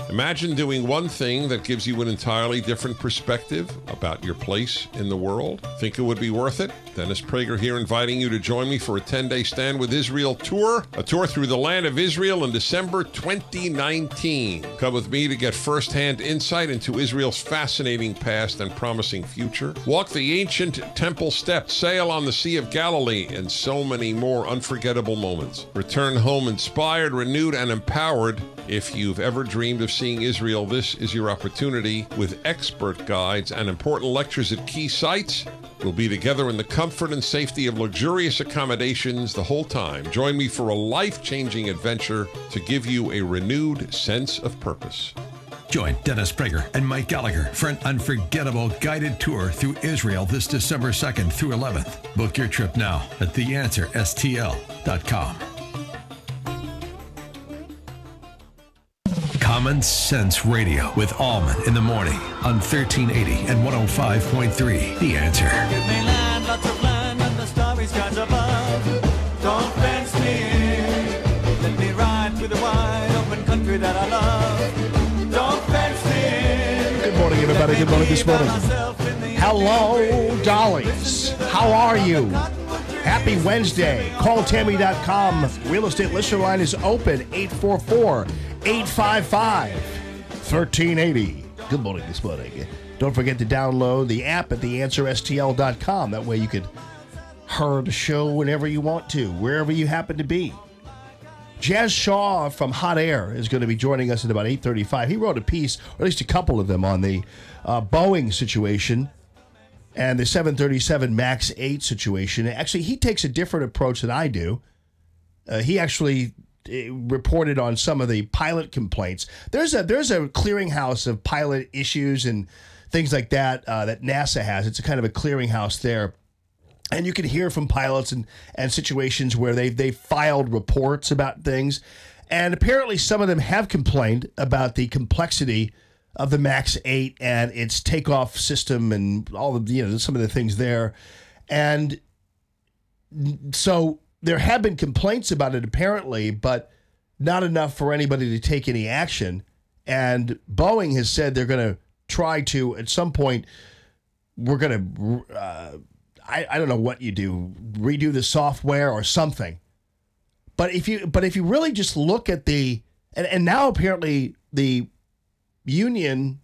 Imagine doing one thing that gives you an entirely different perspective about your place in the world. Think it would be worth it? Dennis Prager here inviting you to join me for a 10-day Stand with Israel tour, a tour through the land of Israel in December 2019. Come with me to get firsthand insight into Israel's fascinating past and promising future. Walk the ancient temple steps, sail on the Sea of Galilee, and so many more unforgettable moments. Return home inspired, renewed, and empowered. If you've ever dreamed of seeing Israel, this is your opportunity. With expert guides and important lectures at key sites, we'll be together in the comfort and safety of luxurious accommodations the whole time. Join me for a life-changing adventure to give you a renewed sense of purpose. Join Dennis Prager and Mike Gallagher for an unforgettable guided tour through Israel this December 2nd through 11th. Book your trip now at theanswerstl.com. Common Sense Radio with Allman in the morning on 1380 and 105.3. The Answer. Give me land, lots of land, and the starry skies above. Don't fence me in. Let me ride through the wide open country that I love. Don't fence me in. Good morning, everybody. Good morning this morning. Hello, dollies. How are you? Happy Wednesday. CallTammy.com. Real estate listener line is open. 844-855-1380. Good morning this morning. Don't forget to download the app at theanswerstl.com. That way you can hear the show whenever you want to, wherever you happen to be. Jazz Shaw from Hot Air is going to be joining us at about 8:35. He wrote a piece, or at least a couple of them, on the Boeing situation and the 737 MAX 8 situation. Actually, he takes a different approach than I do. He actually reported on some of the pilot complaints. There's a clearinghouse of pilot issues and things like that that NASA has. It's a kind of a clearinghouse there. And you can hear from pilots and situations where they filed reports about things. And apparently some of them have complained about the complexity of the MAX 8 and its takeoff system and all of some of the things there. And so there have been complaints about it apparently, but not enough for anybody to take any action. And Boeing has said they're going to try to, at some point, we're going to, I don't know what you do, redo the software or something. But if you really just look at and now apparently the union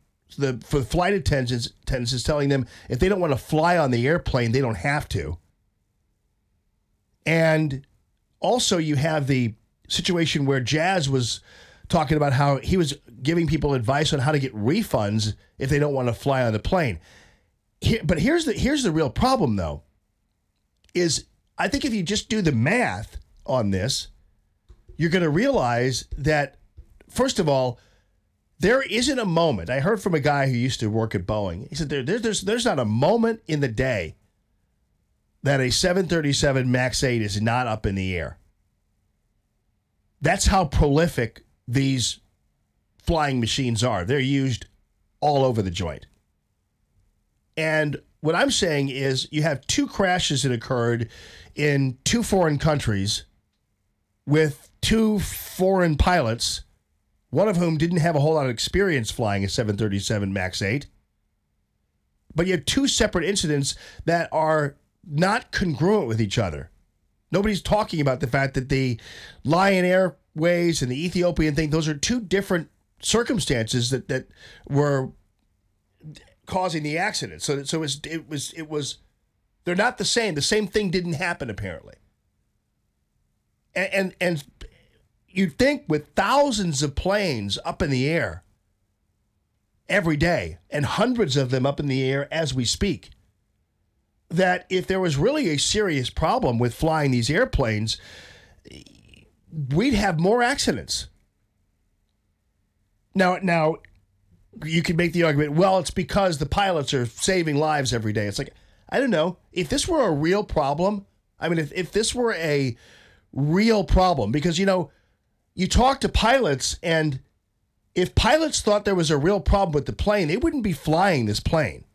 for flight attendants is telling them if they don't want to fly on the airplane, they don't have to. And also you have the situation where Jazz was talking about how he was giving people advice on how to get refunds if they don't want to fly on the plane. But here's the real problem, though, is I think if you just do the math on this, you're going to realize that, first of all, there isn't a moment. I heard from a guy who used to work at Boeing. He said there's not a moment in the day that a 737 MAX 8 is not up in the air. That's how prolific these flying machines are. They're used all over the joint. And what I'm saying is you have 2 crashes that occurred in 2 foreign countries with 2 foreign pilots, one of whom didn't have a whole lot of experience flying a 737 MAX 8. But you have 2 separate incidents that are not congruent with each other. Nobody's talking about the fact that the Lion Airways and the Ethiopian thing, those are 2 different circumstances that were causing the accident. So it was they're not the same. The same thing didn't happen apparently. And you'd think with thousands of planes up in the air every day and hundreds of them up in the air as we speak, that if there was really a serious problem with flying these airplanes, we'd have more accidents. Now, you could make the argument, well, it's because the pilots are saving lives every day. It's like, I don't know. If this were a real problem, I mean, if this were a real problem, because, you talk to pilots, and if pilots thought there was a real problem with the plane, they wouldn't be flying this plane.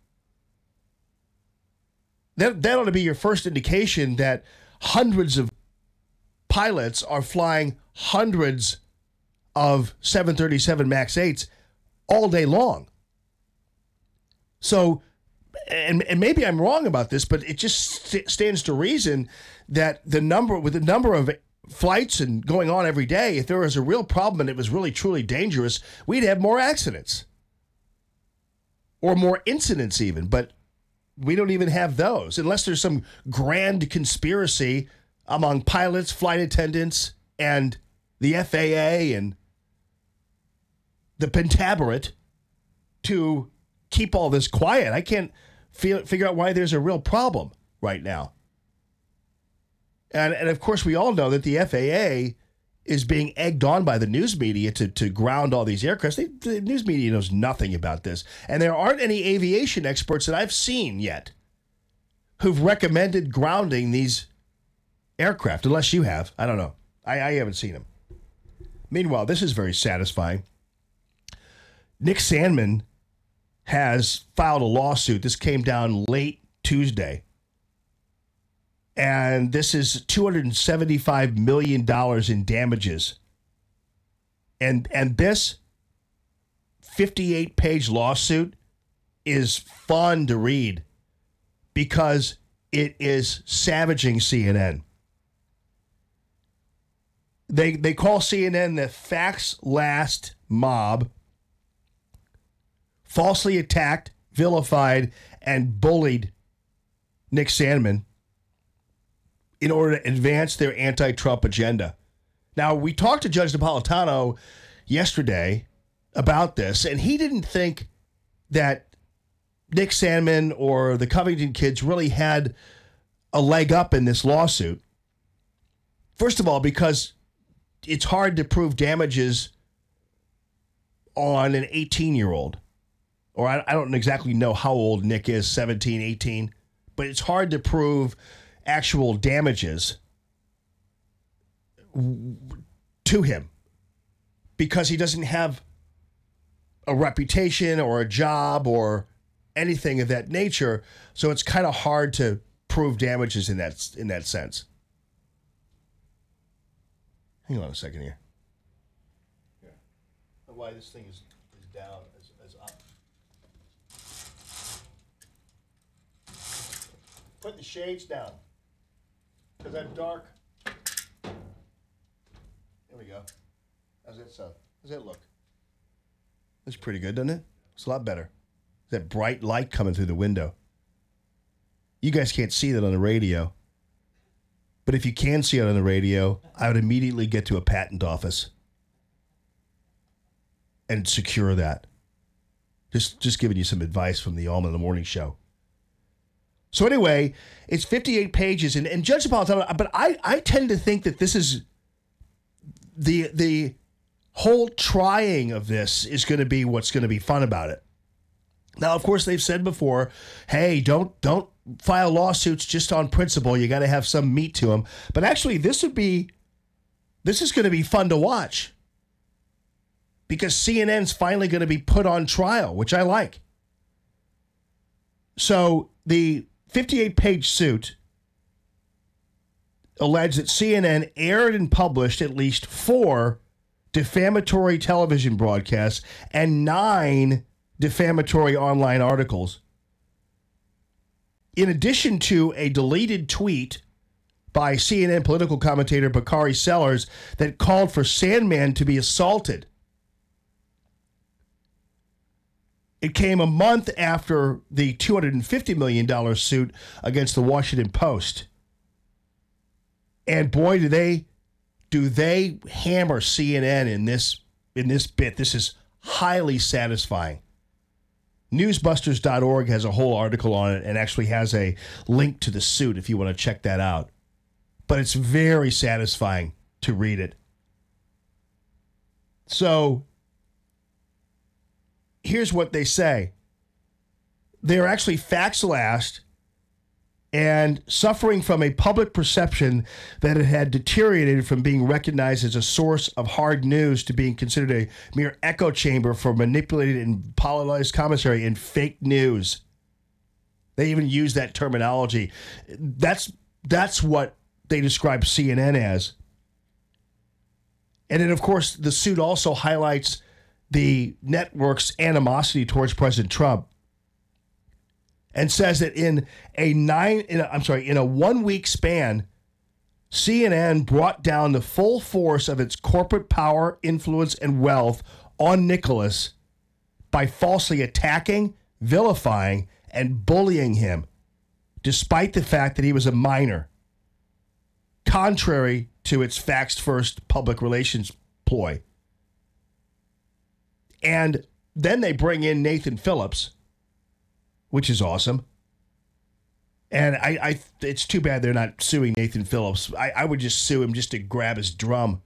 That ought to be your first indication that hundreds of pilots are flying hundreds of 737 MAX 8s all day long. So, and maybe I'm wrong about this, but it just stands to reason that the number of flights and going on every day, if there was a real problem and it was really truly dangerous, we'd have more accidents or more incidents even. But we don't even have those unless there's some grand conspiracy among pilots, flight attendants, and the FAA and the Pentabarate to keep all this quiet. I can't figure out why there's a real problem right now. And of course, we all know that the FAA is being egged on by the news media to ground all these aircraft. The news media knows nothing about this. And there aren't any aviation experts that I've seen yet who've recommended grounding these aircraft, unless you have. I don't know. I haven't seen them. Meanwhile, this is very satisfying. Nick Sandmann has filed a lawsuit. This came down late Tuesday. And this is $275 million in damages. And this 58-page lawsuit is fun to read because it is savaging CNN. They call CNN the facts last mob, falsely attacked, vilified, and bullied Nick Sandmann in order to advance their anti-Trump agenda. Now, we talked to Judge Napolitano yesterday about this, and he didn't think that Nick Sandmann or the Covington kids really had a leg up in this lawsuit. First of all, because it's hard to prove damages on an 18-year-old. Or I don't exactly know how old Nick is, 17, 18. But it's hard to prove actual damages to him because he doesn't have a reputation or a job or anything of that nature. So it's kind of hard to prove damages in that sense. Hang on a second here. Yeah. Why this thing is down is up. put the shades down. Because I'm dark. There we go. How's that look? That's pretty good, doesn't it? It's a lot better. That bright light coming through the window. You guys can't see that on the radio. But if you can see it on the radio, I would immediately get to a patent office and secure that. Just giving you some advice from the Allman in the Morning Show. So anyway, it's 58 pages, and Judge Napolitano, but I tend to think that this is the whole trying of this is going to be what's going to be fun about it. Now, of course, they've said before, hey, don't file lawsuits just on principle. You got to have some meat to them. But actually, this is going to be fun to watch because CNN's finally going to be put on trial, which I like. So the 58-page suit alleged that CNN aired and published at least 4 defamatory television broadcasts and 9 defamatory online articles. In addition to a deleted tweet by CNN political commentator Bakari Sellers that called for Sandman to be assaulted. It came a month after the $250 million suit against the Washington Post. And boy, do they hammer CNN in this bit. This is highly satisfying. Newsbusters.org has a whole article on it and actually has a link to the suit if you want to check that out. But it's very satisfying to read it. So here's what they say. They're actually facts last and suffering from a public perception that it had deteriorated from being recognized as a source of hard news to being considered a mere echo chamber for manipulated and polarized commentary and fake news. They even use that terminology. That's what they describe CNN as. And then, of course, the suit also highlights the network's animosity towards President Trump and says that in a 1-week span, CNN brought down the full force of its corporate power, influence, and wealth on Nicholas by falsely attacking, vilifying, and bullying him, despite the fact that he was a minor, contrary to its facts-first public relations ploy. And then they bring in Nathan Phillips, which is awesome. And it's too bad they're not suing Nathan Phillips. I would just sue him just to grab his drum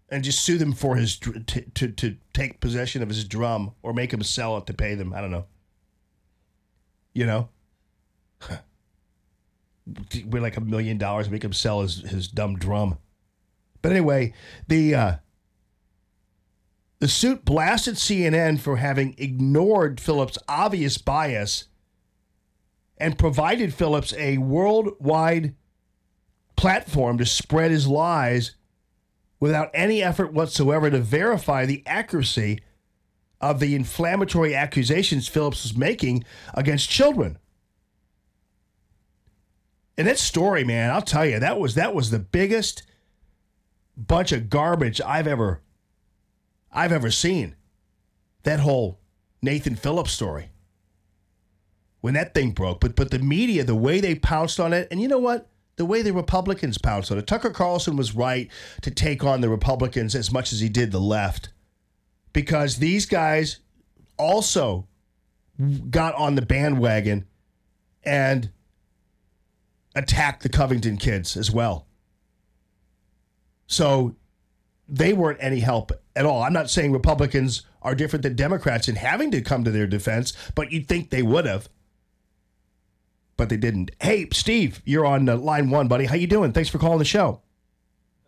and just sue them for his to take possession of his drum or make him sell it to pay them. I don't know. You know? We're like $1 million, make him sell his dumb drum. But anyway, the suit blasted CNN for having ignored Phillips' obvious bias and provided Phillips a worldwide platform to spread his lies without any effort whatsoever to verify the accuracy of the inflammatory accusations Phillips was making against children. And that story, man, I'll tell you, that was the biggest bunch of garbage I've ever seen. That whole Nathan Phillips story. When that thing broke. But the media, the way they pounced on it, and you know what? The way the Republicans pounced on it. Tucker Carlson was right to take on the Republicans as much as he did the left. Because these guys also got on the bandwagon and attacked the Covington kids as well. So they weren't any help at all. I'm not saying Republicans are different than Democrats in having to come to their defense, but you'd think they would have. But they didn't. Hey, Steve, you're on line 1, buddy. How you doing? Thanks for calling the show.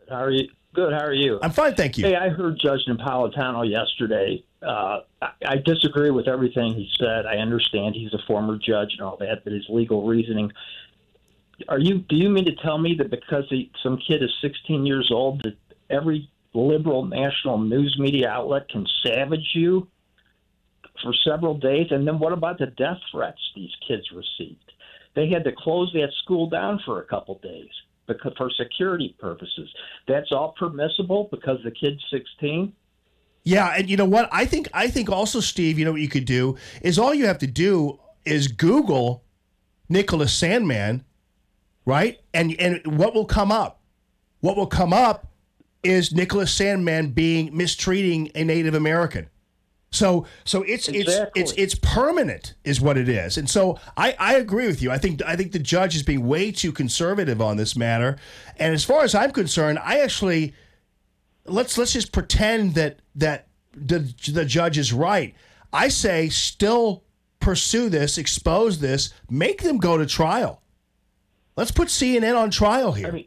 How are you? Good. How are you? I'm fine, thank you. Hey, I heard Judge Napolitano yesterday. I disagree with everything he said. I understand he's a former judge and all that, but his legal reasoning. Do you mean to tell me that because some kid is 16 years old that every liberal national news media outlet can savage you for several days? And then what about the death threats these kids received? they had to close that school down for a couple days because for security purposes. That's all permissible because the kid's 16. Yeah, and you know what? I think also, Steve, you know what you could do is all you have to do is Google Nicholas Sandmann, right? And what will come up? What will come up is Nicholas Sandmann mistreating a Native American. So it's permanent is what it is. And so I agree with you. I think the judge is being way too conservative on this matter. And as far as I'm concerned, I actually let's just pretend that the judge is right. I say still pursue this, expose this, make them go to trial. Let's put CNN on trial here. I mean,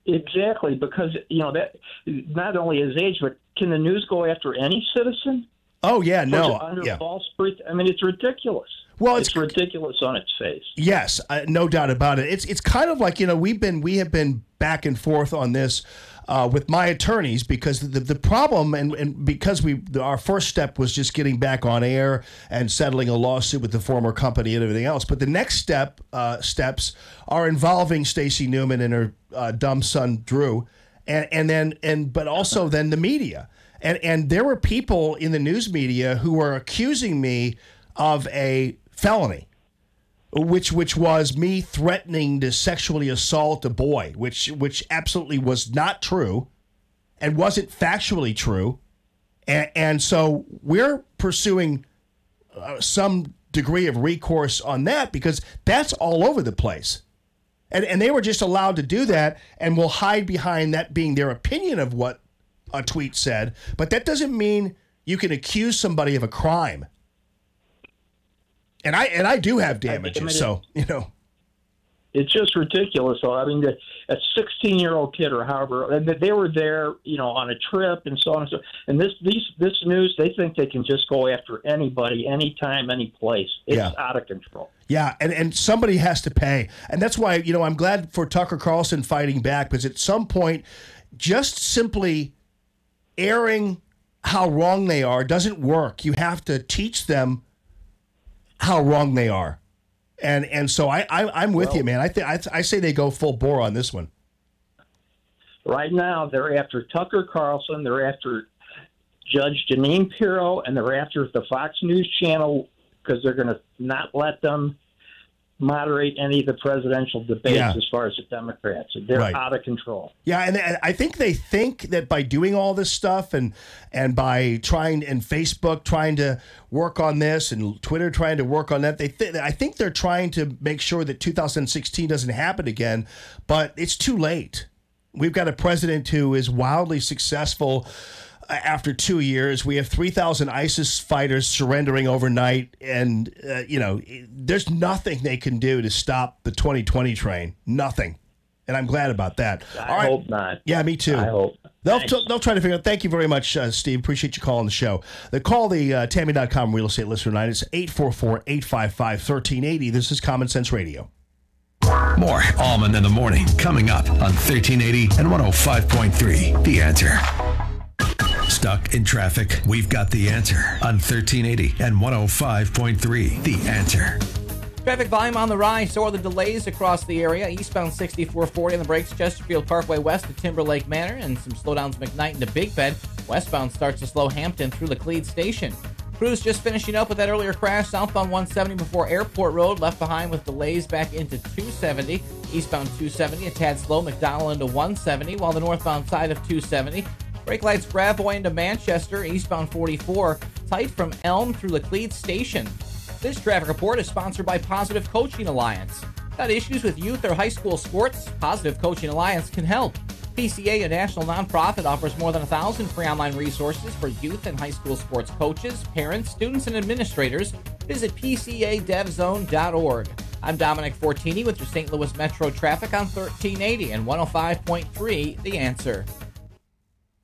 exactly, because that not only his age, but can the news go after any citizen? Oh yeah, no, under false I mean, it's ridiculous. Well, it's ridiculous on its face. Yes, no doubt about it. It's kind of like we have been back and forth on this with my attorneys because the problem and because our first step was just getting back on air and settling a lawsuit with the former company and everything else. But the next steps are involving Stacey Newman and her dumb son Drew, but also then the media. And there were people in the news media who were accusing me of a felony, which was me threatening to sexually assault a boy, which absolutely was not true and wasn't factually true. And so we're pursuing some degree of recourse on that because that's all over the place. And they were just allowed to do that and will hide behind that being their opinion of what a tweet said. But that doesn't mean you can accuse somebody of a crime. And I do have damages, so, It's just ridiculous. So, I mean, a 16-year-old kid or however, they were there, on a trip and so on and so on. And this news, they think they can just go after anybody, anytime, any place. It's out of control. Yeah, and somebody has to pay. And that's why, I'm glad for Tucker Carlson fighting back, because at some point, just simply airing how wrong they are doesn't work. You have to teach them how wrong they are. And so I'm with you, man. I say they go full bore on this one. Right now, they're after Tucker Carlson, they're after Judge Jeanine Pirro, and they're after the Fox News channel because they're going to not let them moderate any of the presidential debates as far as the Democrats. They're out of control. Yeah, and I think they think that by doing all this stuff and by trying, and Facebook trying to work on this and Twitter trying to work on that, I think they're trying to make sure that 2016 doesn't happen again, but it's too late. We've got a president who is wildly successful. After 2 years, we have 3,000 ISIS fighters surrendering overnight, and there's nothing they can do to stop the 2020 train. Nothing, and I'm glad about that. I hope not. Yeah, me too. I hope. They'll try to figure out. Thank you very much, Steve. Appreciate you calling the show. Call the Tammy.com real estate listener line. It's 844-855-1380. This is Common Sense Radio. More Allman in the Morning coming up on 1380 and 105.3. The Answer. Stuck in traffic? We've got the answer on 1380 and 105.3. The Answer. Traffic volume on the rise, so are the delays across the area. Eastbound 6440 on the brakes, Chesterfield Parkway west to Timberlake Manor, and some slowdowns McKnight into Big Bend. Westbound starts to slow Hampton through Laclede Station. Crews just finishing up with that earlier crash, southbound 170 before Airport Road, left behind with delays back into 270. Eastbound 270, a tad slow, McDonald into 170, while the northbound side of 270. Brake lights Gravois into Manchester, eastbound 44, tight from Elm through Laclede Station. This traffic report is sponsored by Positive Coaching Alliance. Got issues with youth or high school sports? Positive Coaching Alliance can help. PCA, a national nonprofit, offers more than 1,000 free online resources for youth and high school sports coaches, parents, students, and administrators. Visit PCADevZone.org. I'm Dominic Fortini with your St. Louis Metro traffic on 1380 and 105.3 The Answer.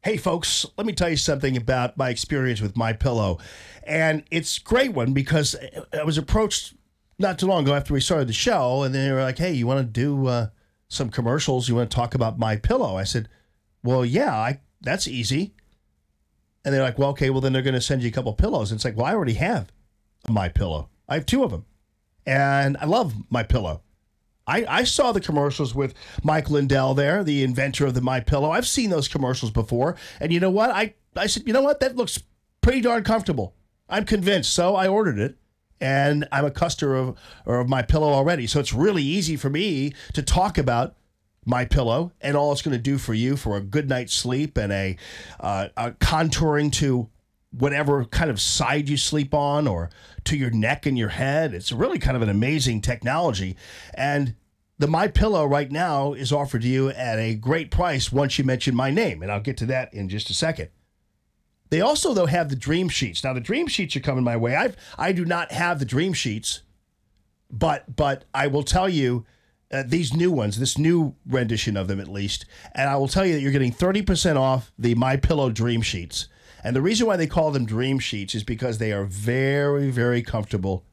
Hey, folks, let me tell you something about my experience with MyPillow. And it's a great one because I was approached not too long ago after we started the show, and they were like, hey, you want to do some commercials? You want to talk about MyPillow? I said, well, yeah, that's easy. And they're like, well, okay, well, then they're going to send you a couple pillows. And it's like, well, I already have a MyPillow. I have two of them. And I love MyPillow. I saw the commercials with Mike Lindell there, the inventor of the MyPillow. I've seen those commercials before. And you know what? I said, you know what? That looks pretty darn comfortable. I'm convinced. So I ordered it. And I'm a customer of MyPillow already. So it's really easy for me to talk about MyPillow and all it's going to do for you for a good night's sleep and a contouring to whatever kind of side you sleep on or to your neck and your head. It's really kind of an amazing technology. And the MyPillow right now is offered to you at a great price once you mention my name. And I'll get to that in just a second. They also, though, have the Dream Sheets. Now, the Dream Sheets are coming my way. I do not have the Dream Sheets, but I will tell you these new ones, this new rendition of them at least, and I will tell you that you're getting 30% off the MyPillow Dream Sheets. And the reason why they call them Dream Sheets is because they are very, very comfortable.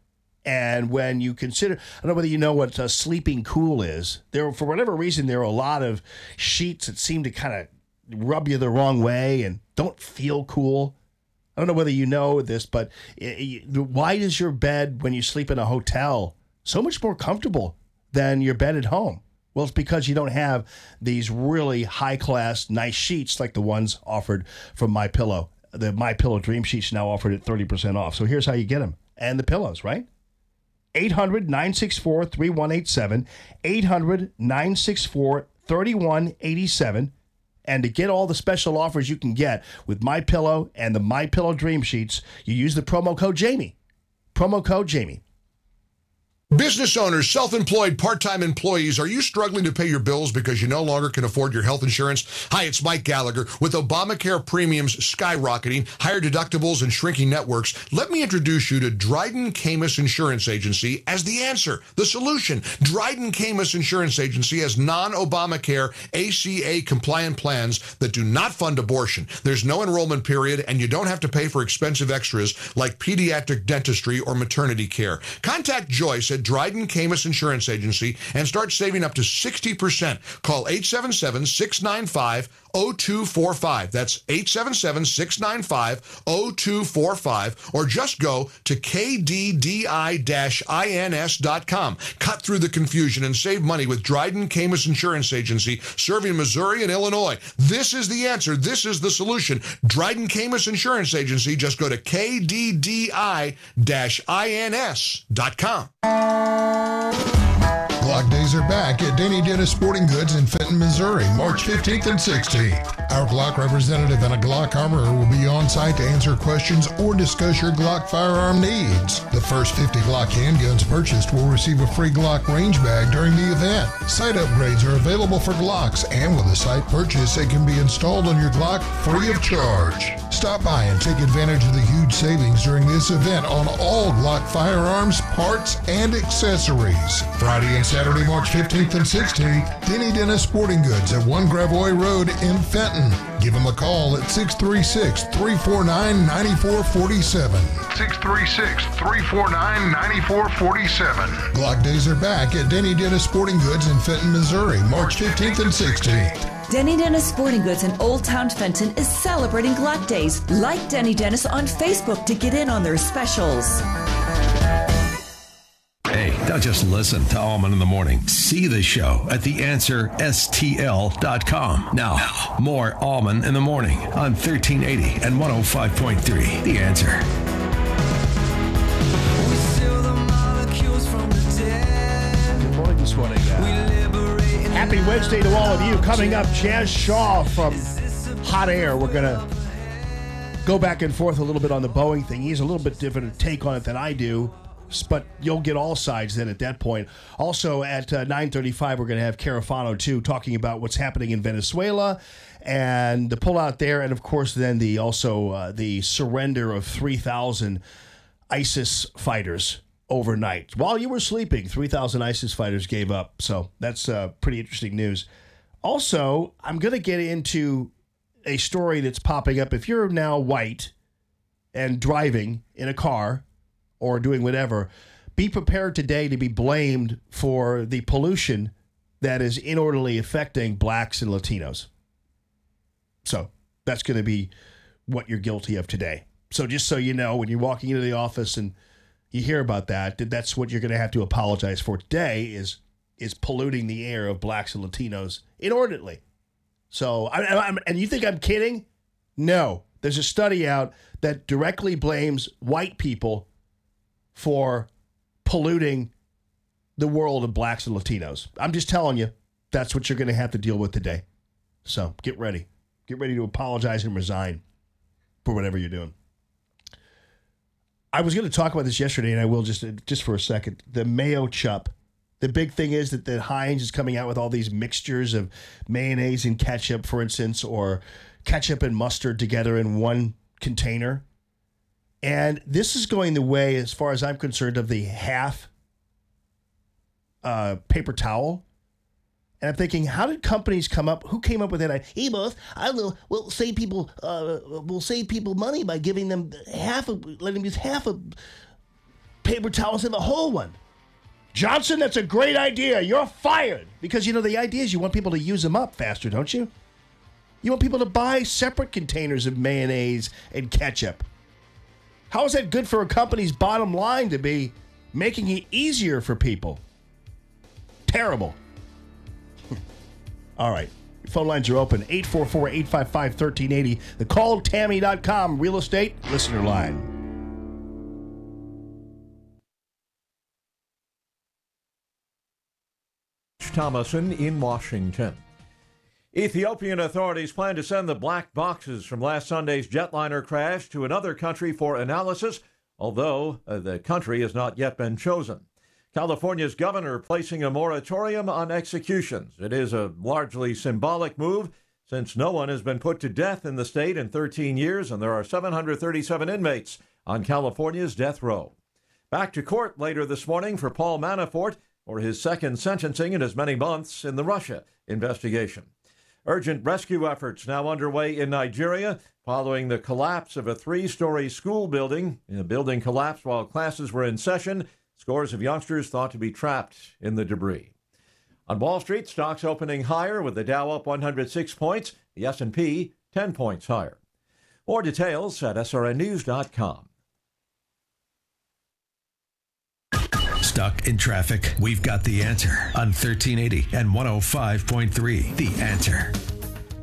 And when you consider, I don't know whether you know what sleeping cool is. For whatever reason, there are a lot of sheets that seem to kind of rub you the wrong way and don't feel cool. I don't know whether you know this, but why is your bed when you sleep in a hotel so much more comfortable than your bed at home? Well, it's because you don't have these really high-class, nice sheets like the ones offered from MyPillow. The MyPillow Dream Sheets now offered at 30% off. So here's how you get them. And the pillows, right? 800-964-3187. 800-964-3187. And to get all the special offers you can get with MyPillow and the MyPillow Dream Sheets, you use the promo code Jamie. Promo code Jamie. Business owners, self-employed, part-time employees, are you struggling to pay your bills because you no longer can afford your health insurance? Hi, it's Mike Gallagher. With Obamacare premiums skyrocketing, higher deductibles, and shrinking networks, let me introduce you to Dryden Camus Insurance Agency as the answer, the solution. Dryden Camus Insurance Agency has non-Obamacare ACA-compliant plans that do not fund abortion. There's no enrollment period, and you don't have to pay for expensive extras like pediatric dentistry or maternity care. Contact Joyce at Dryden Camus Insurance Agency and start saving up to 60%. Call 877-695-0245. That's 877-695-0245, or just go to kddi-ins.com. Cut through the confusion and save money with Dryden Camus Insurance Agency, serving Missouri and Illinois. This is the answer. This is the solution. Dryden Camus Insurance Agency. Just go to kddi-ins.com. Glock Days are back at Denny Dennis Sporting Goods in Fenton, Missouri, March 15th and 16th. Our Glock representative and a Glock armorer will be on site to answer questions or discuss your Glock firearm needs. The first 50 Glock handguns purchased will receive a free Glock range bag during the event. Sight upgrades are available for Glocks, and with a sight purchase, it can be installed on your Glock free of charge. Stop by and take advantage of the huge savings during this event on all Glock firearms, parts, and accessories. Friday and Saturday, March 15th and 16th, Denny Dennis Sporting Goods at 1 Gravois Road in Fenton. Give them a call at 636-349-9447. 636-349-9447. Glock Days are back at Denny Dennis Sporting Goods in Fenton, Missouri, March 15th and 16th. Denny Dennis Sporting Goods in Old Town Fenton is celebrating Glock Days. Like Denny Dennis on Facebook to get in on their specials. Hey, don't just listen to Allman in the Morning. See the show at theanswerstl.com. Now, more Allman in the Morning on 1380 and 105.3. The Answer. Good morning this morning. Happy Wednesday to all of you. Coming up, Jazz Shaw from Hot Air. We're going to go back and forth a little bit on the Boeing thing. He has a little bit different take on it than I do, but you'll get all sides then at that point. Also at 9:35, we're going to have Carafano, too, talking about what's happening in Venezuela and the pullout there, and, of course, then the surrender of 3,000 ISIS fighters overnight. While you were sleeping, 3,000 ISIS fighters gave up. So that's pretty interesting news. Also, I'm going to get into a story that's popping up. If you're now white and driving in a car or doing whatever, be prepared today to be blamed for the pollution that is inordinately affecting blacks and Latinos. So that's going to be what you're guilty of today. So just so you know, when you're walking into the office and you hear about that. That's what you're going to have to apologize for today is polluting the air of blacks and Latinos inordinately. So, and you think I'm kidding? No. There's a study out that directly blames white people for polluting the world of blacks and Latinos. I'm just telling you, that's what you're going to have to deal with today. So get ready. Get ready to apologize and resign for whatever you're doing. I was going to talk about this yesterday, and I will just for a second. The mayo chup. The big thing is that Heinz is coming out with all these mixtures of mayonnaise and ketchup, for instance, or ketchup and mustard together in one container. And this is going the way, as far as I'm concerned, of the half paper towel. And I'm thinking, how did companies come up? Who came up with that idea? Hey, boss, we'll save people money by giving them letting them use half of paper towels in the whole one. Johnson, that's a great idea. You're fired. Because, the idea is you want people to use them up faster, don't you? You want people to buy separate containers of mayonnaise and ketchup. How is that good for a company's bottom line to be making it easier for people? Terrible. All right. Phone lines are open. 844-855-1380. The calltammy.com real estate listener line. Thomason in Washington. Ethiopian authorities plan to send the black boxes from last Sunday's jetliner crash to another country for analysis, although the country has not yet been chosen. California's governor placing a moratorium on executions. It is a largely symbolic move since no one has been put to death in the state in 13 years, and there are 737 inmates on California's death row. Back to court later this morning for Paul Manafort for his second sentencing in as many months in the Russia investigation. Urgent rescue efforts now underway in Nigeria following the collapse of a 3-story school building. The building collapsed while classes were in session. Scores of youngsters thought to be trapped in the debris. On Wall Street, stocks opening higher with the Dow up 106 points, the S&P 10 points higher. More details at srnnews.com. Stuck in traffic? We've got the answer on 1380 and 105.3. The Answer.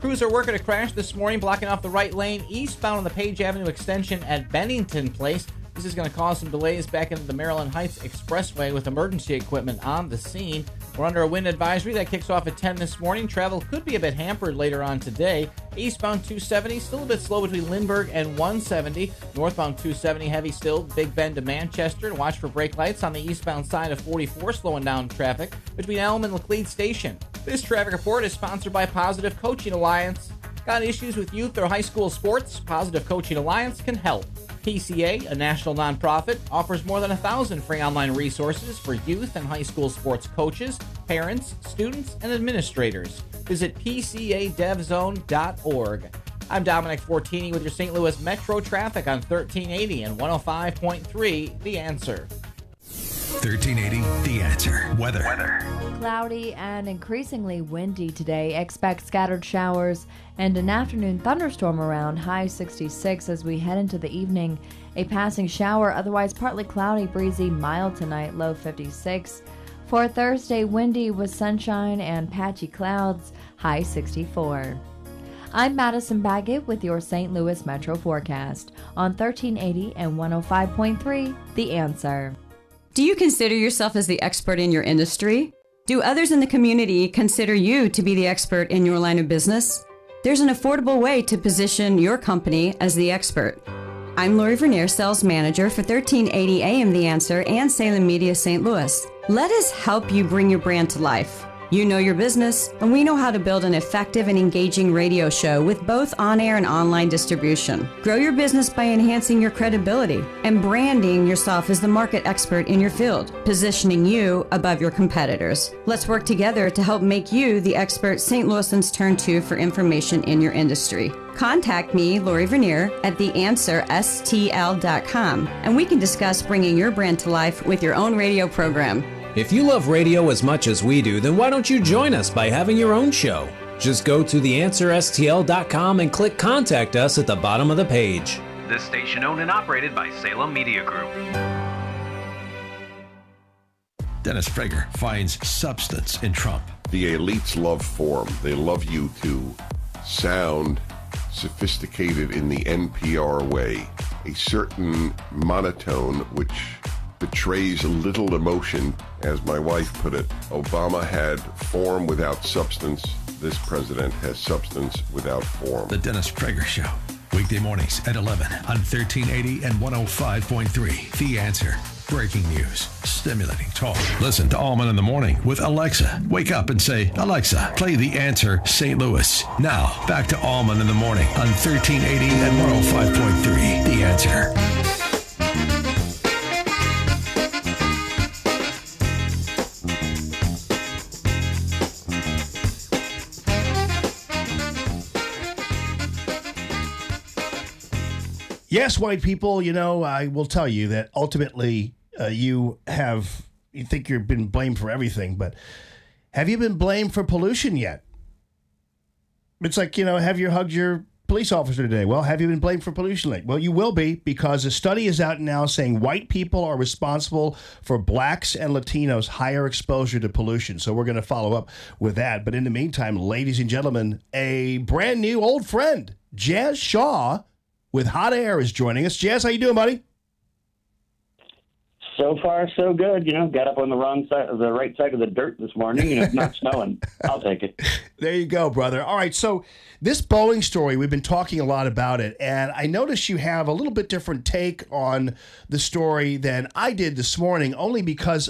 Crews are working a crash this morning, blocking off the right lane eastbound on the Page Avenue extension at Bennington Place. This is going to cause some delays back into the Maryland Heights Expressway with emergency equipment on the scene. We're under a wind advisory that kicks off at 10 this morning. Travel could be a bit hampered later on today. Eastbound 270, still a bit slow between Lindbergh and 170. Northbound 270, heavy still, Big Bend to Manchester. And watch for brake lights on the eastbound side of 44, slowing down traffic between Elm and Laclede Station. This traffic report is sponsored by Positive Coaching Alliance. Got issues with youth or high school sports? Positive Coaching Alliance can help. PCA, a national nonprofit, offers more than 1,000 free online resources for youth and high school sports coaches, parents, students, and administrators. Visit PCADevZone.org. I'm Dominic Fortini with your St. Louis Metro traffic on 1380 and 105.3 The Answer. 1380 The Answer. Weather. Cloudy and increasingly windy today. Expect scattered showers and an afternoon thunderstorm around, high 66 as we head into the evening. A passing shower, otherwise partly cloudy, breezy, mild tonight, low 56. For Thursday, windy with sunshine and patchy clouds, high 64. I'm Madison Baggett with your St. Louis Metro forecast on 1380 and 105.3 The Answer. Do you consider yourself as the expert in your industry? Do others in the community consider you to be the expert in your line of business? There's an affordable way to position your company as the expert. I'm Lori Vernier, Sales Manager for 1380 AM The Answer and Salem Media St. Louis. Let us help you bring your brand to life. You know your business, and we know how to build an effective and engaging radio show with both on-air and online distribution. Grow your business by enhancing your credibility and branding yourself as the market expert in your field, positioning you above your competitors. Let's work together to help make you the expert St. Louisans turn to for information in your industry. Contact me, Lori Vernier, at theanswerstl.com, and we can discuss bringing your brand to life with your own radio program. If you love radio as much as we do, then why don't you join us by having your own show? Just go to theanswerstl.com and click Contact Us at the bottom of the page. This station owned and operated by Salem Media Group. Dennis Prager finds substance in Trump. The elites love form. They love you to sound sophisticated in the NPR way, a certain monotone which betrays little emotion. As my wife put it, Obama had form without substance. This president has substance without form. The Dennis Prager Show. Weekday mornings at 11 on 1380 and 105.3. The Answer. Breaking news. Stimulating talk. Listen to Allman in the Morning with Alexa. Wake up and say, Alexa, play The Answer St. Louis. Now, back to Allman in the Morning on 1380 and 105.3. The Answer. Yes, white people, I will tell you that ultimately you think you've been blamed for everything, but have you been blamed for pollution yet? It's like, have you hugged your police officer today? Well, have you been blamed for pollution lately? Well, you will be, because a study is out now saying white people are responsible for blacks and Latinos' higher exposure to pollution. So we're going to follow up with that. But in the meantime, ladies and gentlemen, a brand new old friend, Jazz Shaw, with Hot Air is joining us. Jazz, how you doing, buddy? So far, so good. Got up on the right side of the dirt this morning. It's not snowing. I'll take it. There you go, brother. All right, so this Boeing story, we've been talking a lot about it, and I noticed you have a little bit different take on the story than I did this morning, only because,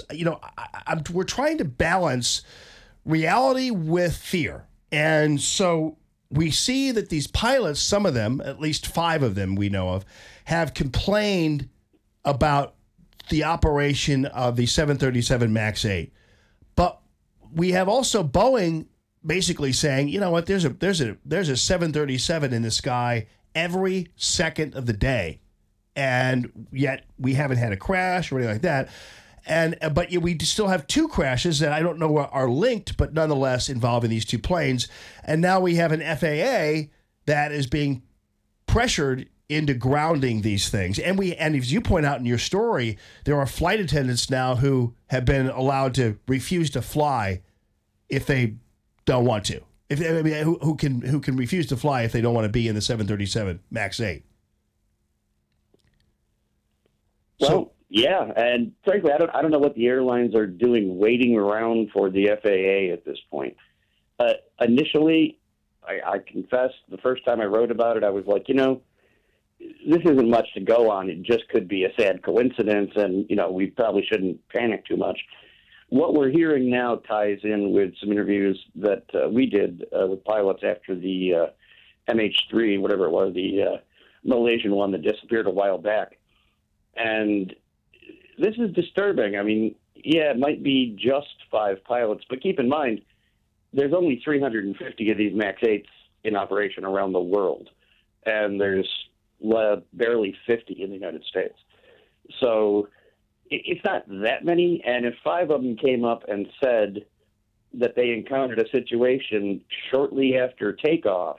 we're trying to balance reality with fear. And so we see that these pilots, some of them, at least 5 of them we know of, have complained about the operation of the 737 MAX 8. But we have also Boeing basically saying, you know what, there's a 737 in the sky every second of the day, and yet we haven't had a crash or anything like that. But we still have 2 crashes that I don't know are linked, but nonetheless involving these 2 planes. And now we have an FAA that is being pressured into grounding these things. And as you point out in your story, there are flight attendants now who have been allowed to refuse to fly if they don't want to. Who can refuse to fly if they don't want to be in the 737 MAX 8. Well, yeah, and frankly, I don't know what the airlines are doing waiting around for the FAA at this point. Initially, I confess, the first time I wrote about it, I was like, this isn't much to go on. It just could be a sad coincidence, and, we probably shouldn't panic too much. What we're hearing now ties in with some interviews that we did with pilots after the MH3, whatever it was, the Malaysian one that disappeared a while back. And this is disturbing. I mean, yeah, it might be just 5 pilots, but keep in mind, there's only 350 of these MAX 8s in operation around the world, and there's barely 50 in the United States. So it's not that many, and if 5 of them came up and said that they encountered a situation shortly after takeoff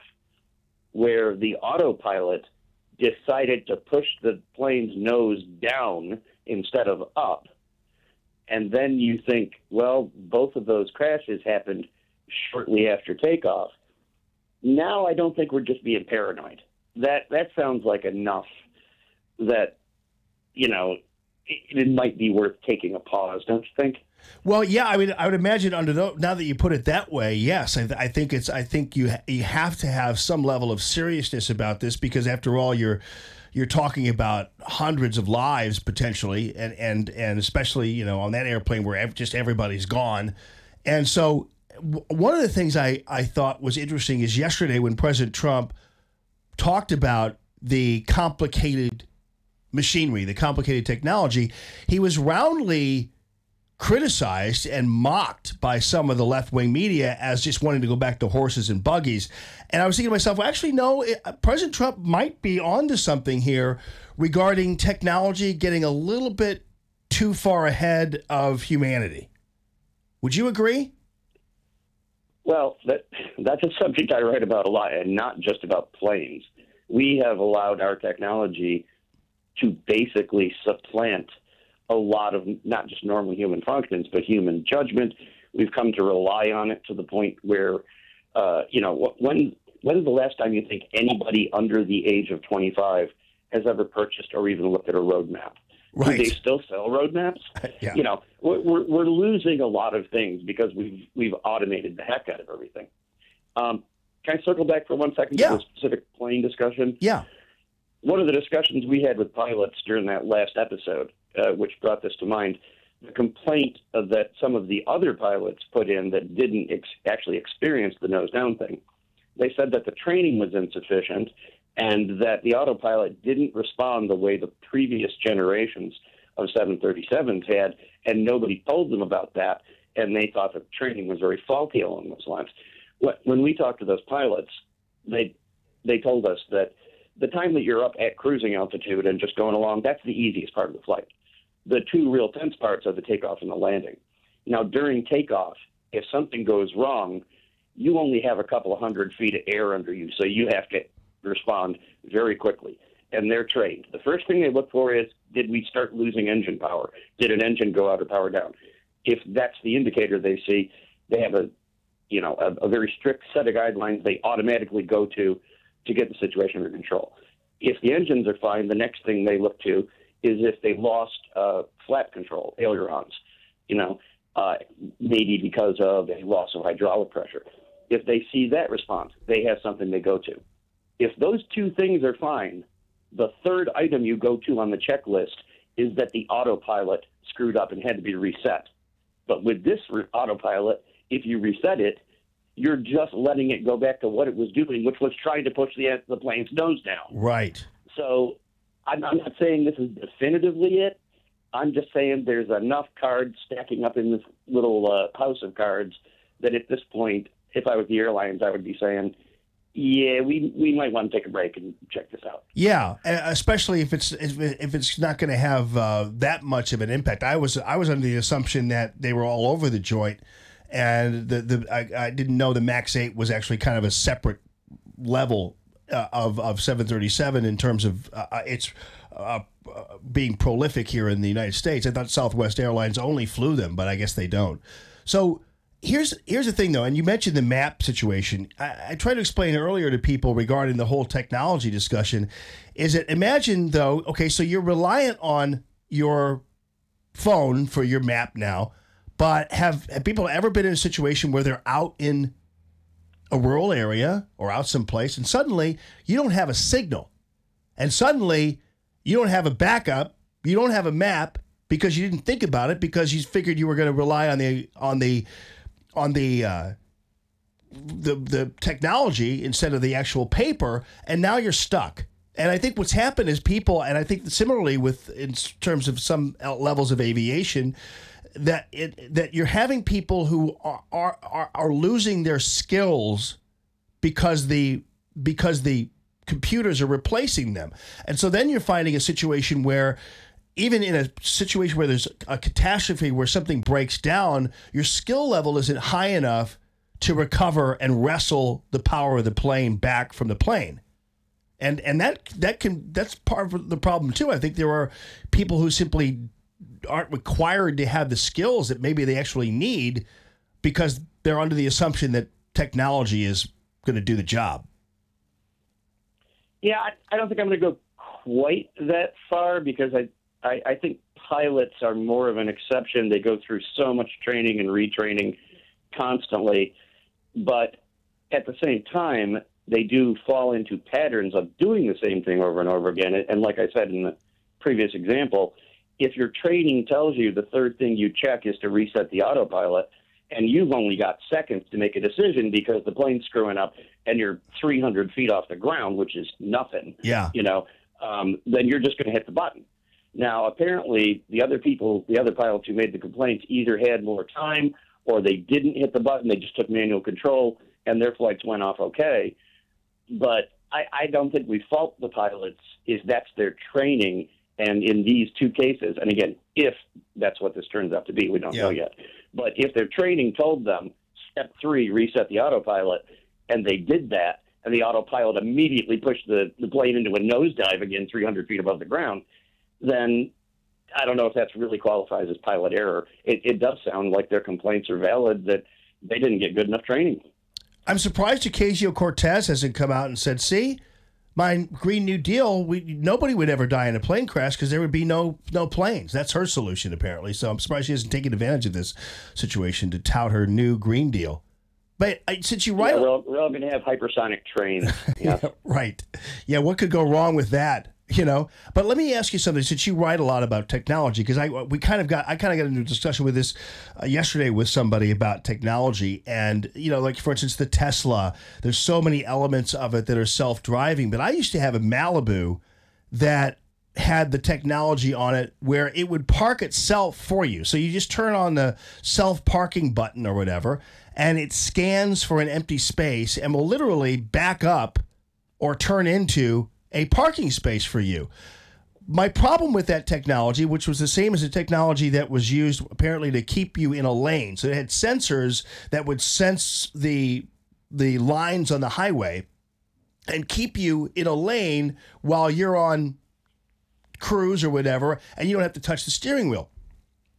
where the autopilot decided to push the plane's nose down instead of up, and then you think, well, both of those crashes happened shortly after takeoff. Now I don't think we're just being paranoid. That sounds like enough that, it might be worth taking a pause, don't you think? Well, yeah, I mean, I would imagine now that you put it that way, yes, I think you have to have some level of seriousness about this, because after all, you're talking about hundreds of lives potentially, and especially on that airplane where just everybody's gone. And so one of the things I thought was interesting is yesterday when President Trump talked about the complicated machinery, the complicated technology, he was roundly criticized and mocked by some of the left-wing media as just wanting to go back to horses and buggies. And I was thinking to myself, well, actually, no, President Trump might be onto something here regarding technology getting a little bit too far ahead of humanity. Would you agree? Well, that's a subject I write about a lot, and not just about planes. We have allowed our technology to basically supplant a lot of not just normal human functions, but human judgment. We've come to rely on it to the point where, when is the last time you think anybody under the age of 25 has ever purchased or even looked at a roadmap? Right. Do they still sell roadmaps? Yeah. We're losing a lot of things because we've automated the heck out of everything. Can I circle back for 1 second to the specific plane discussion? Yeah. One of the discussions we had with pilots during that last episode, which brought this to mind, the complaint that some of the other pilots put in that didn't actually experience the nose-down thing. They said that the training was insufficient and that the autopilot didn't respond the way the previous generations of 737s had, and nobody told them about that, and they thought the training was very faulty along those lines. When we talked to those pilots, they told us that the time that you're up at cruising altitude and just going along, that's the easiest part of the flight. The two real tense parts are the takeoff and the landing. Now, during takeoff, if something goes wrong, you only have a couple of 100 feet of air under you, so you have to respond very quickly. And they're trained. The first thing they look for is, did we start losing engine power? Did an engine go out or power down? If that's the indicator they see, they have a very strict set of guidelines they automatically go to get the situation under control. If the engines are fine, the next thing they look to is if they lost flap control, ailerons, maybe because of a loss of hydraulic pressure. If they see that response, they have something they go to. If those two things are fine, the third item you go to on the checklist is that the autopilot screwed up and had to be reset. But with this autopilot, if you reset it, you're just letting it go back to what it was doing, which was trying to push the plane's nose down. Right. So I'm not saying this is definitively it. I'm just saying there's enough cards stacking up in this little house of cards that at this point, if I was the airlines, I would be saying, yeah, we might want to take a break and check this out. Yeah, especially if it's not going to have that much of an impact. I was under the assumption that they were all over the joint, and I didn't know the Max 8 was actually kind of a separate level of 737 in terms of its being prolific here in the United States. I thought Southwest Airlines only flew them, but I guess they don't. So here's the thing, though, and you mentioned the map situation. I tried to explain earlier to people regarding the whole technology discussion, is that imagine, though, okay, so you're reliant on your phone for your map now, but have people ever been in a situation where they're out in a rural area or out someplace and suddenly you don't have a signal, and suddenly you don't have a backup, you don't have a map because you didn't think about it because you figured you were going to rely on the technology instead of the actual paper, and now you're stuck. And I think what's happened is people, and I think similarly in terms of some levels of aviation, that you're having people who are losing their skills because the computers are replacing them. And so then you're finding a situation where even in a situation where there's a catastrophe where something breaks down, your skill level isn't high enough to recover and wrestle the power of the plane back from the plane. And that's part of the problem too. I think there are people who simply aren't required to have the skills that maybe they actually need because they're under the assumption that technology is going to do the job. Yeah, I don't think I'm going to go quite that far because I think pilots are more of an exception. They go through so much training and retraining constantly, but at the same time, they do fall into patterns of doing the same thing over and over again. And like I said in the previous example, if your training tells you the third thing you check is to reset the autopilot, and you've only got seconds to make a decision because the plane's screwing up and you're 300 feet off the ground, which is nothing, then you're just going to hit the button. Now, apparently, the other pilots who made the complaints either had more time or they didn't hit the button. They just took manual control and their flights went off okay. But I don't think we fault the pilots if that's their training. And in these two cases, and again, if that's what this turns out to be, we don't know yet. But if their training told them, step 3, reset the autopilot, and they did that, and the autopilot immediately pushed the plane into a nosedive again 300 feet above the ground, then I don't know if that's really qualifies as pilot error. It does sound like their complaints are valid, that they didn't get good enough training. I'm surprised Ocasio-Cortez hasn't come out and said, see, my Green New Deal, nobody would ever die in a plane crash because there would be no planes. That's her solution, apparently. So I'm surprised she hasn't taken advantage of this situation to tout her new Green Deal. But since you write... Yeah, we're all going to have hypersonic trains. Yeah. Right. Yeah, what could go wrong with that? But let me ask you something. Since you write a lot about technology, because I kind of got into a discussion with this yesterday with somebody about technology, and like for instance the Tesla. There's so many elements of it that are self-driving. But I used to have a Malibu that had the technology on it where it would park itself for you. So you just turn on the self-parking button or whatever, and it scans for an empty space and will literally back up or turn into a parking space for you. My problem with that technology, which was the same as the technology that was used apparently to keep you in a lane. So it had sensors that would sense the lines on the highway and keep you in a lane while you're on cruise or whatever, and you don't have to touch the steering wheel.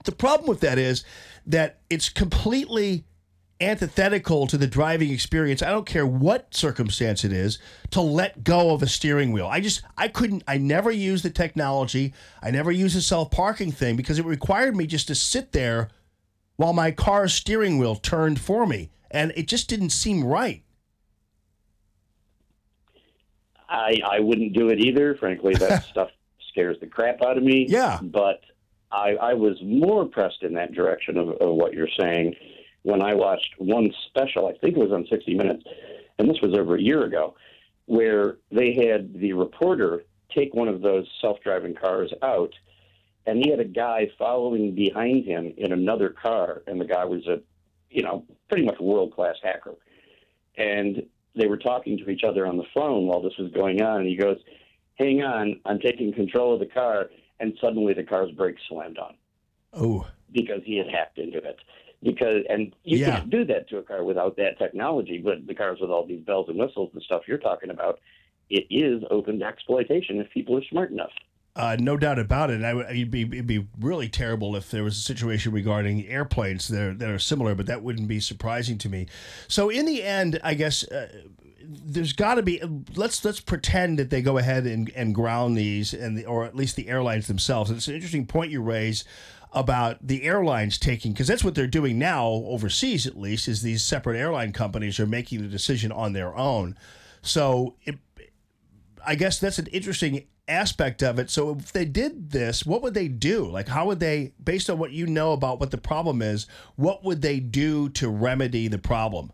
The problem with that is that it's completely antithetical to the driving experience. I don't care what circumstance it is, to let go of a steering wheel. I never used the technology. I never used the self-parking thing because it required me just to sit there while my car's steering wheel turned for me. And it just didn't seem right. I wouldn't do it either. Frankly, that stuff scares the crap out of me. Yeah. But I was more pressed in that direction of what you're saying when I watched one special, I think it was on 60 Minutes, and this was over a year ago, where they had the reporter take one of those self-driving cars out, and he had a guy following behind him in another car, and the guy was a, pretty much world-class hacker. And they were talking to each other on the phone while this was going on, and he goes, hang on, I'm taking control of the car, and suddenly the car's brakes slammed on. Oh. Because he had hacked into it. And you can't do that to a car without that technology, but the cars with all these bells and whistles and stuff you're talking about, it is open to exploitation if people are smart enough. No doubt about it. It'd be really terrible if there was a situation regarding airplanes that are similar, but that wouldn't be surprising to me. So in the end, I guess there's got to be. Let's pretend that they go ahead and ground these, or at least the airlines themselves. And it's an interesting point you raise about the airlines taking, because that's what they're doing now overseas, at least, is these separate airline companies are making the decision on their own. So I guess that's an interesting aspect of it. So if they did this, what would they do? Like, how would they, based on what you know about what the problem is, what would they do to remedy the problem?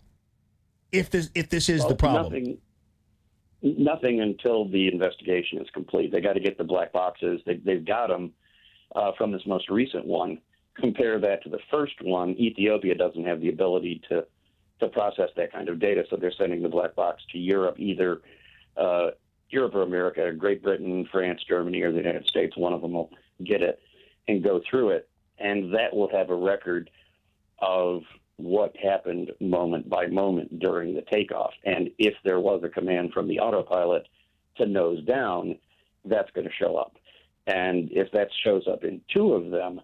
If this is the problem. Nothing until the investigation is complete. They got to get the black boxes. They've got them. From this most recent one, compare that to the first one. Ethiopia doesn't have the ability to process that kind of data, so they're sending the black box to Europe, either Europe or America, Great Britain, France, Germany, or the United States. One of them will get it and go through it, and that will have a record of what happened moment by moment during the takeoff. And if there was a command from the autopilot to nose down, that's going to show up. And if that shows up in two of them,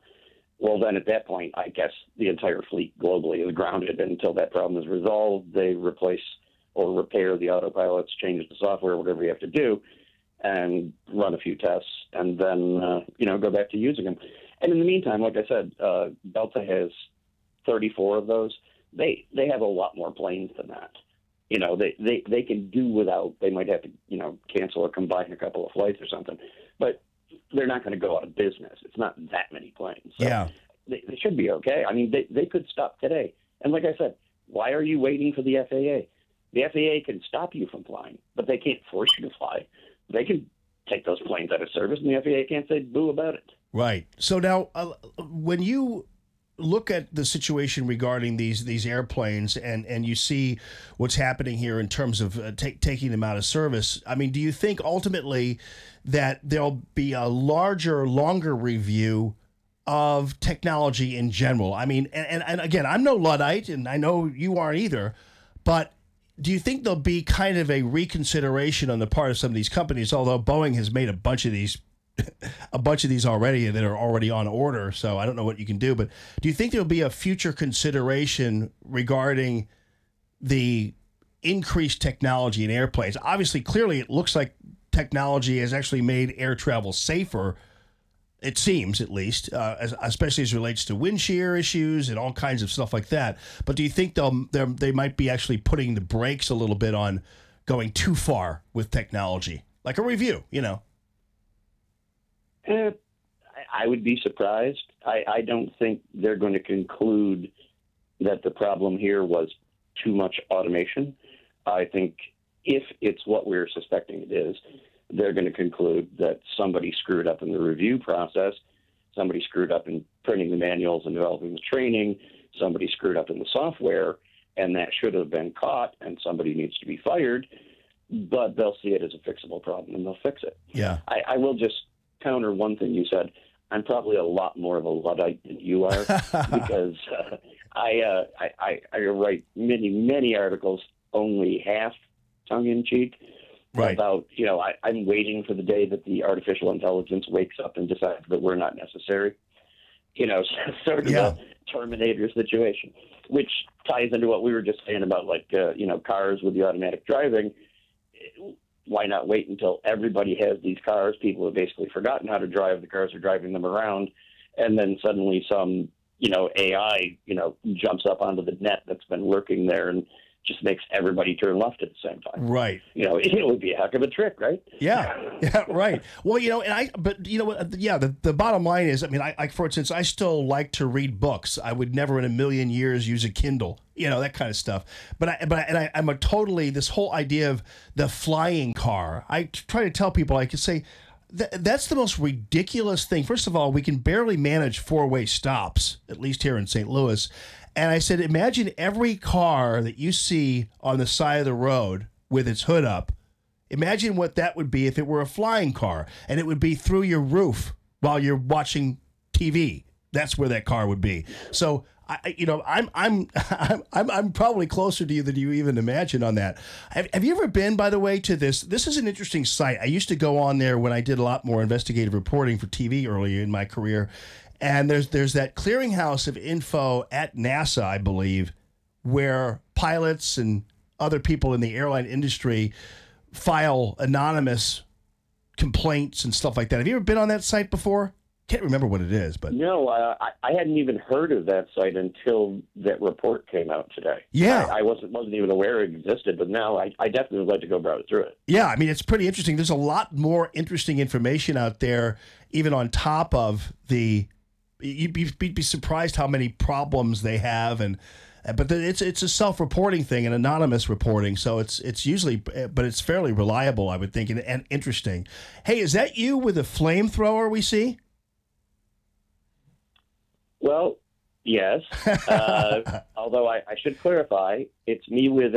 well, then at that point, I guess the entire fleet globally is grounded until that problem is resolved. They replace or repair the autopilots, change the software, whatever you have to do, and run a few tests, and then, go back to using them. And in the meantime, like I said, Delta has 34 of those. They have a lot more planes than that. They can do without. They might have to, cancel or combine a couple of flights or something. But they're not going to go out of business. It's not that many planes. So yeah. They should be okay. I mean, they could stop today. And like I said, why are you waiting for the FAA? The FAA can stop you from flying, but they can't force you to fly. They can take those planes out of service, and the FAA can't say boo about it. Right. So now, when you look at the situation regarding these airplanes and you see what's happening here in terms of taking them out of service, I mean, do you think ultimately that there'll be a longer review of technology in general? I mean, and again, I'm no Luddite, and I know you aren't either, but do you think there'll be kind of a reconsideration on the part of some of these companies, although Boeing has made a bunch of these a bunch of these already that are already on order, so I don't know what you can do. But do you think there'll be a future consideration regarding the increased technology in airplanes? Obviously, clearly, it looks like technology has actually made air travel safer. It seems, at least, especially as it relates to wind shear issues and all kinds of stuff like that. But do you think they might be actually putting the brakes a little bit on going too far with technology? Like a review, you know? I would be surprised. I don't think they're going to conclude that the problem here was too much automation. I think if it's what we're suspecting it is, they're going to conclude that somebody screwed up in the review process, somebody screwed up in printing the manuals and developing the training, somebody screwed up in the software, and that should have been caught, and somebody needs to be fired. But they'll see it as a fixable problem, and they'll fix it. Yeah. I will just counter one thing you said. I'm probably a lot more of a Luddite than you are because I write many articles only half tongue-in-cheek. Right. About, I'm waiting for the day that the artificial intelligence wakes up and decides that we're not necessary. Sort of a Terminator situation, which ties into what we were just saying about, cars with the automatic driving. Why not wait until everybody has these cars? People have basically forgotten how to drive. The cars are driving them around. And then suddenly some, AI, jumps up onto the net that's been lurking there and just makes everybody turn left at the same time. Right. It would be a heck of a trick, right? Yeah, right. Well, the bottom line is, I for instance, I still like to read books. I would never in a million years use a Kindle, that kind of stuff. I'm a totally, this whole idea of the flying car, I try to tell people, I could say, that's the most ridiculous thing. First of all, we can barely manage four-way stops, at least here in St. Louis. And I said, imagine every car that you see on the side of the road with its hood up. Imagine what that would be if it were a flying car, and it would be through your roof while you're watching TV. That's where that car would be. So, I'm probably closer to you than you even imagine on that. Have you ever been, by the way, to this? This is an interesting site. I used to go on there when I did a lot more investigative reporting for TV earlier in my career. And there's that clearinghouse of info at NASA, I believe, where pilots and other people in the airline industry file anonymous complaints and stuff like that. Have you ever been on that site before? Can't remember what it is, but no, I hadn't even heard of that site until that report came out today. Yeah, I wasn't even aware it existed, but now I definitely would like to go browse through it. Yeah, it's pretty interesting. There's a lot more interesting information out there, even on top of the. You'd be surprised how many problems they have, but it's a self-reporting thing, an anonymous reporting, so it's usually, but it's fairly reliable, I would think, and interesting. Hey, is that you with a flamethrower we see? Well, yes. Although I should clarify, it's me with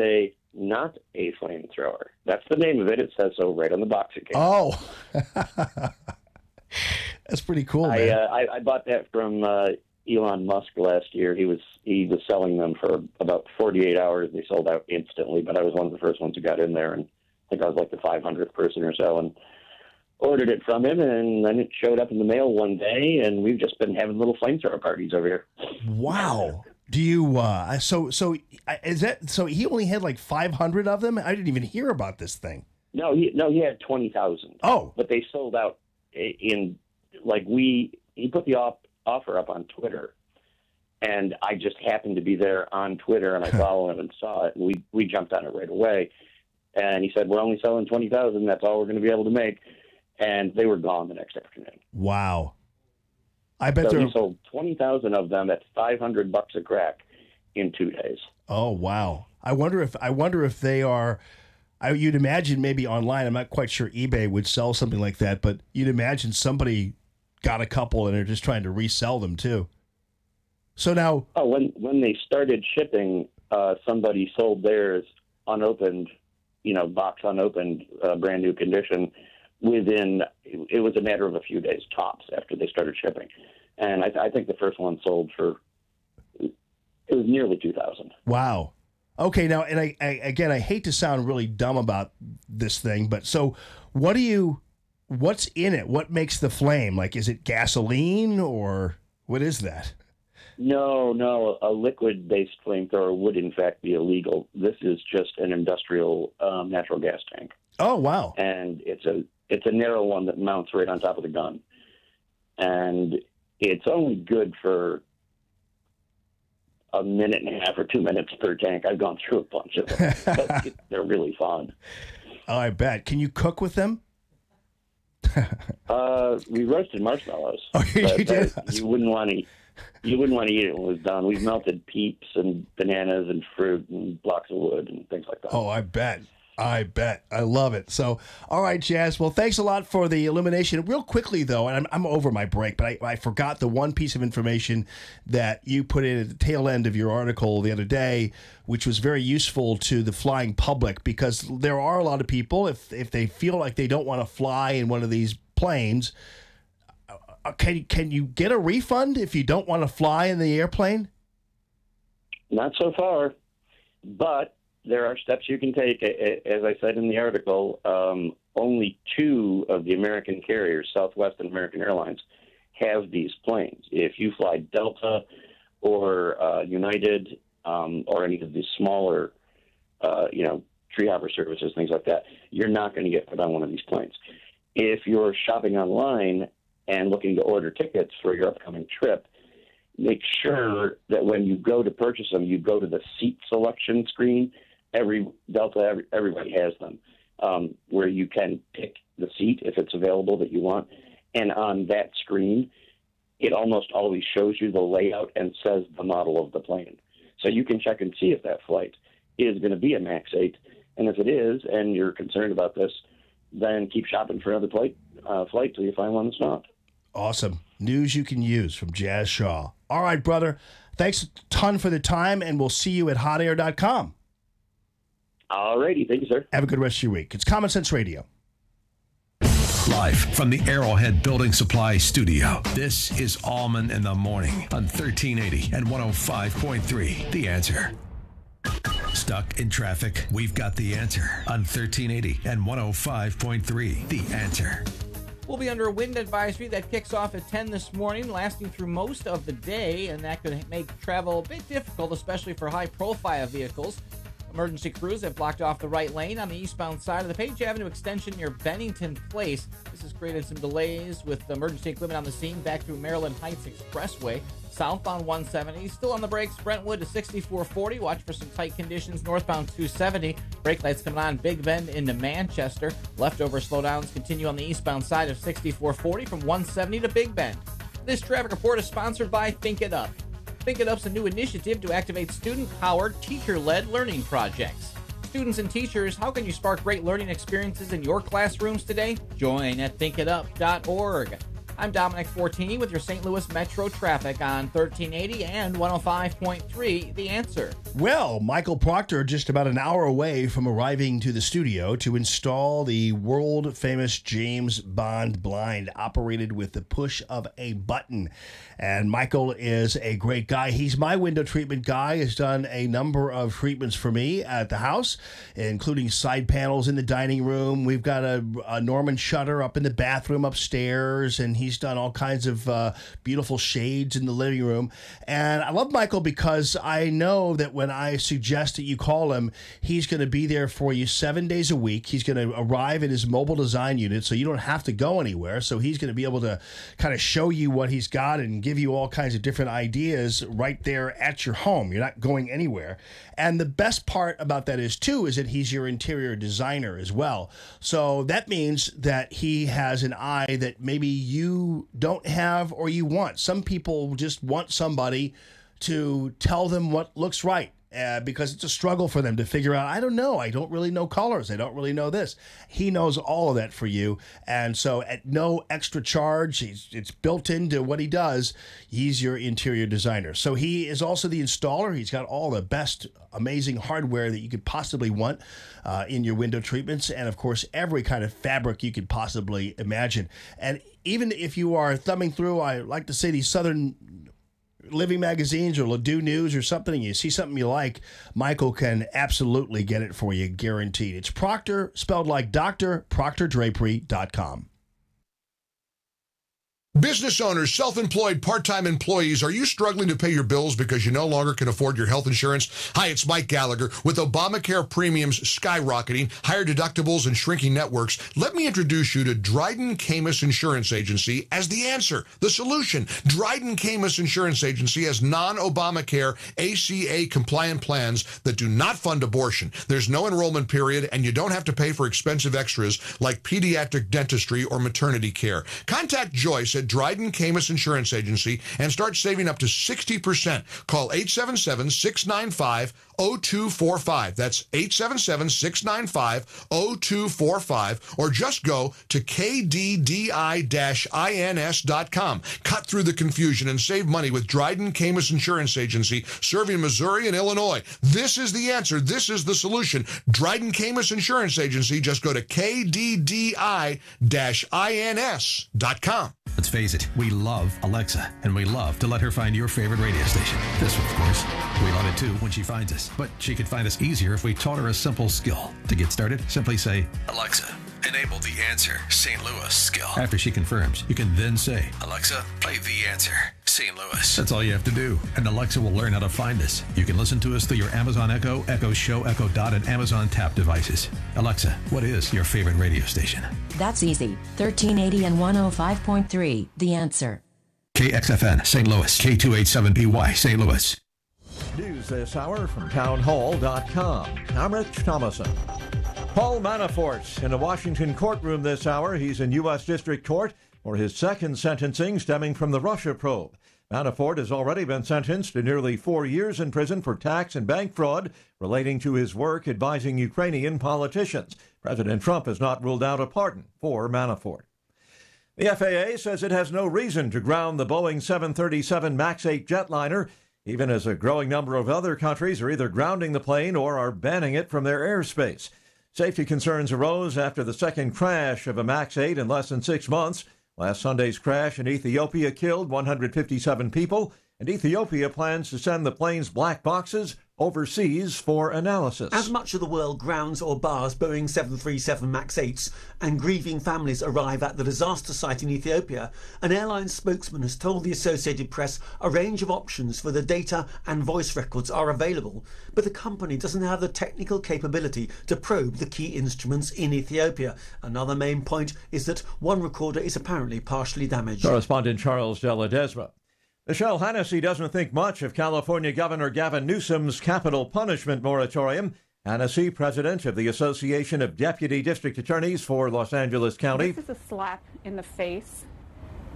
not a flamethrower. That's the name of it. It says so right on the box it came. Oh. That's pretty cool, man. I bought that from Elon Musk last year. He was selling them for about 48 hours. They sold out instantly, but I was one of the first ones who got in there, and I think I was like the 500th person or so, and ordered it from him, and then it showed up in the mail one day, and we've just been having little flamethrower parties over here. Wow. Do you so is that so he only had like 500 of them? I didn't even hear about this thing. No, he had 20,000. Oh. But they sold out in he put the offer up on Twitter, and I just happened to be there on Twitter, and I followed him and saw it, and we jumped on it right away. And he said, "We're only selling 20,000. That's all we're going to be able to make." And they were gone the next afternoon. Wow. I bet he sold 20,000 of them at $500 a crack in 2 days. Oh, wow. I wonder if they are, you'd imagine maybe online, I'm not quite sure eBay would sell something like that, but you'd imagine somebody got a couple and they're just trying to resell them too. So now... Oh, when they started shipping, somebody sold theirs unopened, box unopened, brand new condition. It was a matter of a few days tops after they started shipping. And I think the first one sold for, it was nearly 2,000. Wow. Okay. Now, and I hate to sound really dumb about this thing, but so what do you what's in it? What makes the flame? Like, is it gasoline or what is that? No, a liquid-based flamethrower would in fact be illegal. This is just an industrial natural gas tank. Oh, wow. And it's a narrow one that mounts right on top of the gun. And it's only good for a minute and a half or 2 minutes per tank. I've gone through a bunch of them, but they're really fun. Oh, I bet. Can you cook with them? We roasted marshmallows. Oh, you did? You wouldn't want to eat it when it was done. We've melted peeps and bananas and fruit and blocks of wood and things like that. Oh, I bet. I love it. So, all right, Jazz. Well, thanks a lot for the illumination. Real quickly, though, and I'm over my break, but I forgot the one piece of information that you put in at the tail end of your article the other day, which was very useful to the flying public, because there are a lot of people, if they feel like they don't want to fly in one of these planes, can you get a refund if you don't want to fly in the airplane? Not so far, but there are steps you can take. As I said in the article, only 2 of the American carriers, Southwest and American Airlines, have these planes. If you fly Delta or United or any of these smaller, tree hopper services, things like that, you're not going to get put on one of these planes. If you're shopping online and looking to order tickets for your upcoming trip, make sure that when you go to purchase them, you go to the seat selection screen. Everybody has them, where you can pick the seat if it's available that you want. And on that screen, it almost always shows you the layout and says the model of the plane. So you can check and see if that flight is going to be a MAX 8. And if it is, and you're concerned about this, then keep shopping for another flight till you find one that's not. Awesome. News you can use from Jazz Shaw. All right, brother. Thanks a ton for the time, and we'll see you at hotair.com. All righty. Thank you, sir. Have a good rest of your week. It's Common Sense Radio. Live from the Arrowhead Building Supply Studio, this is Allman in the Morning on 1380 and 105.3. The Answer. Stuck in traffic? We've got the answer on 1380 and 105.3. The Answer. We'll be under a wind advisory that kicks off at 10 this morning, lasting through most of the day, and that could make travel a bit difficult, especially for high-profile vehicles. Emergency crews have blocked off the right lane on the eastbound side of the Page Avenue extension near Bennington Place. This has created some delays with emergency equipment on the scene back through Maryland Heights Expressway. Southbound 170, still on the brakes, Brentwood to 6440. Watch for some tight conditions northbound 270. Brake lights coming on Big Bend into Manchester. Leftover slowdowns continue on the eastbound side of 6440 from 170 to Big Bend. This traffic report is sponsored by Think It Up. Think It Up's a new initiative to activate student-powered, teacher-led learning projects. Students and teachers, how can you spark great learning experiences in your classrooms today? Join at thinkitup.org. I'm Dominic Fortini with your St. Louis Metro traffic on 1380 and 105.3 The Answer. Well, Michael Proctor just about an hour away from arriving to the studio to install the world-famous James Bond blind, operated with the push of a button. And Michael is a great guy. He's my window treatment guy. Has done a number of treatments for me at the house, including side panels in the dining room. We've got a Norman shutter up in the bathroom upstairs, and he's done all kinds of beautiful shades in the living room. And I love Michael because I know that when I suggest that you call him, he's going to be there for you 7 days a week. He's going to arrive in his mobile design unit, so you don't have to go anywhere. So he's going to be able to kind of show you what he's got and give you all kinds of different ideas right there at your home. You're not going anywhere. And the best part about that is that he's your interior designer as well. So that means that he has an eye that maybe you don't have or you want. Some people just want somebody to tell them what looks right. Because it's a struggle for them to figure out, I don't know, I don't really know colors, I don't really know this. He knows all of that for you, and so at no extra charge, it's built into what he does. He's your interior designer. So he is also the installer. He's got all the best, amazing hardware that you could possibly want in your window treatments, and of course, every kind of fabric you could possibly imagine. And even if you are thumbing through, I like to say, these Southern Living magazines or Ladue News or something, and you see something you like, Michael can absolutely get it for you, guaranteed. It's Proctor, spelled like Dr. ProctorDrapery.com. Business owners, self-employed, part-time employees, are you struggling to pay your bills because you no longer can afford your health insurance? Hi, it's Mike Gallagher. With Obamacare premiums skyrocketing, higher deductibles, and shrinking networks, let me introduce you to Dryden Camus Insurance Agency as the answer, the solution. Dryden Camus Insurance Agency has non-Obamacare ACA-compliant plans that do not fund abortion. There's no enrollment period, and you don't have to pay for expensive extras like pediatric dentistry or maternity care. Contact Joyce at Dryden Camus Insurance Agency and start saving up to 60%. Call 877-695-0245. That's 877-695-0245, or just go to kddi-ins.com. Cut through the confusion and save money with Dryden Camus Insurance Agency, serving Missouri and Illinois. This is the answer. This is the solution. Dryden Camus Insurance Agency. Just go to kddi-ins.com. Let's face it, we love Alexa, and we love to let her find your favorite radio station. This one, of course. We love it too when she finds us, but she could find us easier if we taught her a simple skill. To get started, simply say, Alexa, enable the Answer St. Louis skill. After she confirms, you can then say, Alexa, play the Answer St. Louis. That's all you have to do, and Alexa will learn how to find us. You can listen to us through your Amazon Echo, Echo Show, Echo Dot, and Amazon Tap devices. Alexa, what is your favorite radio station? That's easy. 1380 and 105.3, The Answer. KXFN, St. Louis, K287BY, St. Louis. News this hour from townhall.com. I'm Rich Thomason. Paul Manafort in a Washington courtroom this hour. He's in U.S. District Court for his second sentencing stemming from the Russia probe. Manafort has already been sentenced to nearly 4 years in prison for tax and bank fraud relating to his work advising Ukrainian politicians. President Trump has not ruled out a pardon for Manafort. The FAA says it has no reason to ground the Boeing 737 MAX 8 jetliner, even as a growing number of other countries are either grounding the plane or are banning it from their airspace. Safety concerns arose after the second crash of a MAX 8 in less than 6 months. Last Sunday's crash in Ethiopia killed 157 people, and Ethiopia plans to send the plane's black boxes overseas for analysis. As much of the world grounds or bars Boeing 737 MAX 8s and grieving families arrive at the disaster site in Ethiopia, an airline spokesman has told the Associated Press a range of options for the data and voice records are available, but the company doesn't have the technical capability to probe the key instruments in Ethiopia. Another main point is that one recorder is apparently partially damaged. Correspondent Charles De La Desma. Michelle Hannessy doesn't think much of California Governor Gavin Newsom's capital punishment moratorium. Hannessy, president of the Association of Deputy District Attorneys for Los Angeles County. This is a slap in the face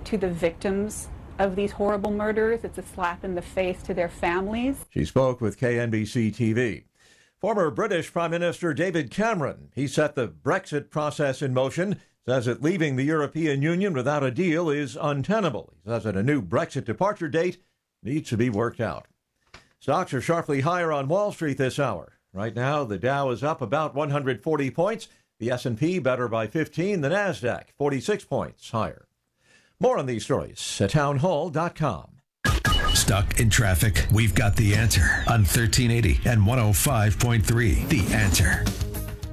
to the victims of these horrible murders. It's a slap in the face to their families. She spoke with KNBC TV. Former British Prime Minister David Cameron, he set the Brexit process in motion, says that leaving the European Union without a deal is untenable. He says that a new Brexit departure date needs to be worked out. Stocks are sharply higher on Wall Street this hour. Right now, the Dow is up about 140 points. The S&P better by 15. The NASDAQ 46 points higher. More on these stories at townhall.com. Stuck in traffic? We've got the answer on 1380 and 105.3. The Answer.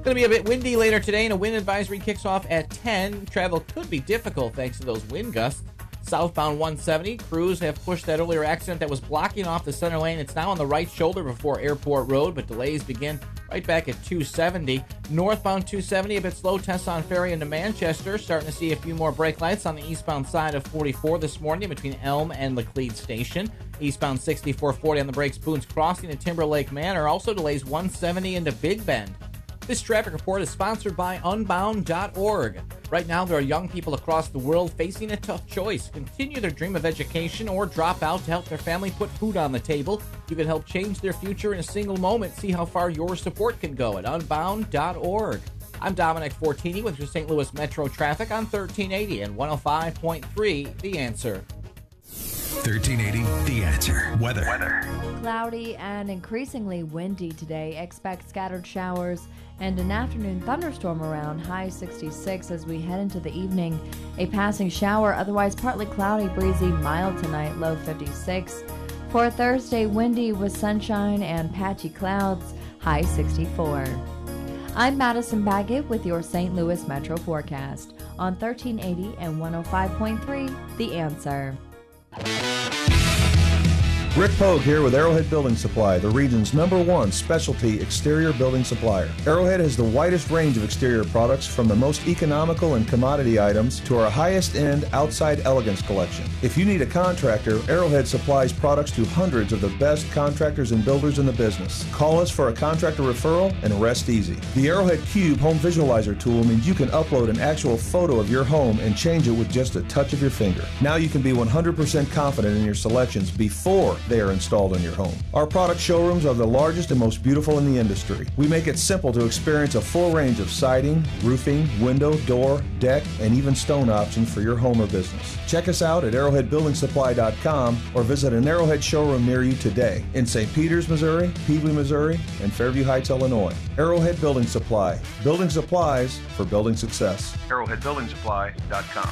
Going to be a bit windy later today, and a wind advisory kicks off at 10. Travel could be difficult thanks to those wind gusts. Southbound 170, crews have pushed that earlier accident that was blocking off the center lane. It's now on the right shoulder before Airport Road, but delays begin right back at 270. Northbound 270, a bit slow. Tesson Ferry into Manchester. Starting to see a few more brake lights on the eastbound side of 44 this morning between Elm and Laclede Station. Eastbound 6440 on the brakes, Boone's Crossing at Timberlake Manor. Also delays 170 into Big Bend. This traffic report is sponsored by Unbound.org. Right now, there are young people across the world facing a tough choice. Continue their dream of education or drop out to help their family put food on the table. You can help change their future in a single moment. See how far your support can go at Unbound.org. I'm Dominic Fortini with your St. Louis Metro traffic on 1380 and 105.3 The Answer. 1380 The Answer. Weather. Cloudy and increasingly windy today. Expect scattered showers and an afternoon thunderstorm around, high 66 as we head into the evening. A passing shower, otherwise partly cloudy, breezy, mild tonight, low 56. For Thursday, windy with sunshine and patchy clouds, high 64. I'm Madison Baggett with your St. Louis Metro forecast on 1380 and 105.3 The Answer. Rick Pogue here with Arrowhead Building Supply, the region's #1 specialty exterior building supplier. Arrowhead has the widest range of exterior products, from the most economical and commodity items to our highest end outside elegance collection. If you need a contractor, Arrowhead supplies products to hundreds of the best contractors and builders in the business. Call us for a contractor referral and rest easy. The Arrowhead Cube home visualizer tool means you can upload an actual photo of your home and change it with just a touch of your finger. Now you can be 100% confident in your selections before they are installed in your home. Our product showrooms are the largest and most beautiful in the industry. We make it simple to experience a full range of siding, roofing, window, door, deck, and even stone options for your home or business. Check us out at arrowheadbuildingsupply.com or visit an Arrowhead showroom near you today in St. Peters, Missouri, Peabody, Missouri, and Fairview Heights, Illinois. Arrowhead Building Supply. Building supplies for building success. arrowheadbuildingsupply.com.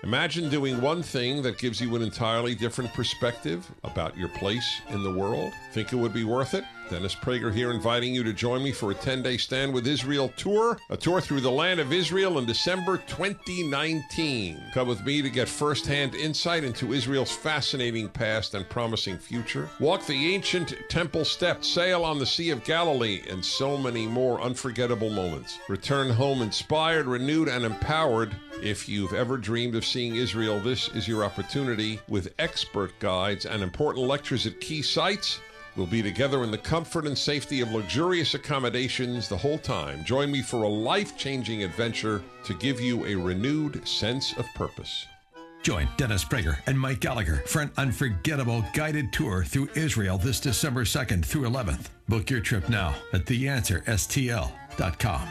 Imagine doing one thing that gives you an entirely different perspective about your place in the world. Think it would be worth it? Dennis Prager here, inviting you to join me for a 10-day Stand with Israel tour, a tour through the land of Israel in December 2019. Come with me to get first-hand insight into Israel's fascinating past and promising future. Walk the ancient temple steps, sail on the Sea of Galilee, and so many more unforgettable moments. Return home inspired, renewed, and empowered. If you've ever dreamed of seeing Israel, this is your opportunity. With expert guides and important lectures at key sites, we'll be together in the comfort and safety of luxurious accommodations the whole time. Join me for a life-changing adventure to give you a renewed sense of purpose. Join Dennis Prager and Mike Gallagher for an unforgettable guided tour through Israel this December 2nd through 11th. Book your trip now at theanswerstl.com.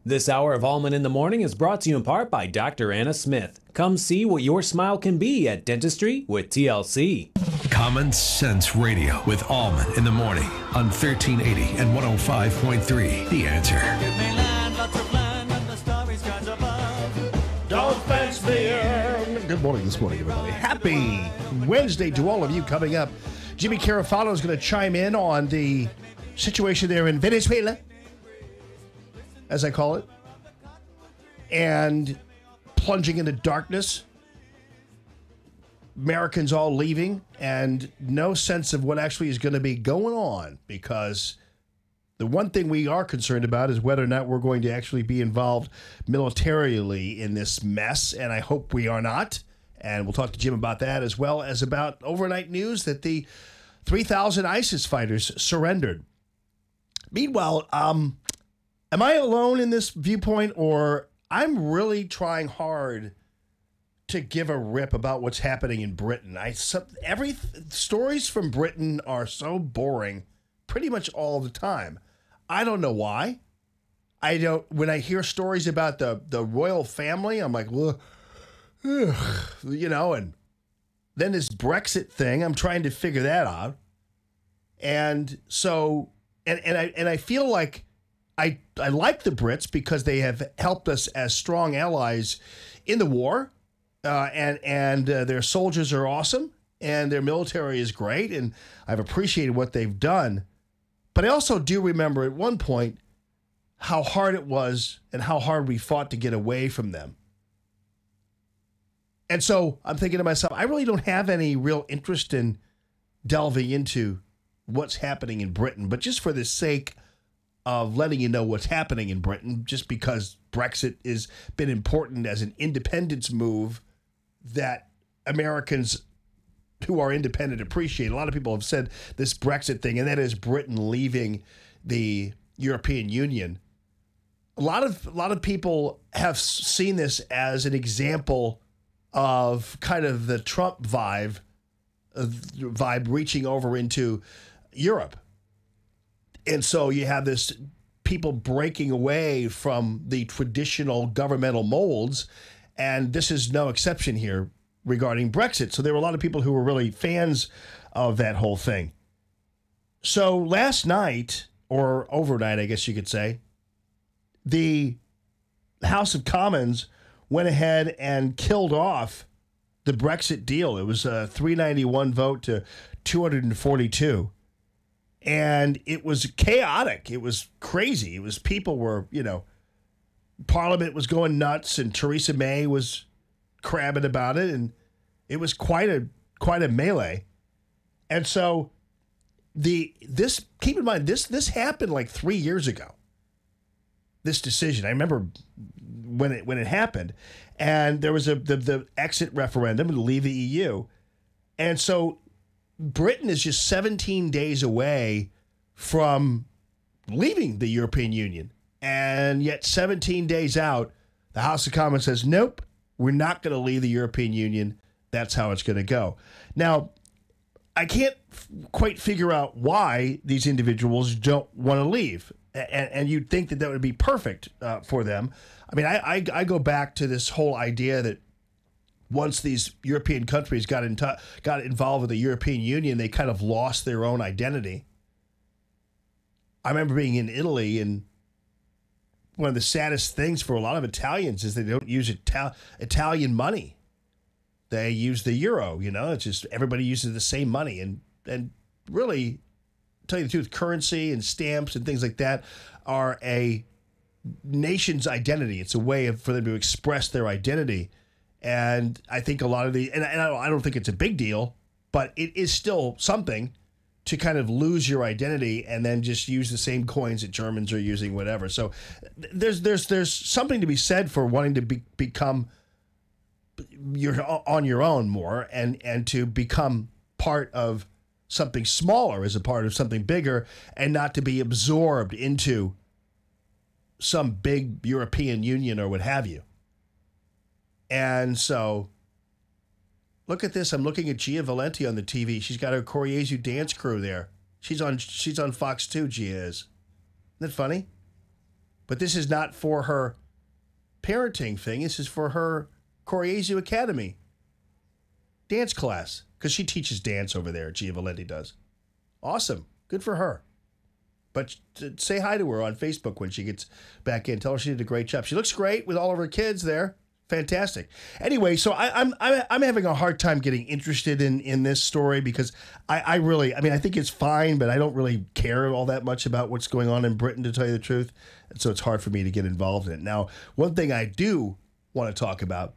This hour of Allman in the Morning is brought to you in part by Dr. Anna Smith. Come see what your smile can be at Dentistry with TLC. Common Sense Radio with Allman in the Morning on 1380 and 105.3 The Answer. Give me land, lots of land, and the starry skies above. Don't fence me in. Good morning this morning, everybody. Happy Wednesday to all of you. Coming up, Jimmy Carafano is going to chime in on the situation there in Venezuela, as I call it, and plunging into darkness. Americans all leaving, and no sense of what actually is going to be going on, because the one thing we are concerned about is whether or not we're going to actually be involved militarily in this mess, and I hope we are not. And we'll talk to Jim about that, as well as about overnight news that the 3,000 ISIS fighters surrendered. Meanwhile, am I alone in this viewpoint, or I'm really trying hard to give a rip about what's happening in Britain? Stories from Britain are so boring pretty much all the time. I don't know why. When I hear stories about the royal family, I'm like, well, and then this Brexit thing, I'm trying to figure that out. And so, and I feel like I like the Brits because they have helped us as strong allies in the war, and their soldiers are awesome, and their military is great, and I've appreciated what they've done. But I also do remember at one point how hard it was and how hard we fought to get away from them. And so I'm thinking to myself, I really don't have any real interest in delving into what's happening in Britain, but just for the sake of letting you know what's happening in Britain, just because Brexit has been important as an independence move that Americans who are independent appreciate. A lot of people have said this Brexit thing, and that is Britain leaving the European Union. A lot of people have seen this as an example of kind of the Trump vibe reaching over into Europe. And so you have this people breaking away from the traditional governmental molds, and this is no exception here regarding Brexit. So there were a lot of people who were really fans of that whole thing. So last night, or overnight, I guess you could say, the House of Commons went ahead and killed off the Brexit deal. It was a 391 vote to 242. And it was chaotic. It was crazy. It was people were, Parliament was going nuts, and Theresa May was crabbing about it, and it was quite a melee. And so keep in mind this happened like 3 years ago. This decision, I remember when it happened, and there was the exit referendum to leave the EU, and so Britain is just 17 days away from leaving the European Union, and yet 17 days out, the House of Commons says, nope, we're not going to leave the European Union. That's how it's going to go. Now, I can't quite figure out why these individuals don't want to leave. And you'd think that would be perfect for them. I mean, I go back to this whole idea that once these European countries got involved with the European Union, they kind of lost their own identity. I remember being in Italy, and one of the saddest things for a lot of Italians is they don't use Italian money. They use the euro, it's just everybody uses the same money. And really, to tell you the truth, currency and stamps and things like that are a nation's identity. It's a way for them to express their identity. And I think a lot of and I don't think it's a big deal, but it is still something to kind of lose your identity and then just use the same coins that Germans are using, whatever. So there's something to be said for wanting to become you're on your own more and to become part of something smaller as a part of something bigger, and not to be absorbed into some big European Union or what have you. And so look at this. I'm looking at Gia Valenti on the TV. She's got her Coriezu dance crew there. She's on Fox 2, Gia is. Isn't that funny? But this is not for her parenting thing. This is for her Coriezu Academy dance class, because she teaches dance over there. Gia Valenti does. Awesome. Good for her. But say hi to her on Facebook when she gets back in. Tell her she did a great job. She looks great with all of her kids there. Fantastic. Anyway, so I'm having a hard time getting interested in this story, because I think it's fine, but I don't really care all that much about what's going on in Britain, to tell you the truth. And so it's hard for me to get involved in it. Now, one thing I do want to talk about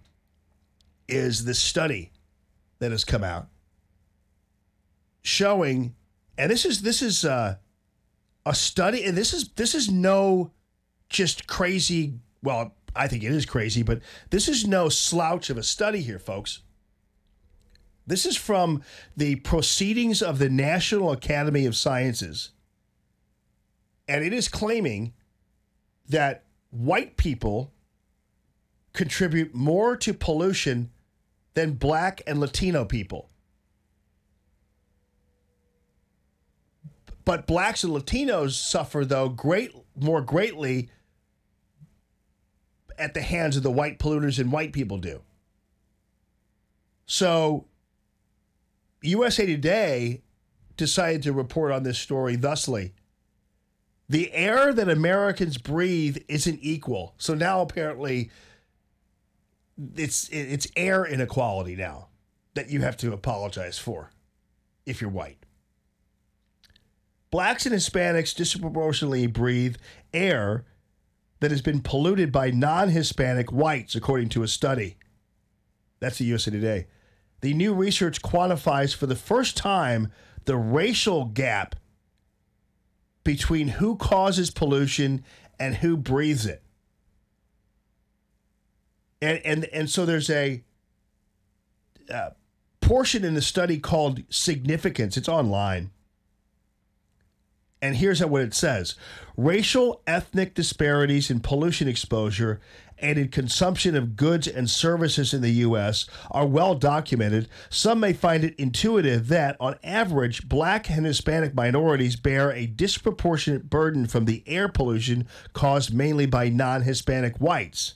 is this study that has come out showing, and this is a study, and this is no just crazy. Well, I think it is crazy, but this is no slouch of a study here, folks. This is from the Proceedings of the National Academy of Sciences, and it is claiming that white people contribute more to pollution than black and Latino people. But blacks and Latinos suffer, though, more greatly at the hands of the white polluters than white people do. So USA Today decided to report on this story thusly: the air that Americans breathe isn't equal. So now apparently it's air inequality now that you have to apologize for if you're white. Blacks and Hispanics disproportionately breathe air that has been polluted by non-Hispanic whites, according to a study. That's the USA Today. The new research quantifies for the first time the racial gap between who causes pollution and who breathes it. And so there's a portion in the study called significance. It's online. And here's what it says: racial, ethnic disparities in pollution exposure and in consumption of goods and services in the U.S. are well documented. Some may find it intuitive that, on average, black and Hispanic minorities bear a disproportionate burden from the air pollution caused mainly by non-Hispanic whites.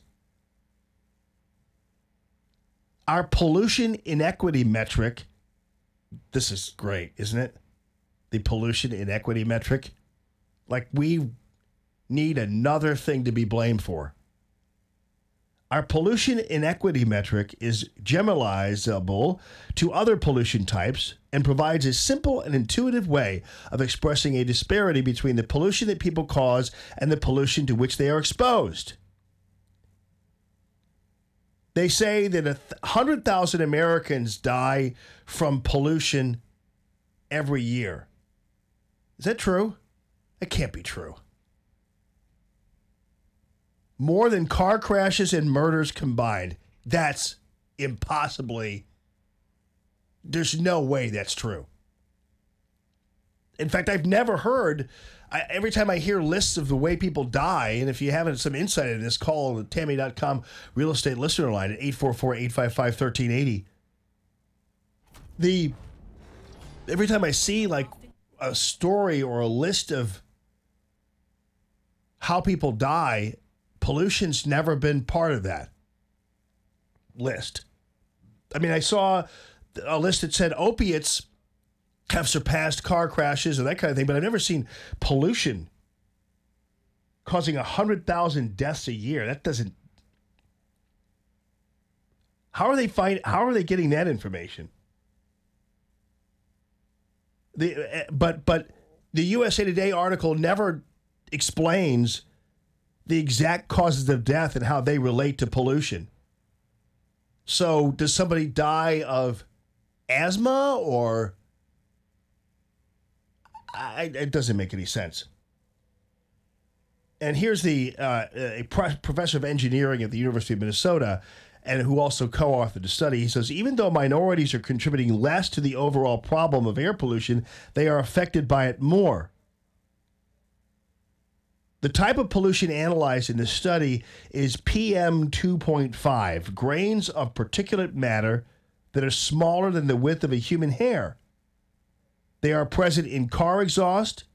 Our pollution inequity metric, this is great, isn't it? The pollution inequity metric. Like, we need another thing to be blamed for. Our pollution inequity metric is generalizable to other pollution types and provides a simple and intuitive way of expressing a disparity between the pollution that people cause and the pollution to which they are exposed. They say that 100,000 Americans die from pollution every year. Is that true? That can't be true. More than car crashes and murders combined. That's impossibly. There's no way that's true. In fact, I've never heard. Every time I hear lists of the way people die, and if you have some insight into this, call the Tammy.com real estate listener line at 844-855-1380. Every time I see like a story or a list of how people die, pollution's never been part of that list. I mean, I saw a list that said opiates have surpassed car crashes and that kind of thing, but I've never seen pollution causing 100,000 deaths a year. That doesn't. How are they getting that information? But the USA Today article never explains the exact causes of death and how they relate to pollution. So does somebody die of asthma or... it doesn't make any sense. And here's a professor of engineering at the University of Minnesota, and who also co-authored the study. He says, even though minorities are contributing less to the overall problem of air pollution, they are affected by it more. The type of pollution analyzed in this study is PM 2.5, grains of particulate matter that are smaller than the width of a human hair. They are present in car exhaust,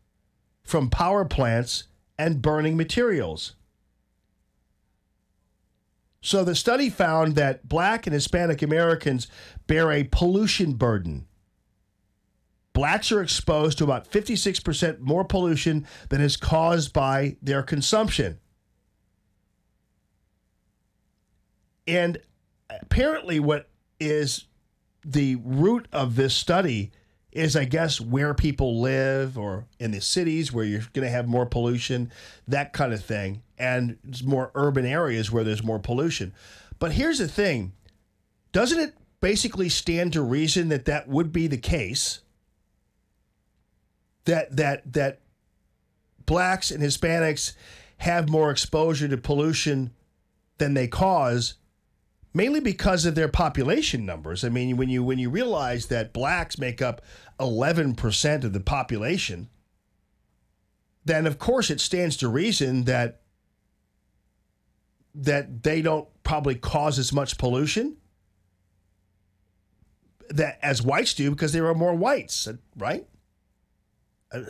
from power plants, and burning materials. So the study found that Black and Hispanic Americans bear a pollution burden. Blacks are exposed to about 56% more pollution than is caused by their consumption. And apparently what is the root of this study is, I guess, where people live, or in the cities where you're going to have more pollution, that kind of thing, and it's more urban areas where there's more pollution. But here's the thing. Doesn't it basically stand to reason that that would be the case? That blacks and Hispanics have more exposure to pollution than they cause, mainly because of their population numbers. I mean, when you realize that blacks make up 11% of the population, then of course it stands to reason that they don't probably cause as much pollution that as whites do, because there are more whites, right?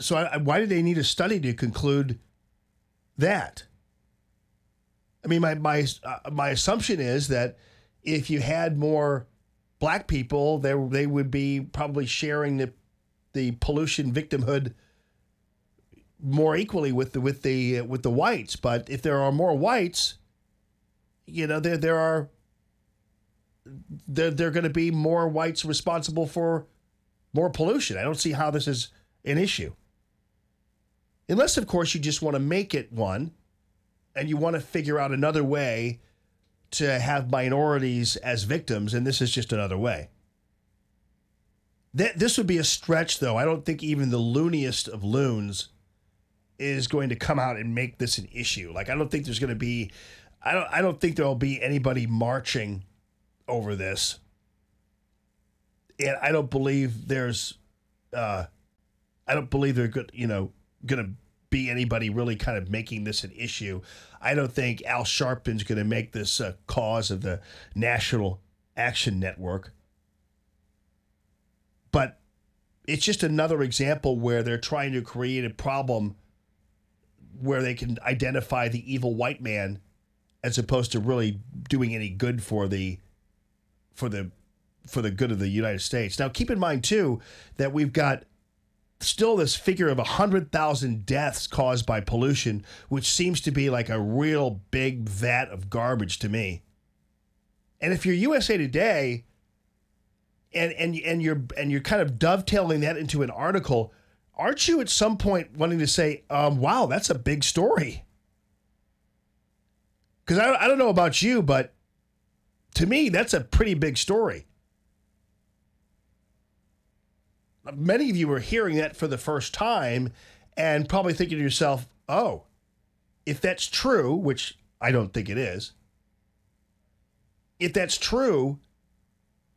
So why do they need a study to conclude that? I mean, my assumption is that if you had more black people, they would be probably sharing the pollution victimhood more equally with the whites. But if there are more whites, you know, there are going to be more whites responsible for more pollution. I don't see how this is an issue. Unless, of course, you just want to make it one and you want to figure out another way to have minorities as victims, and this is just another way. This would be a stretch, though. I don't think even the looniest of loons is going to come out and make this an issue. Like, I don't think there's going to be... I don't think there'll be anybody marching over this. And I don't believe there's... I don't believe they're going to be anybody really kind of making this an issue. I don't think Al Sharpton's going to make this a cause of the National Action Network. But it's just another example where they're trying to create a problem where they can identify the evil white man as opposed to really doing any good for the good of the United States. Now, keep in mind, too, that we've got still this figure of 100,000 deaths caused by pollution, which seems to be like a real big vat of garbage to me. And if you're USA Today and you're kind of dovetailing that into an article, aren't you at some point wanting to say, wow, that's a big story? Because I don't know about you, but to me, that's a pretty big story. Many of you are hearing that for the first time and probably thinking to yourself, oh, if that's true, which I don't think it is, if that's true,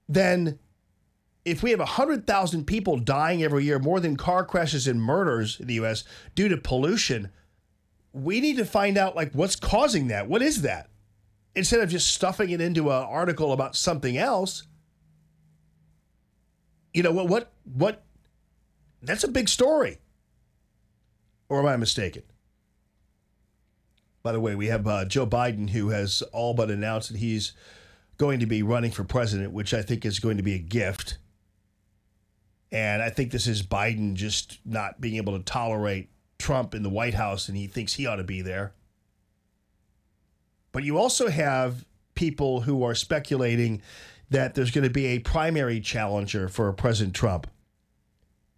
then if we have 100,000 people dying every year, more than car crashes and murders in the U.S. due to pollution, we need to find out, like, what's causing that? What is that? Instead of just stuffing it into an article about something else. You know, what? That's a big story. Or am I mistaken? By the way, we have Joe Biden, who has all but announced that he's going to be running for president, which I think is going to be a gift. And I think this is Biden just not being able to tolerate Trump in the White House, and he thinks he ought to be there. But you also have people who are speculating that there's going to be a primary challenger for President Trump.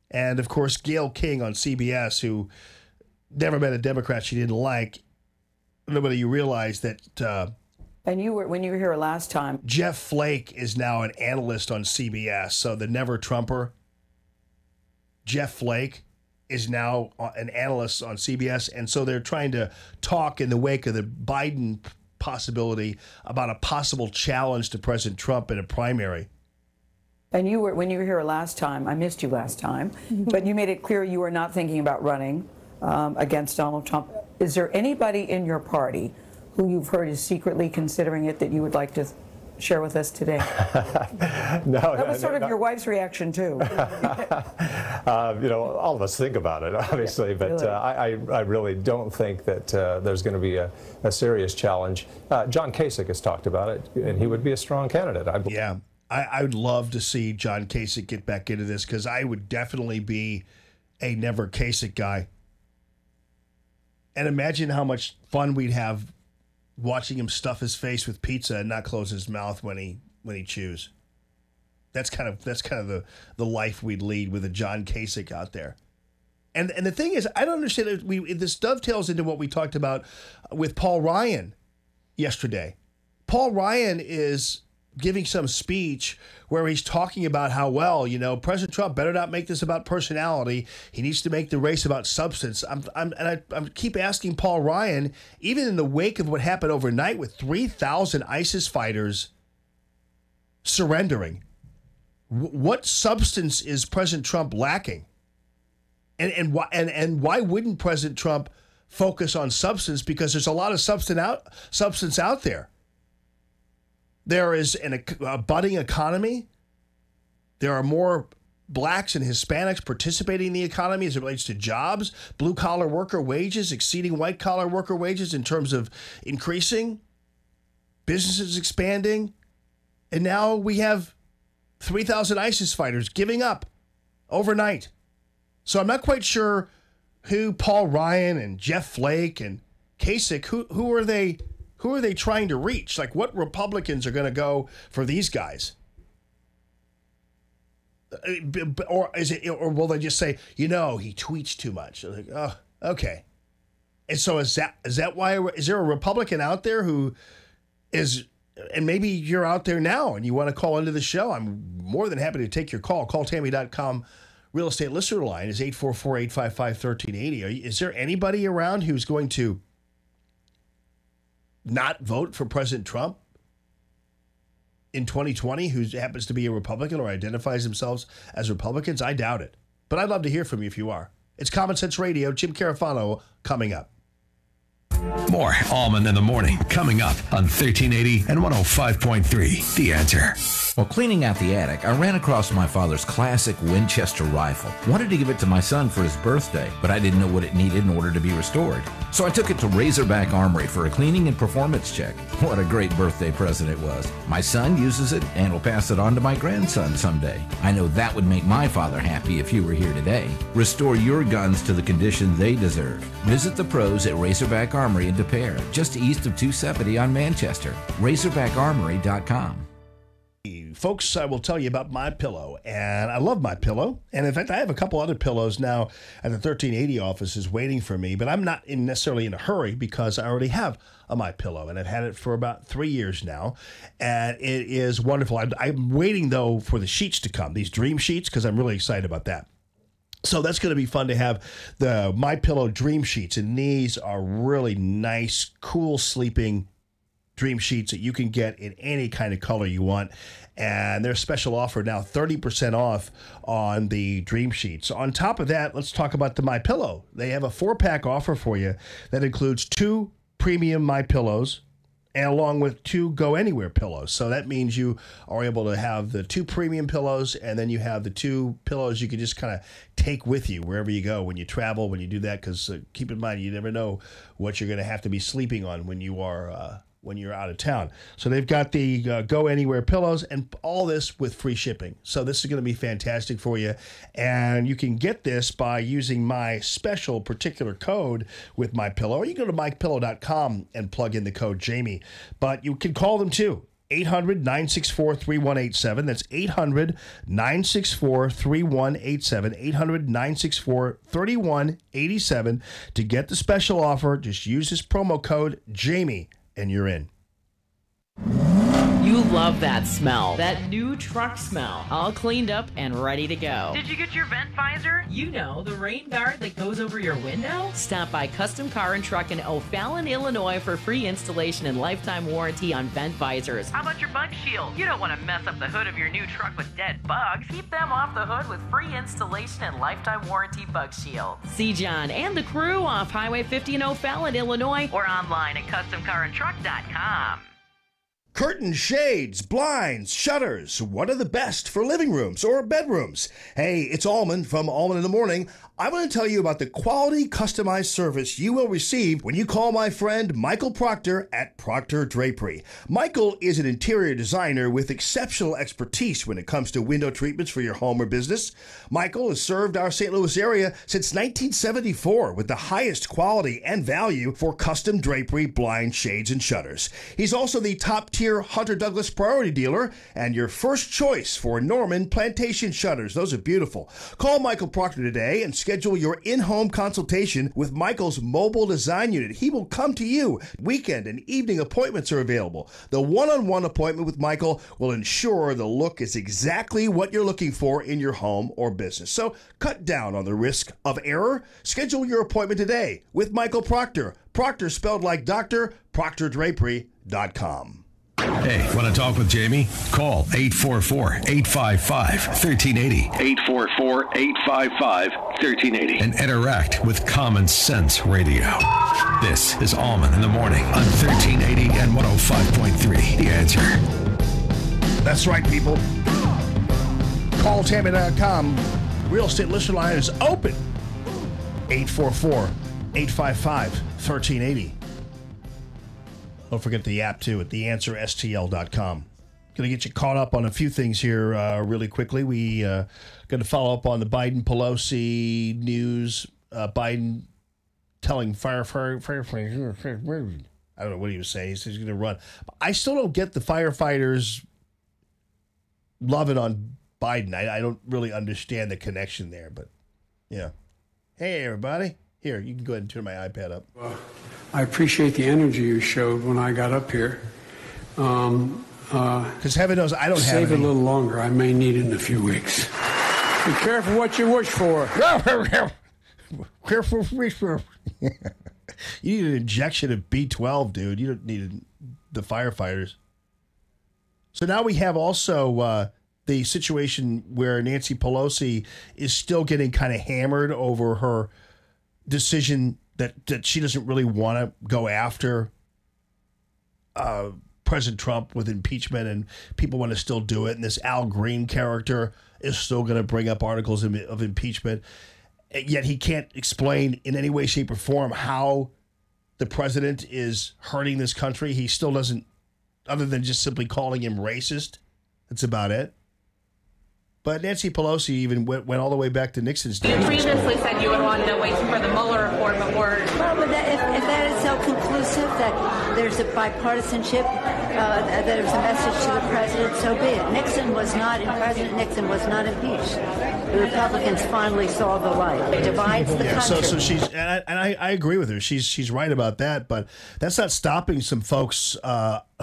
And, of course, Gayle King on CBS, who never met a Democrat she didn't like, nobody you realize that... and when you were here last time... Jeff Flake is now an analyst on CBS, so the never-Trumper. Jeff Flake is now an analyst on CBS, and so they're trying to talk in the wake of the Biden possibility about a possible challenge to President Trump in a primary. And when you were here last time, I missed you last time, but you made it clear you were not thinking about running against Donald Trump. Is there anybody in your party who you've heard is secretly considering it that you would like to share with us today? No. That was sort of your wife's reaction, too. All of us think about it, obviously, but really? I really don't think that there's going to be a serious challenge. John Kasich has talked about it, and he would be a strong candidate, I believe. Yeah, I would love to see John Kasich get back into this, because I would definitely be a never Kasich guy. And imagine how much fun we'd have watching him stuff his face with pizza and not close his mouth when he chews. That's kind of the life we'd lead with a John Kasich out there. And the thing is, I don't understand. This dovetails into what we talked about with Paul Ryan yesterday. Paul Ryan is giving some speech where he's talking about how, well, President Trump better not make this about personality. He needs to make the race about substance. I keep asking Paul Ryan, even in the wake of what happened overnight with 3,000 ISIS fighters surrendering, what substance is President Trump lacking? And why wouldn't President Trump focus on substance? Because there's a lot of substance out there. There is a budding economy. There are more blacks and Hispanics participating in the economy as it relates to jobs, blue-collar worker wages exceeding white-collar worker wages in terms of increasing, businesses expanding, and now we have 3,000 ISIS fighters giving up overnight. So I'm not quite sure who Paul Ryan and Jeff Flake and Kasich, who are they? Who are they trying to reach? Like, what Republicans are going to go for these guys? Or will they just say, he tweets too much? Like, oh, okay. And so is that why? Is there a Republican out there who is, and maybe you're out there now and you want to call into the show? I'm more than happy to take your call. CallTammy.com real estate listener line is 844-855-1380. Is there anybody around who's going to not vote for President Trump in 2020 who happens to be a Republican or identifies themselves as Republicans? I doubt it. But I'd love to hear from you if you are. It's Common Sense Radio. Jim Carafano coming up. More Allman in the Morning coming up on 1380 and 105.3 The Answer. While cleaning out the attic, I ran across my father's classic Winchester rifle. Wanted to give it to my son for his birthday, but I didn't know what it needed in order to be restored. So I took it to Razorback Armory for a cleaning and performance check. What a great birthday present it was. My son uses it and will pass it on to my grandson someday. I know that would make my father happy if you were here today. Restore your guns to the condition they deserve. Visit the pros at Razorback Armory in De Pere, just east of 270 on Manchester. RazorbackArmory.com. Folks, I will tell you about MyPillow, and I love MyPillow. And in fact, I have a couple other pillows now at the 1380 offices waiting for me, but I'm not necessarily in a hurry because I already have a MyPillow, and I've had it for about 3 years now, and it is wonderful. I'm waiting, though, for the sheets to come, these Dream Sheets, because I'm really excited about that. So that's going to be fun to have the MyPillow Dream Sheets, and these are really nice, cool sleeping Dream Sheets that you can get in any kind of color you want. And their special offer now, 30% off on the Dream Sheets. On top of that, let's talk about the MyPillow. They have a 4-pack offer for you that includes 2 premium MyPillows and along with 2 Go Anywhere pillows. So that means you are able to have the 2 premium pillows, and then you have the 2 pillows you can just kind of take with you wherever you go when you travel, when you do that, because keep in mind, you never know what you're going to have to be sleeping on when you are when you're out of town. So they've got the Go Anywhere pillows and all this with free shipping. So this is going to be fantastic for you. And you can get this by using my special particular code with MyPillow. Or you go to MyPillow.com and plug in the code Jamie. But you can call them too. 800-964-3187. That's 800-964-3187. 800-964-3187 to get the special offer. Just use this promo code Jamie and you're in. You love that smell. That new truck smell. All cleaned up and ready to go. Did you get your vent visor? You know, the rain guard that goes over your window? Stop by Custom Car and Truck in O'Fallon, Illinois for free installation and lifetime warranty on vent visors. How about your bug shield? You don't want to mess up the hood of your new truck with dead bugs. Keep them off the hood with free installation and lifetime warranty bug shield. See John and the crew off Highway 50 in O'Fallon, Illinois, or online at CustomCarAndTruck.com. Curtains, shades, blinds, shutters. What are the best for living rooms or bedrooms? Hey, it's Allman from Allman in the Morning. I want to tell you about the quality customized service you will receive when you call my friend Michael Proctor at Proctor Drapery. Michael is an interior designer with exceptional expertise when it comes to window treatments for your home or business. Michael has served our St. Louis area since 1974 with the highest quality and value for custom drapery, blinds, shades, and shutters. He's also the top-tier Hunter Douglas priority dealer and your first choice for Norman Plantation shutters. Those are beautiful. Call Michael Proctor today and schedule your in-home consultation with Michael's mobile design unit. He will come to you. Weekend and evening appointments are available. The one-on-one appointment with Michael will ensure the look is exactly what you're looking for in your home or business. So cut down on the risk of error. Schedule your appointment today with Michael Proctor. Proctor spelled like doctor, ProctorDrapery.com. Hey, want to talk with Jamie? Call 844-855-1380. 844-855-1380. And interact with Common Sense Radio. This is Allman in the Morning on 1380 and 105.3. The Answer. That's right, people. Call Tammy.com. Real estate listener line is open. 844-855-1380. Don't forget the app, too, at theanswerstl.com. Going to get you caught up on a few things here really quickly. We going to follow up on the Biden-Pelosi news. Biden telling firefighters, I don't know what he was saying. He says he's going to run. I still don't get the firefighters loving on Biden. I don't really understand the connection there, but yeah. Hey, everybody. Here, you can go ahead and turn my iPad up. I appreciate the energy you showed when I got up here. Because heaven knows I don't have Save it a little longer. I may need it in a few weeks. Be careful what you wish for. Careful what you wish for. You need an injection of B12, dude. You don't need the firefighters. So now we have also the situation where Nancy Pelosi is still getting kind of hammered over her decision that she doesn't really want to go after President Trump with impeachment, and people want to still do it. And this Al Green character is still going to bring up articles of impeachment. Yet he can't explain in any way, shape, or form how the president is hurting this country. He still doesn't, other than just simply calling him racist. That's about it. But Nancy Pelosi even went all the way back to Nixon's days. You previously said you would want to wait for the Mueller report, but if that is so conclusive that there's a bipartisanship, that there's a message to the president, so be it. President Nixon was not impeached. The Republicans finally saw the light. It divides the country. So she's, and I agree with her. She's right about that, but that's not stopping some folks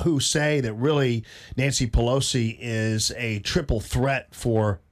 who say that really Nancy Pelosi is a triple threat for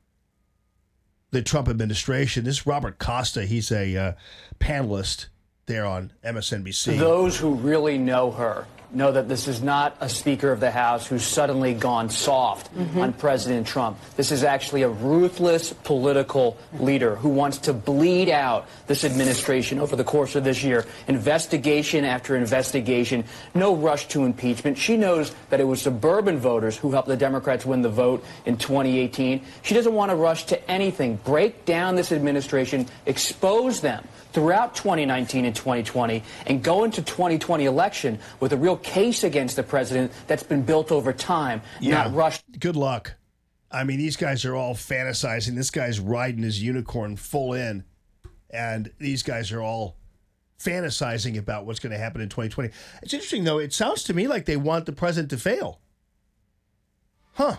the Trump administration. This is Robert Costa. He's a panelist there on MSNBC. Those who really know her know that this is not a Speaker of the House who's suddenly gone soft on President Trump. This is actually a ruthless political leader who wants to bleed out this administration over the course of this year. Investigation after investigation, no rush to impeachment. She knows that it was suburban voters who helped the Democrats win the vote in 2018. She doesn't want to rush to anything. Break down this administration, expose them throughout 2019 and 2020, and go into 2020 election with a real case against the president that's been built over time, not rushed. Good luck. I mean, these guys are all fantasizing. This guy's riding his unicorn full in, and these guys are all fantasizing about what's going to happen in 2020. It's interesting, though. It sounds to me like they want the president to fail. Huh.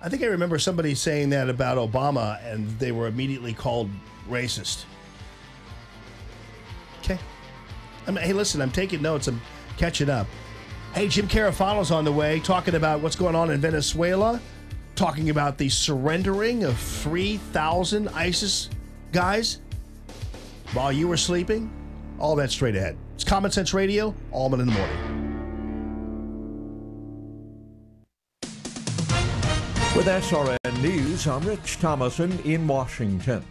I think I remember somebody saying that about Obama, and they were immediately called racist. Okay. Hey, listen, I'm taking notes. I'm catching up. Hey, Jim Carafano's on the way, talking about what's going on in Venezuela, talking about the surrendering of 3,000 ISIS guys while you were sleeping. All that straight ahead. It's Common Sense Radio, Allman in the Morning. With SRN News, I'm Rich Thomason in Washington.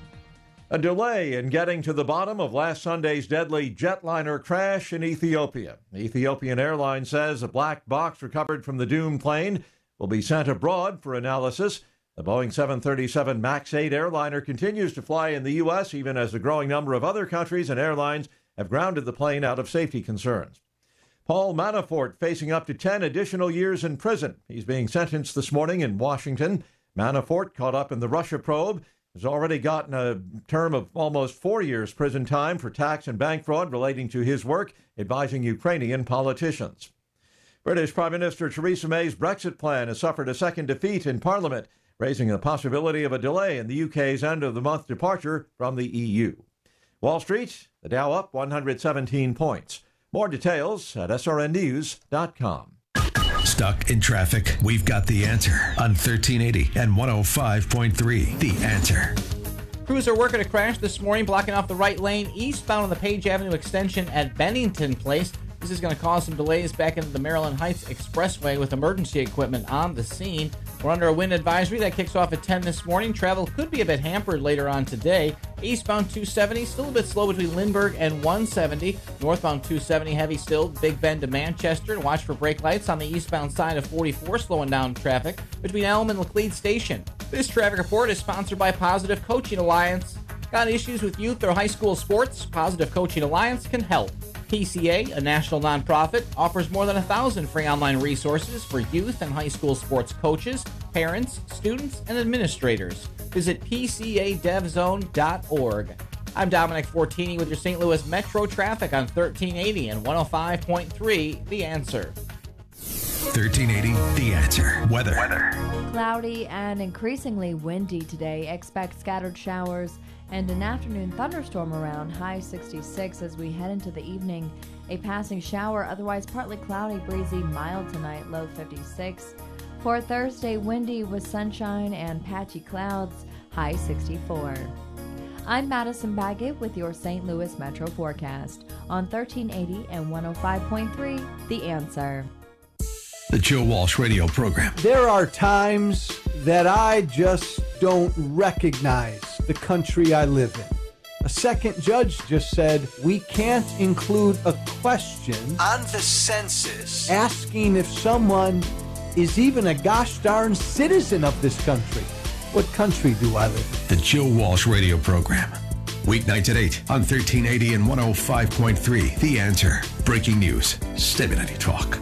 A delay in getting to the bottom of last Sunday's deadly jetliner crash in Ethiopia. Ethiopian Airlines says a black box recovered from the doomed plane will be sent abroad for analysis. The Boeing 737 MAX 8 airliner continues to fly in the U.S., even as a growing number of other countries and airlines have grounded the plane out of safety concerns. Paul Manafort facing up to 10 additional years in prison. He's being sentenced this morning in Washington. Manafort, caught up in the Russia probe, has already gotten a term of almost 4 years prison time for tax and bank fraud relating to his work advising Ukrainian politicians. British Prime Minister Theresa May's Brexit plan has suffered a second defeat in Parliament, raising the possibility of a delay in the UK's end-of-the-month departure from the EU. Wall Street, the Dow up 117 points. More details at srnnews.com. Stuck in traffic? We've got the answer on 1380 and 105.3. The Answer. Crews are working a crash this morning, blocking off the right lane eastbound on the Page Avenue extension at Bennington Place. This is going to cause some delays back into the Maryland Heights Expressway with emergency equipment on the scene. We're under a wind advisory that kicks off at 10 this morning. Travel could be a bit hampered later on today. Eastbound 270, still a bit slow between Lindbergh and 170. Northbound 270, heavy still, Big Bend to Manchester. And watch for brake lights on the eastbound side of 44, slowing down traffic between Elm and Laclede Station. This traffic report is sponsored by Positive Coaching Alliance. Got issues with youth or high school sports? Positive Coaching Alliance can help. PCA, a national nonprofit, offers more than 1,000 free online resources for youth and high school sports coaches, parents, students, and administrators. Visit PCADevZone.org. I'm Dominic Fortini with your St. Louis Metro traffic on 1380 and 105.3 The Answer. 1380 The Answer. Weather. Cloudy and increasingly windy today. Expect scattered showers and an afternoon thunderstorm around, high 66 as we head into the evening. A passing shower, otherwise partly cloudy, breezy, mild tonight, low 56. For Thursday, windy with sunshine and patchy clouds, high 64. I'm Madison Baggett with your St. Louis Metro forecast on 1380 and 105.3 The Answer. The Joe Walsh radio program. There are times that I just don't recognize the country I live in. A second judge just said we can't include a question on the census asking if someone is even a gosh darn citizen of this country. What country do I live in? The Joe Walsh radio program. Weeknights at 8 on 1380 and 105.3. The Answer. Breaking news. Stability talk.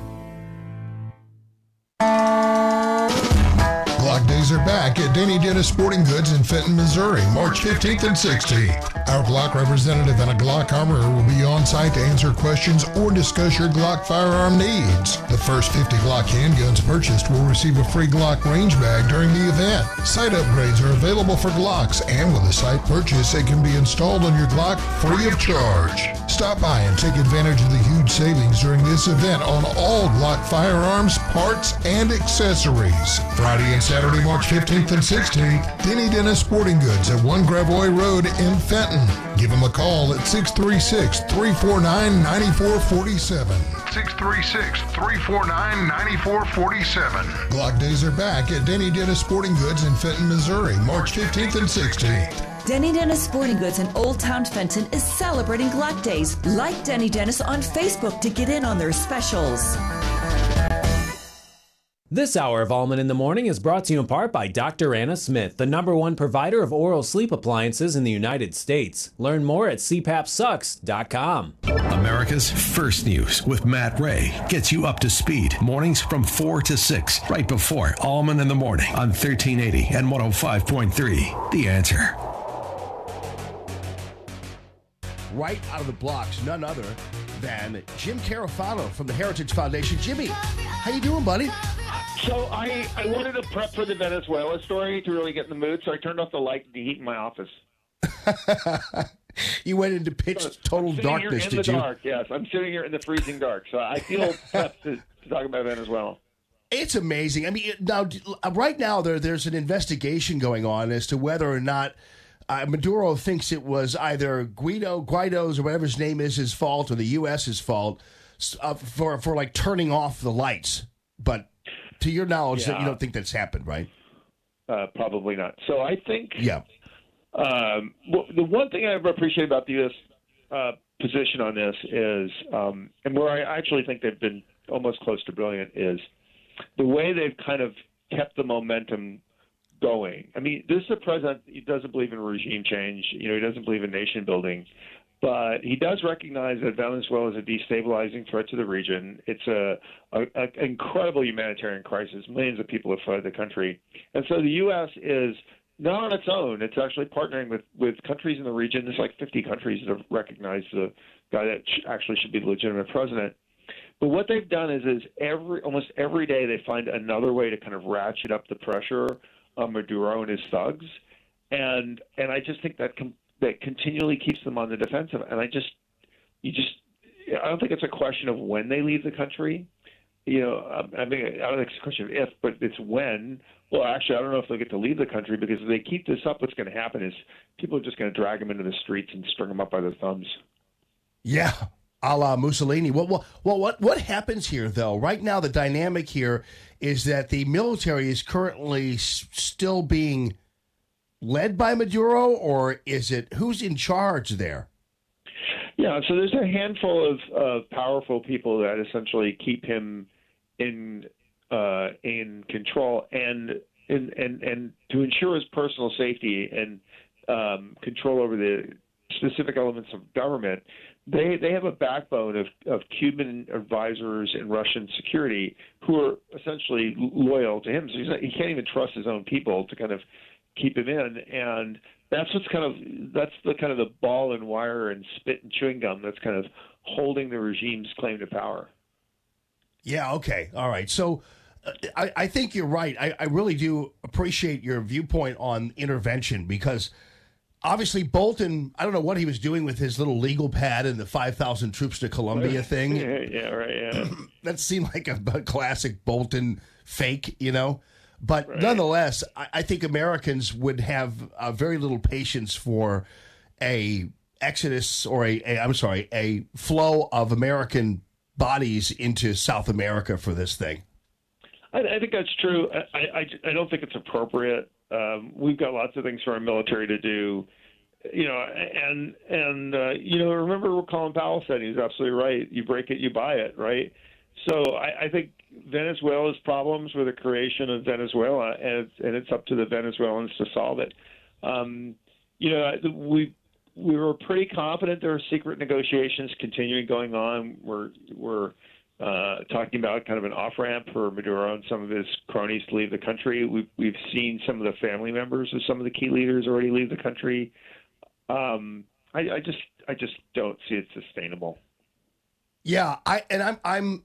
Glock days are back at Denny Dennis Sporting Goods in Fenton, Missouri, March 15th and 16th. Our Glock representative and a Glock armorer will be on site to answer questions or discuss your Glock firearm needs. The first 50 Glock handguns purchased will receive a free Glock range bag during the event. Sight upgrades are available for Glocks, and with a sight purchase, it can be installed on your Glock free of charge. Stop by and take advantage of the huge savings during this event on all Glock firearms, parts, and accessories. Friday and Saturday, March 15th and 16th, Denny Dennis Sporting Goods at 1 Gravois Road in Fenton. Give them a call at 636-349-9447. 636-349-9447. Glock days are back at Denny Dennis Sporting Goods in Fenton, Missouri, March 15th and 16th. Denny Dennis Sporting Goods in Old Town Fenton is celebrating Glock Days. Like Denny Dennis on Facebook to get in on their specials. This hour of Allman in the Morning is brought to you in part by Dr. Anna Smith, the #1 provider of oral sleep appliances in the United States. Learn more at cpapsucks.com. America's First News with Matt Ray gets you up to speed. Mornings from 4 to 6, right before Allman in the Morning on 1380 and 105.3. The Answer. Right out of the blocks, none other than Jim Carafano from the Heritage Foundation. Jimmy, how you doing, buddy? So I wanted to prep for the Venezuela story to really get in the mood, so I turned off the light and the heat in my office. You went into pitch total darkness, did you? In the dark, yes. I'm sitting here in the freezing dark, so I feel prepped to talk about Venezuela. It's amazing. I mean, now right now there's an investigation going on as to whether or not Maduro thinks it was either Guaido's or whatever his name is his fault or the U.S.'s fault for like turning off the lights. But to your knowledge, you don't think that's happened, right? Probably not. So I think the one thing I appreciate about the U.S. Position on this is, and where I actually think they've been almost close to brilliant, is the way they've kind of kept the momentum going. I mean, this is a president, he doesn't believe in regime change. He doesn't believe in nation building. But he does recognize that Venezuela is a destabilizing threat to the region. It's an incredible humanitarian crisis. Millions of people have fled the country. And so the U.S. is not on its own. It's actually partnering with countries in the region. There's like 50 countries that have recognized the guy that actually should be the legitimate president. But what they've done is almost every day they find another way to kind of ratchet up the pressure on Maduro and his thugs. And I just think that continually keeps them on the defensive. And I don't think it's a question of when they leave the country. I don't think it's a question of if, but it's when. Well, actually, I don't know if they'll get to leave the country, because if they keep this up, what's going to happen is people are just going to drag them into the streets and string them up by their thumbs. Yeah, a la Mussolini. Well, what happens here, though? Right now, the dynamic here is that the military is currently still being led by Maduro, or is it who's in charge there? Yeah, so there's a handful of powerful people that essentially keep him in control and to ensure his personal safety and control over the specific elements of government. They have a backbone of Cuban advisors and Russian security who are essentially loyal to him. So he can't even trust his own people to kind of keep him in, and that's the ball and wire and spit and chewing gum that's kind of holding the regime's claim to power. Yeah. Okay. All right. So I think you're right. I really do appreciate your viewpoint on intervention, because obviously Bolton, I don't know what he was doing with his little legal pad and the 5,000 troops to Colombia thing. Yeah, right. Yeah. That seemed like a classic Bolton fake, But nonetheless, I think Americans would have very little patience for a exodus or a flow of American bodies into South America for this thing. I think that's true. I don't think it's appropriate. We've got lots of things for our military to do, remember what Colin Powell said. He's absolutely right. You break it, you buy it, right? So I think Venezuela's problems were the creation of Venezuela, and it's up to the Venezuelans to solve it. we were pretty confident there were secret negotiations continuing going on. We're talking about kind of an off-ramp for Maduro and some of his cronies to leave the country. We've seen some of the family members of some of the key leaders already leave the country. I just don't see it sustainable. Yeah, I'm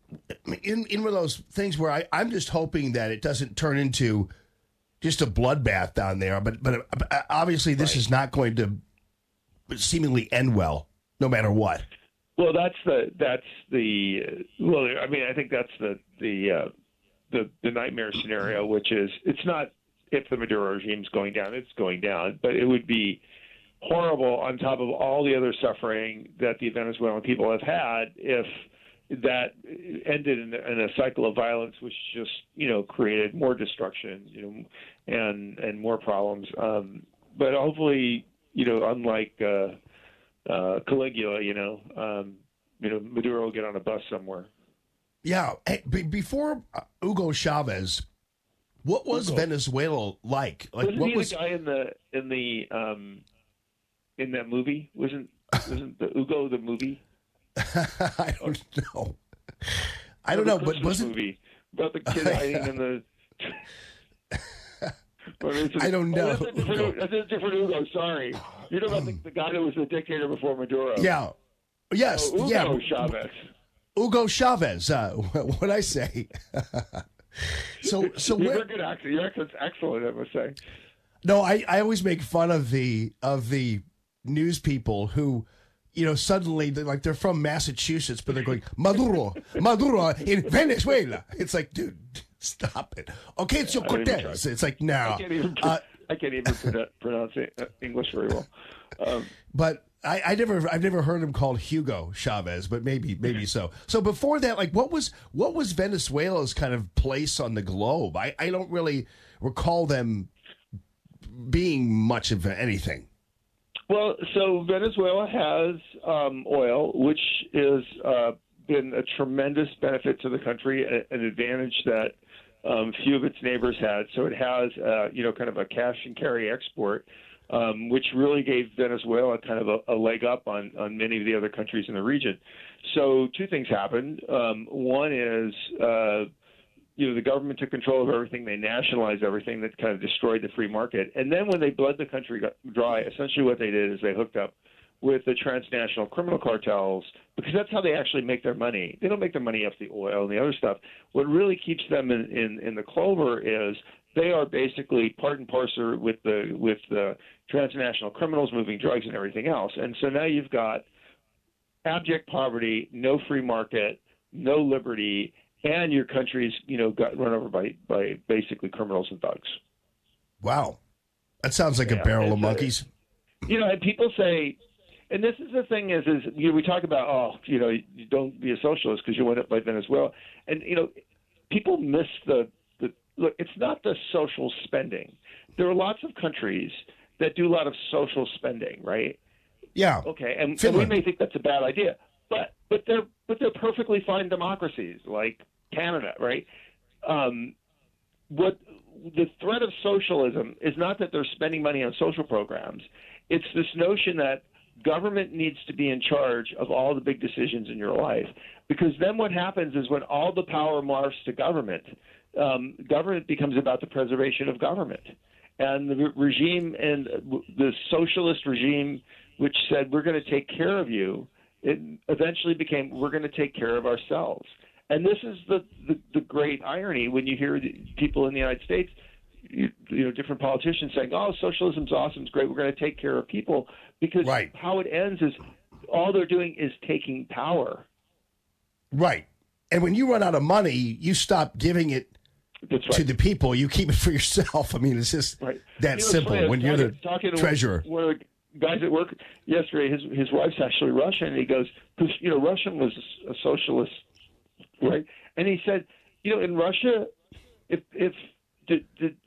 in one of those things where I'm just hoping that it doesn't turn into just a bloodbath down there. But obviously this is not going to seemingly end well, no matter what. Well, I think that's the nightmare scenario, which is it's not if the Maduro regime's going down, it's going down, but it would be horrible on top of all the other suffering that the Venezuelan people have had if that ended in a cycle of violence, which just, created more destruction, and more problems. But hopefully, unlike Caligula, Maduro will get on a bus somewhere. Yeah. Hey, before Hugo Chavez, what was Venezuela like? Wasn't he the guy in that movie? Wasn't the Hugo the movie? I don't know. I don't know, but wasn't movie about the kid hiding in the? I don't know. That's a different Hugo. Sorry, you're talking about the guy that was the dictator before Maduro. Yeah. Yes. Hugo Chavez. Hugo Chavez. What'd I say? So you have a good accent. Your accent's excellent, I must say. No, I always make fun of the news people who, suddenly they're from Massachusetts, but they're going Maduro in Venezuela. It's like, dude, stop it. Okay, it's your Cortez. It's like, no. I can't even pronounce English very well. But I've never heard him called Hugo Chavez, but maybe so. So before that, what was Venezuela's kind of place on the globe? I don't really recall them being much of anything. Well, so Venezuela has oil, which has been a tremendous benefit to the country, an advantage that few of its neighbors had. So it has, kind of a cash and carry export, which really gave Venezuela kind of a leg up on many of the other countries in the region. So two things happened. One is, the government took control of everything. They nationalized everything. That kind of destroyed the free market. And then when they bled the country dry, essentially what they did is they hooked up with the transnational criminal cartels, because that's how they actually make their money. They don't make their money off the oil and the other stuff. What really keeps them in the clover is they are basically part and parcel with the transnational criminals moving drugs and everything else. And so now you've got abject poverty, no free market, no liberty, and your country's, got run over by basically criminals and thugs. Wow. That sounds like a barrel of monkeys. And people say, and this is the thing is we talk about, you don't be a socialist because you went up by Venezuela. And, people miss look, it's not the social spending. There are lots of countries that do a lot of social spending, right? Yeah. Okay. And we may think that's a bad idea, but they're perfectly fine democracies like Canada, right? What the threat of socialism is not that they're spending money on social programs. It's this notion that government needs to be in charge of all the big decisions in your life, because then what happens is when all the power morphs to government, government becomes about the preservation of government. And the regime and the socialist regime, which said we're going to take care of you, it eventually became we're going to take care of ourselves. And this is the great irony when you hear people in the United States, different politicians saying, "Oh, socialism's awesome, it's great. We're going to take care of people," because how it ends is all they're doing is taking power. Right. And when you run out of money, you stop giving it to the people. You keep it for yourself. I mean, it's just that simple. When you're the treasurer. One of the guys at work yesterday, his wife's actually Russian, and he goes, because Russian was a socialist, right? And he said, in Russia,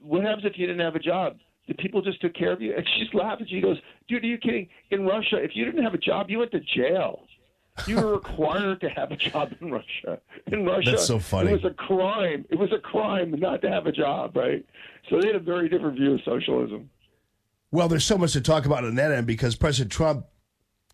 what happens if you didn't have a job? The people just took care of you. And she's laughing. She goes, "Dude, are you kidding? In Russia, if you didn't have a job, you went to jail. You were required to have a job in Russia. In Russia, that's so funny. It was a crime. It was a crime not to have a job, right? So they had a very different view of socialism." Well, there's so much to talk about on that end because President Trump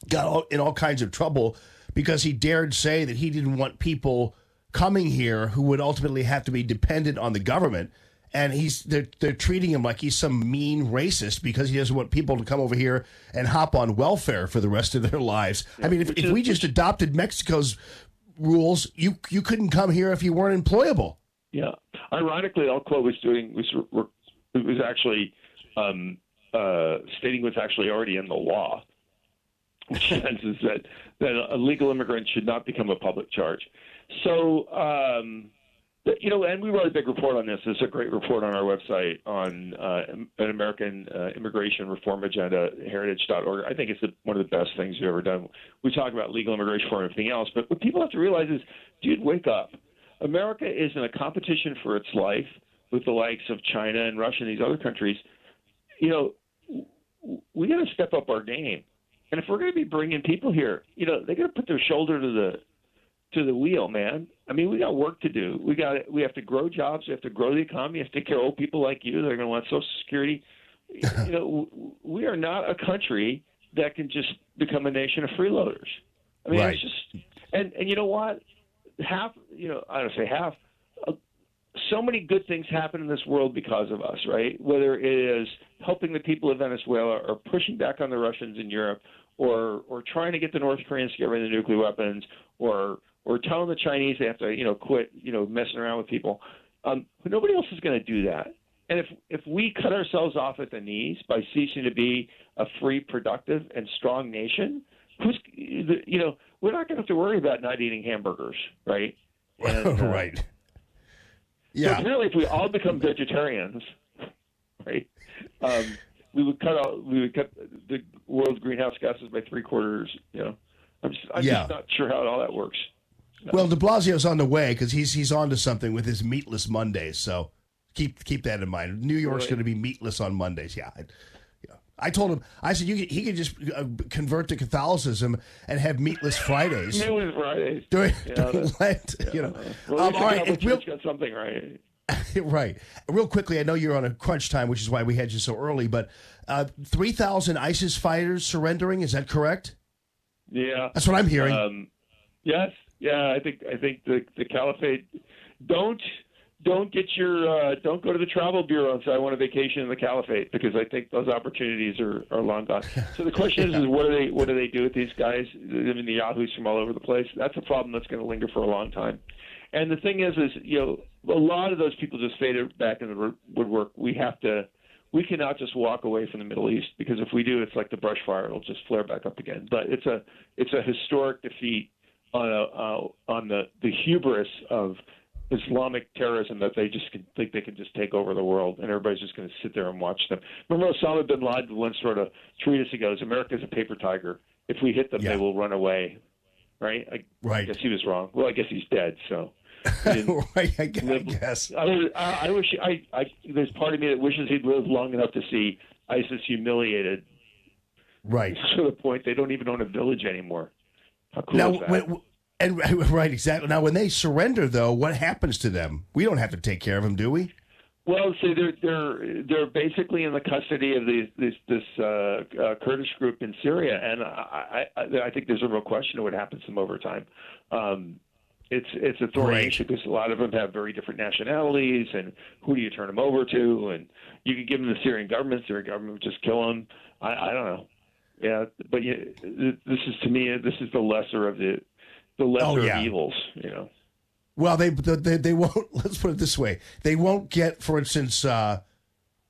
got in all kinds of trouble because he dared say that he didn't want people coming here who would ultimately have to be dependent on the government. And they're treating him like he's some mean racist because he doesn't want people to come over here and hop on welfare for the rest of their lives. I mean, if we just adopted Mexico's rules, you couldn't come here if you weren't employable. Yeah. Ironically, all Quo was doing was actually stating what's actually already in the law, which is that a legal immigrant should not become a public charge. So, and we wrote a big report on this. There's a great report on our website on an American immigration reform agenda, heritage.org. I think it's one of the best things we've ever done. We talk about legal immigration reform and everything else, but what people have to realize is, dude, wake up. America is in a competition for its life with the likes of China and Russia and these other countries. We got to step up our game. And if we're going to be bringing people here, they got to put their shoulder to the wheel, man. I mean, we got work to do. We have to grow jobs. We have to grow the economy. We have to take care of old people like you that are going to want Social Security. We are not a country that can just become a nation of freeloaders. I mean, It's just, and you know what? I don't say half. So many good things happen in this world because of us, right? Whether it is helping the people of Venezuela or pushing back on the Russians in Europe or trying to get the North Koreans to get rid of the nuclear weapons or telling the Chinese they have to, quit, messing around with people. Nobody else is going to do that. And if we cut ourselves off at the knees by ceasing to be a free, productive, and strong nation, we're not going to have to worry about not eating hamburgers, right? And, right. Yeah. So apparently, if we all become vegetarians, right, we would cut the world's greenhouse gases by 3/4. I'm just not sure how all that works. No. Well, de Blasio's on the way because he's on to something with his meatless Mondays. So keep that in mind. New York's going to be meatless on Mondays. Yeah. I told him, I said he could just convert to Catholicism and have meatless Fridays. Meatless Fridays. During Lent, Well, all right. Got something right. Right. Real quickly, I know you're on a crunch time, which is why we had you so early, but 3,000 ISIS fighters surrendering, is that correct? Yeah. That's what I'm hearing. Yes. Yeah, I think the caliphate don't get your don't go to the travel bureau and say I want a vacation in the caliphate, because I think those opportunities are long gone. So the question is what do they do with these guys? I mean, the yahoos from all over the place. That's a problem that's going to linger for a long time. And the thing is a lot of those people just faded back in the woodwork. We cannot just walk away from the Middle East, because if we do, it's like the brush fire; it'll just flare back up again. But it's a historic defeat on the hubris of Islamic terrorism that they just think they can just take over the world, and everybody's just going to sit there and watch them. Remember, Osama bin Laden once wrote a treatise ago, America's a paper tiger. If we hit them, they will run away. Right? I guess he was wrong. Well, I guess he's dead, so. Right, I guess. I wish there's part of me that wishes he'd lived long enough to see ISIS humiliated. Right. To the point they don't even own a village anymore. How cool is that? Right, exactly. Now, when they surrender, though, what happens to them? We don't have to take care of them, do we? Well, see, they're basically in the custody of this Kurdish group in Syria, and I think there's a real question of what happens to them over time. It's a thorny issue because a lot of them have very different nationalities, and who do you turn them over to? And you could give them the Syrian government. Syrian government would just kill them. I don't know. Yeah, but this is, to me, this is the lesser of the lesser of evils. Well, they won't. Let's put it this way: they won't get, for instance,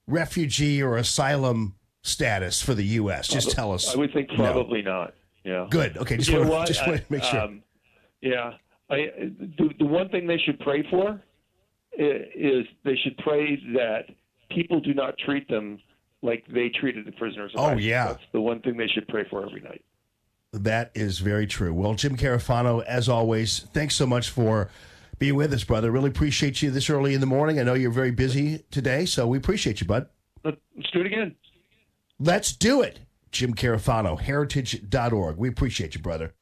refugee or asylum status for the U.S. Just tell us. I would think probably not. Yeah. Good. Okay. Just want to make sure. Yeah. The one thing they should pray for is they should pray that people do not treat them like they treated the prisoners of ISIS. Yeah. That's the one thing they should pray for every night. That is very true. Well, Jim Carafano, as always, thanks so much for being with us, brother. Really appreciate you this early in the morning. I know you're very busy today, so we appreciate you, bud. Let's do it again. Let's do it. Jim Carafano, heritage.org. We appreciate you, brother.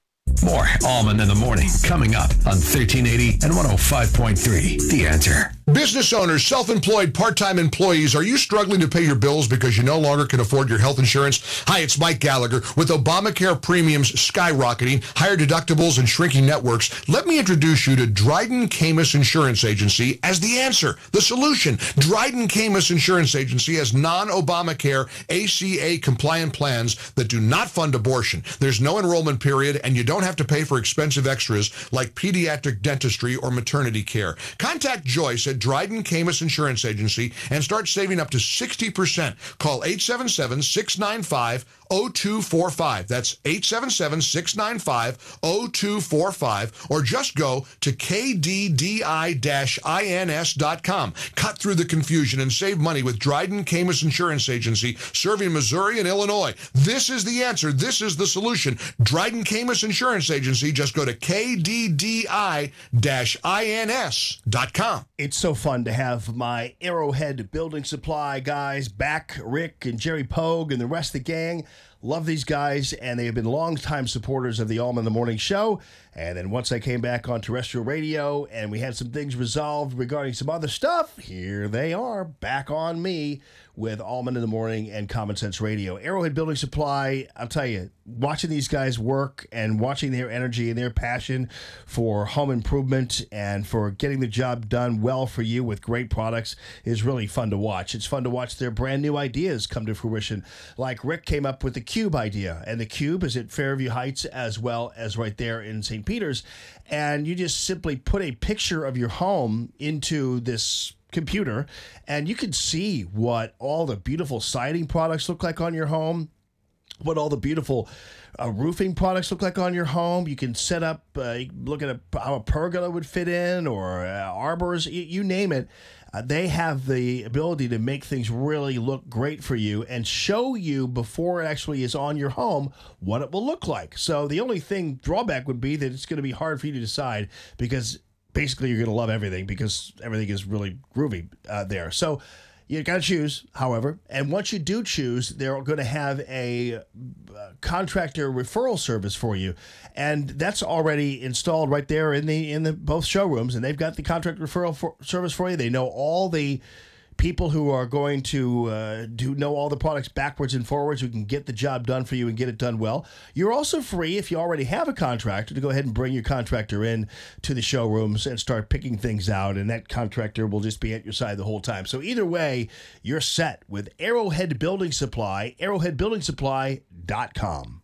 More Allman in the Morning coming up on 1380 and 105.3. The Answer. Business owners, self-employed, part-time employees, are you struggling to pay your bills because you no longer can afford your health insurance? Hi, it's Mike Gallagher. With Obamacare premiums skyrocketing, higher deductibles, and shrinking networks, let me introduce you to Dryden Camus Insurance Agency as the answer, the solution. Dryden Camus Insurance Agency has non-Obamacare ACA compliant plans that do not fund abortion. There's no enrollment period, and you don't have to pay for expensive extras like pediatric dentistry or maternity care. Contact Joyce at Dryden Camus Insurance Agency and start saving up to 60%. Call 877-695-0245. That's 877-695-0245, or just go to kddi-ins.com. Cut through the confusion and save money with Dryden Camus Insurance Agency, serving Missouri and Illinois. This is the answer. This is the solution. Dryden Camus Insurance Agency. Just go to kddi-ins.com. It's so fun to have my Arrowhead Building Supply guys back, Rick and Jerry Pogue and the rest of the gang. Love these guys, and they have been longtime supporters of the Allman in the Morning show. And then once I came back on terrestrial radio and we had some things resolved regarding some other stuff, here they are back on me with Allman in the Morning and Common Sense Radio. Arrowhead Building Supply, I'll tell you, watching these guys work and watching their energy and their passion for home improvement and for getting the job done well for you with great products is really fun to watch. It's fun to watch their brand new ideas come to fruition. Like Rick came up with the Cube idea, and the Cube is at Fairview Heights as well as right there in St. Peter's. And you just simply put a picture of your home into this computer, and you can see what all the beautiful siding products look like on your home, what all the beautiful roofing products look like on your home. You can set up, look at how a pergola would fit in, or arbors, you name it. They have the ability to make things really look great for you and show you before it actually is on your home what it will look like. So the only drawback would be that it's going to be hard for you to decide, because basically you're going to love everything because everything is really groovy there. So you got to choose, however, and once you do choose, they're going to have a contractor referral service for you, and that's already installed right there in the both showrooms, and they've got the contract referral service for you. They know all the people who are going to know all the products backwards and forwards, who can get the job done for you and get it done well. You're also free, if you already have a contractor, to go ahead and bring your contractor in to the showrooms and start picking things out, and that contractor will just be at your side the whole time. So either way, you're set with Arrowhead Building Supply, arrowheadbuildingsupply.com.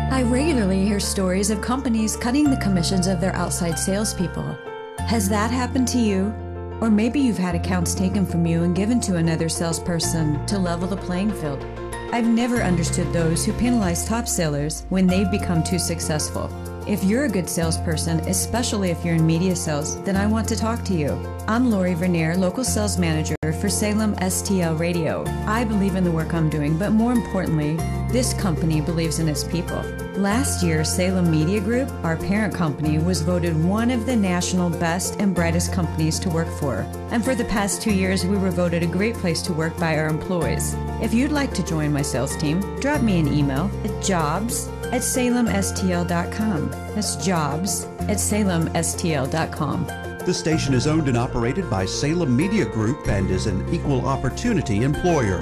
I regularly hear stories of companies cutting the commissions of their outside salespeople. Has that happened to you? Or maybe you've had accounts taken from you and given to another salesperson to level the playing field. I've never understood those who penalize top sellers when they've become too successful. If you're a good salesperson, especially if you're in media sales, then I want to talk to you. I'm Lori Vernier, local sales manager for Salem STL Radio. I believe in the work I'm doing, but more importantly, this company believes in its people. Last year, Salem Media Group, our parent company, was voted one of the national best and brightest companies to work for. And for the past 2 years, we were voted a great place to work by our employees. If you'd like to join my sales team, drop me an email at jobs@salemstl.com. That's jobs@salemstl.com. The station is owned and operated by Salem Media Group and is an equal opportunity employer.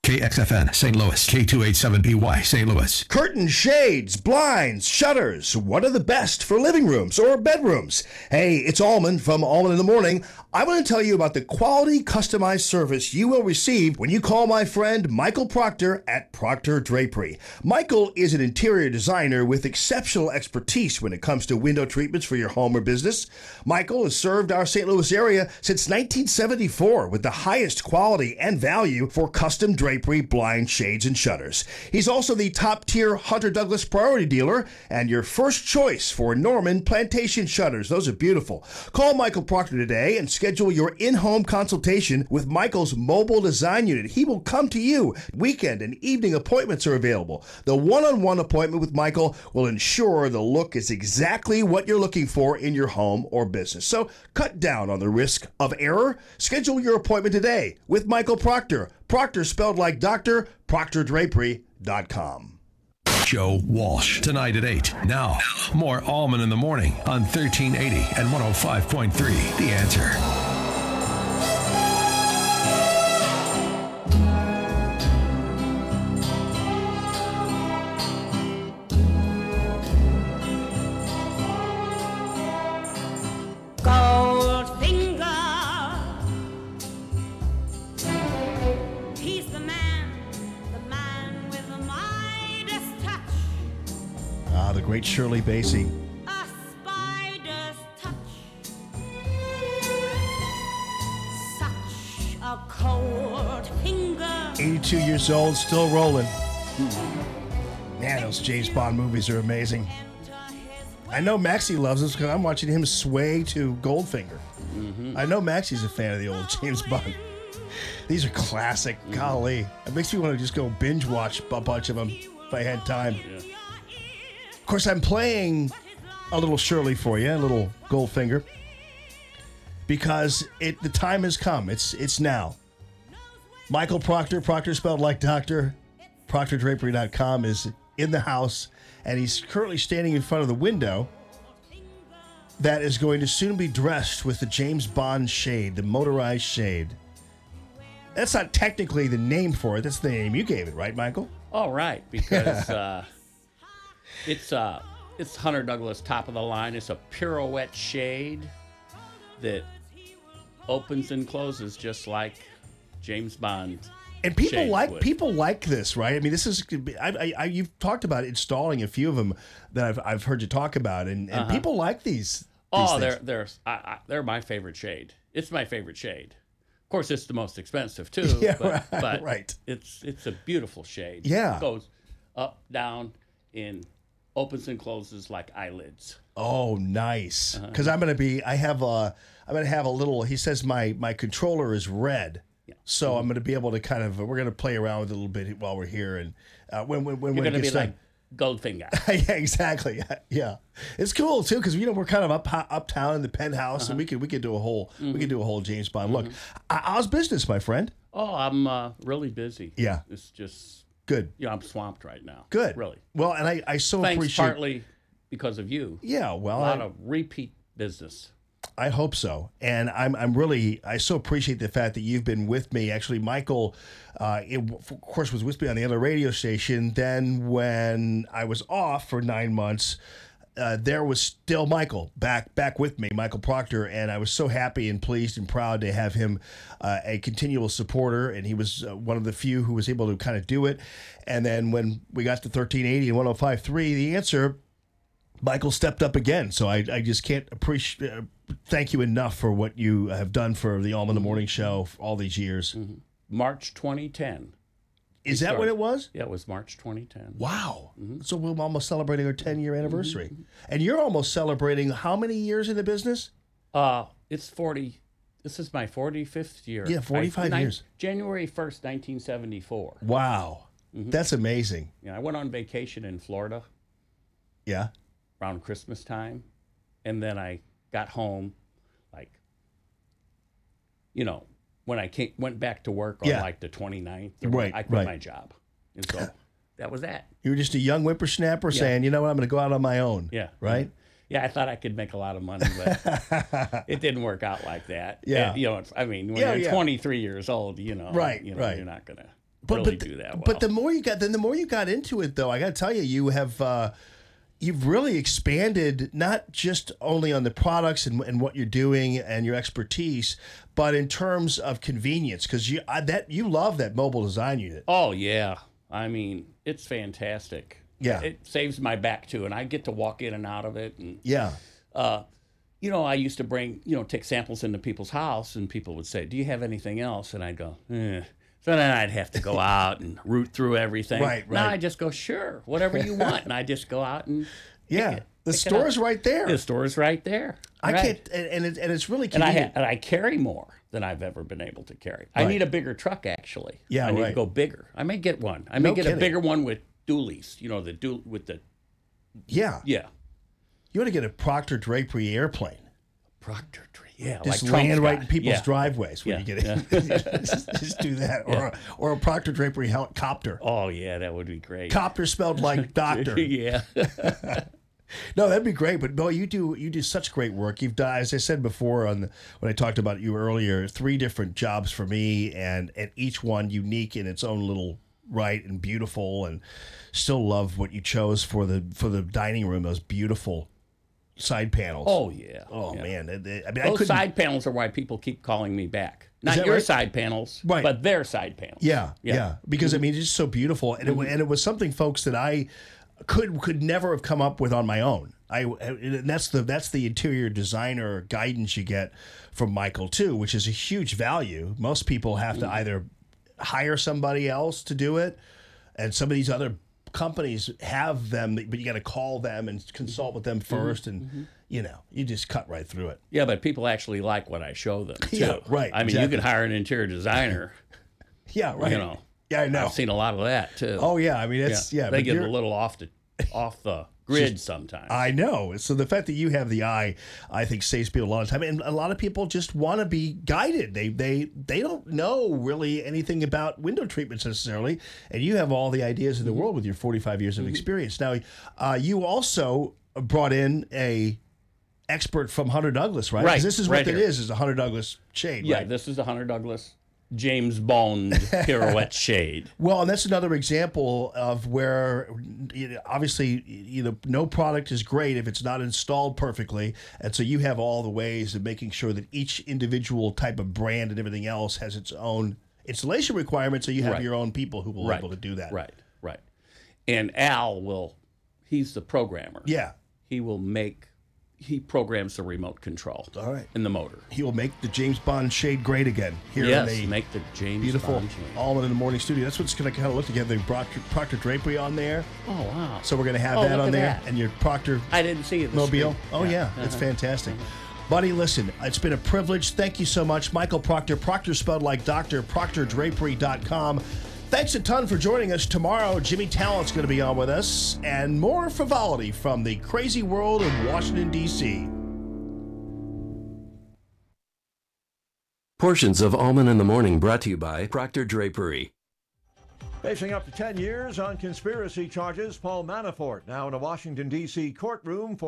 KXFN St. Louis, K287BY St. Louis. Curtains, shades, blinds, shutters. What are the best for living rooms or bedrooms? Hey, it's Allman from Allman in the Morning. I want to tell you about the quality customized service you will receive when you call my friend Michael Proctor at Proctor Drapery. Michael is an interior designer with exceptional expertise when it comes to window treatments for your home or business. Michael has served our St. Louis area since 1974 with the highest quality and value for custom drapery, blinds, shades, and shutters. He's also the top-tier Hunter Douglas priority dealer and your first choice for Norman Plantation shutters. Those are beautiful. Call Michael Proctor today and schedule your in-home consultation with Michael's mobile design unit. He will come to you. Weekend and evening appointments are available. The one-on-one appointment with Michael will ensure the look is exactly what you're looking for in your home or business. So cut down on the risk of error. Schedule your appointment today with Michael Proctor. Proctor spelled like doctor, proctordrapery.com. Joe Walsh. Tonight at 8. Now, more Allman in the Morning on 1380 and 105.3. The Answer. The great Shirley Bassey. A spider's touch, such a cold finger. 82 years old, still rolling. Man, those James Bond movies are amazing. I know Maxie loves us because I'm watching him sway to Goldfinger. I know Maxie's a fan of the old James Bond. These are classic. Golly. It makes me want to just go binge watch a bunch of them if I had time. Of course, I'm playing a little Shirley for you, a little Goldfinger, because the time has come. It's now. Michael Proctor, Proctor spelled like doctor, ProctorDrapery.com, is in the house, and he's currently standing in front of the window that is going to soon be dressed with the James Bond shade, the motorized shade. That's not technically the name for it. That's the name you gave it, right, Michael? Oh, right, because it's Hunter Douglas top of the line. It's a pirouette shade that opens and closes just like James Bond. And people like this, right? I mean, this is you've talked about installing a few of them that I've heard you talk about, and people like these. Oh, they're my favorite shade. It's my favorite shade. Of course, it's the most expensive too. Yeah, but right. It's a beautiful shade. Yeah, it goes up, down, in. Opens and closes like eyelids. Oh, nice. Because I'm gonna have a little. He says my controller is red, so I'm gonna be able to we're gonna play around with it a little bit while we're here, and when you're gonna be like Goldfinger. Yeah, exactly. Yeah, it's cool too because we're kind of uptown in the penthouse, and we could do a whole James Bond look. How's business, my friend? Oh, I'm really busy. Yeah, it's just. Good. Yeah, I'm swamped right now. Good. Really. Well, and I so Thanks appreciate... partly because of you. Yeah, well... A lot of repeat business. I hope so. And I so appreciate the fact that you've been with me. Actually, Michael, of course, was with me on the other radio station. Then when I was off for 9 months... there was still Michael back with me, Michael Proctor, and I was so happy and pleased and proud to have him a continual supporter, and he was one of the few who was able to kind of do it. And then when we got to 1380 and 105.3, The Answer, Michael stepped up again. So I just can't thank you enough for what you have done for the Allman in the Morning show for all these years. March 2010. Is that what it was? Yeah, it was March 2010. Wow. So we're almost celebrating our 10-year anniversary. And you're almost celebrating how many years in the business? It's 40. This is my 45th year. Yeah, 45 years. January 1st, 1974. Wow. That's amazing. Yeah, I went on vacation in Florida. Yeah. Around Christmas time. And then I got home, when I went back to work on the 29th, I quit my job. And so that was that. You were just a young whippersnapper saying, you know what, I'm going to go out on my own. Yeah. Right? Yeah, I thought I could make a lot of money, but it didn't work out like that. Yeah. And, when you're 23 years old, you're not going to really do that well. But the more you got into it, though, I got to tell you, you have... You've really expanded not just only on the products and what you're doing and your expertise, but in terms of convenience, because you love that mobile design unit. Oh yeah, I mean it's fantastic. Yeah, it saves my back too, and I get to walk in and out of it. And yeah, I used to bring take samples into people's house, and people would say, "Do you have anything else?" And I'd go, eh. So then I'd have to go out and root through everything. Right. Now I just go, sure, whatever you want. And I just go out and the store's right there. The store's right there. I can't, and it's really convenient. And I carry more than I've ever been able to carry. Right. I need a bigger truck, actually. Yeah, I need to go bigger. I may get one. I may get a bigger one with dualies, with the... Yeah. Yeah. You want to get a Proctor Drapery airplane. Proctor Drapery. Yeah, just like land Trump's right got. in people's Yeah. driveways when you get it. just do that, or a Proctor Drapery helicopter. Oh yeah, that would be great. Copter spelled like doctor. Yeah. No, that'd be great. But Bo, you do such great work. You've done, as I said before when I talked about you earlier, 3 different jobs for me, and each one unique in its own little right and beautiful. And still love what you chose for the dining room. Those beautiful side panels. Oh yeah. Oh yeah. man. I mean, those side panels are why people keep calling me back. Not that your right? side panels, Right. but their side panels. Yeah. Because I mean, it's just so beautiful, and it was something, folks, that I could never have come up with on my own. And that's the interior designer guidance you get from Michael too, which is a huge value. Most people have to either hire somebody else to do it, and some of these other companies have them, but you got to call them and consult with them first, and you just cut right through it. Yeah, but people actually like what I show them too. Yeah, right. I mean, exactly. you could hire an interior designer. Yeah, right. Yeah, I know. I've seen a lot of that too. Oh yeah, I mean it's They get a little off the grid sometimes. I know. So the fact that you have the eye, I think, saves people a lot of time, and a lot of people just want to be guided. They don't know really anything about window treatments necessarily, and you have all the ideas in the world with your 45 years of experience. Now, you also brought in a expert from Hunter Douglas, right? 'Cause this is what it is a Hunter Douglas shade. Yeah, right? this is the Hunter Douglas James Bond pirouette shade. Well, and that's another example of where, obviously, no product is great if it's not installed perfectly. And so you have all the ways of making sure that each individual type of brand and everything else has its own installation requirements. So you have your own people who will be able to do that. Right. And Al he's the programmer. Yeah. He programs the remote control. All right. And the motor. He will make the James Bond shade great again. Here Yes, in the make the James beautiful Bond shade. Allman in the Morning studio. That's what's going to kind of look together. Proctor Drapery on there. Oh, wow. So we're going to have Oh, that look on at there. that. And your Proctor I didn't see it. mobile. Oh, yeah. It's fantastic. Buddy, listen, it's been a privilege. Thank you so much. Michael Proctor, Proctor spelled like doctor, proctordrapery.com. Thanks a ton for joining us. Tomorrow, Jimmy Talent's going to be on with us, and more frivolity from the crazy world of Washington, D.C. Portions of Allman in the Morning brought to you by Proctor Drapery. Facing up to 10 years on conspiracy charges, Paul Manafort now in a Washington, D.C. courtroom for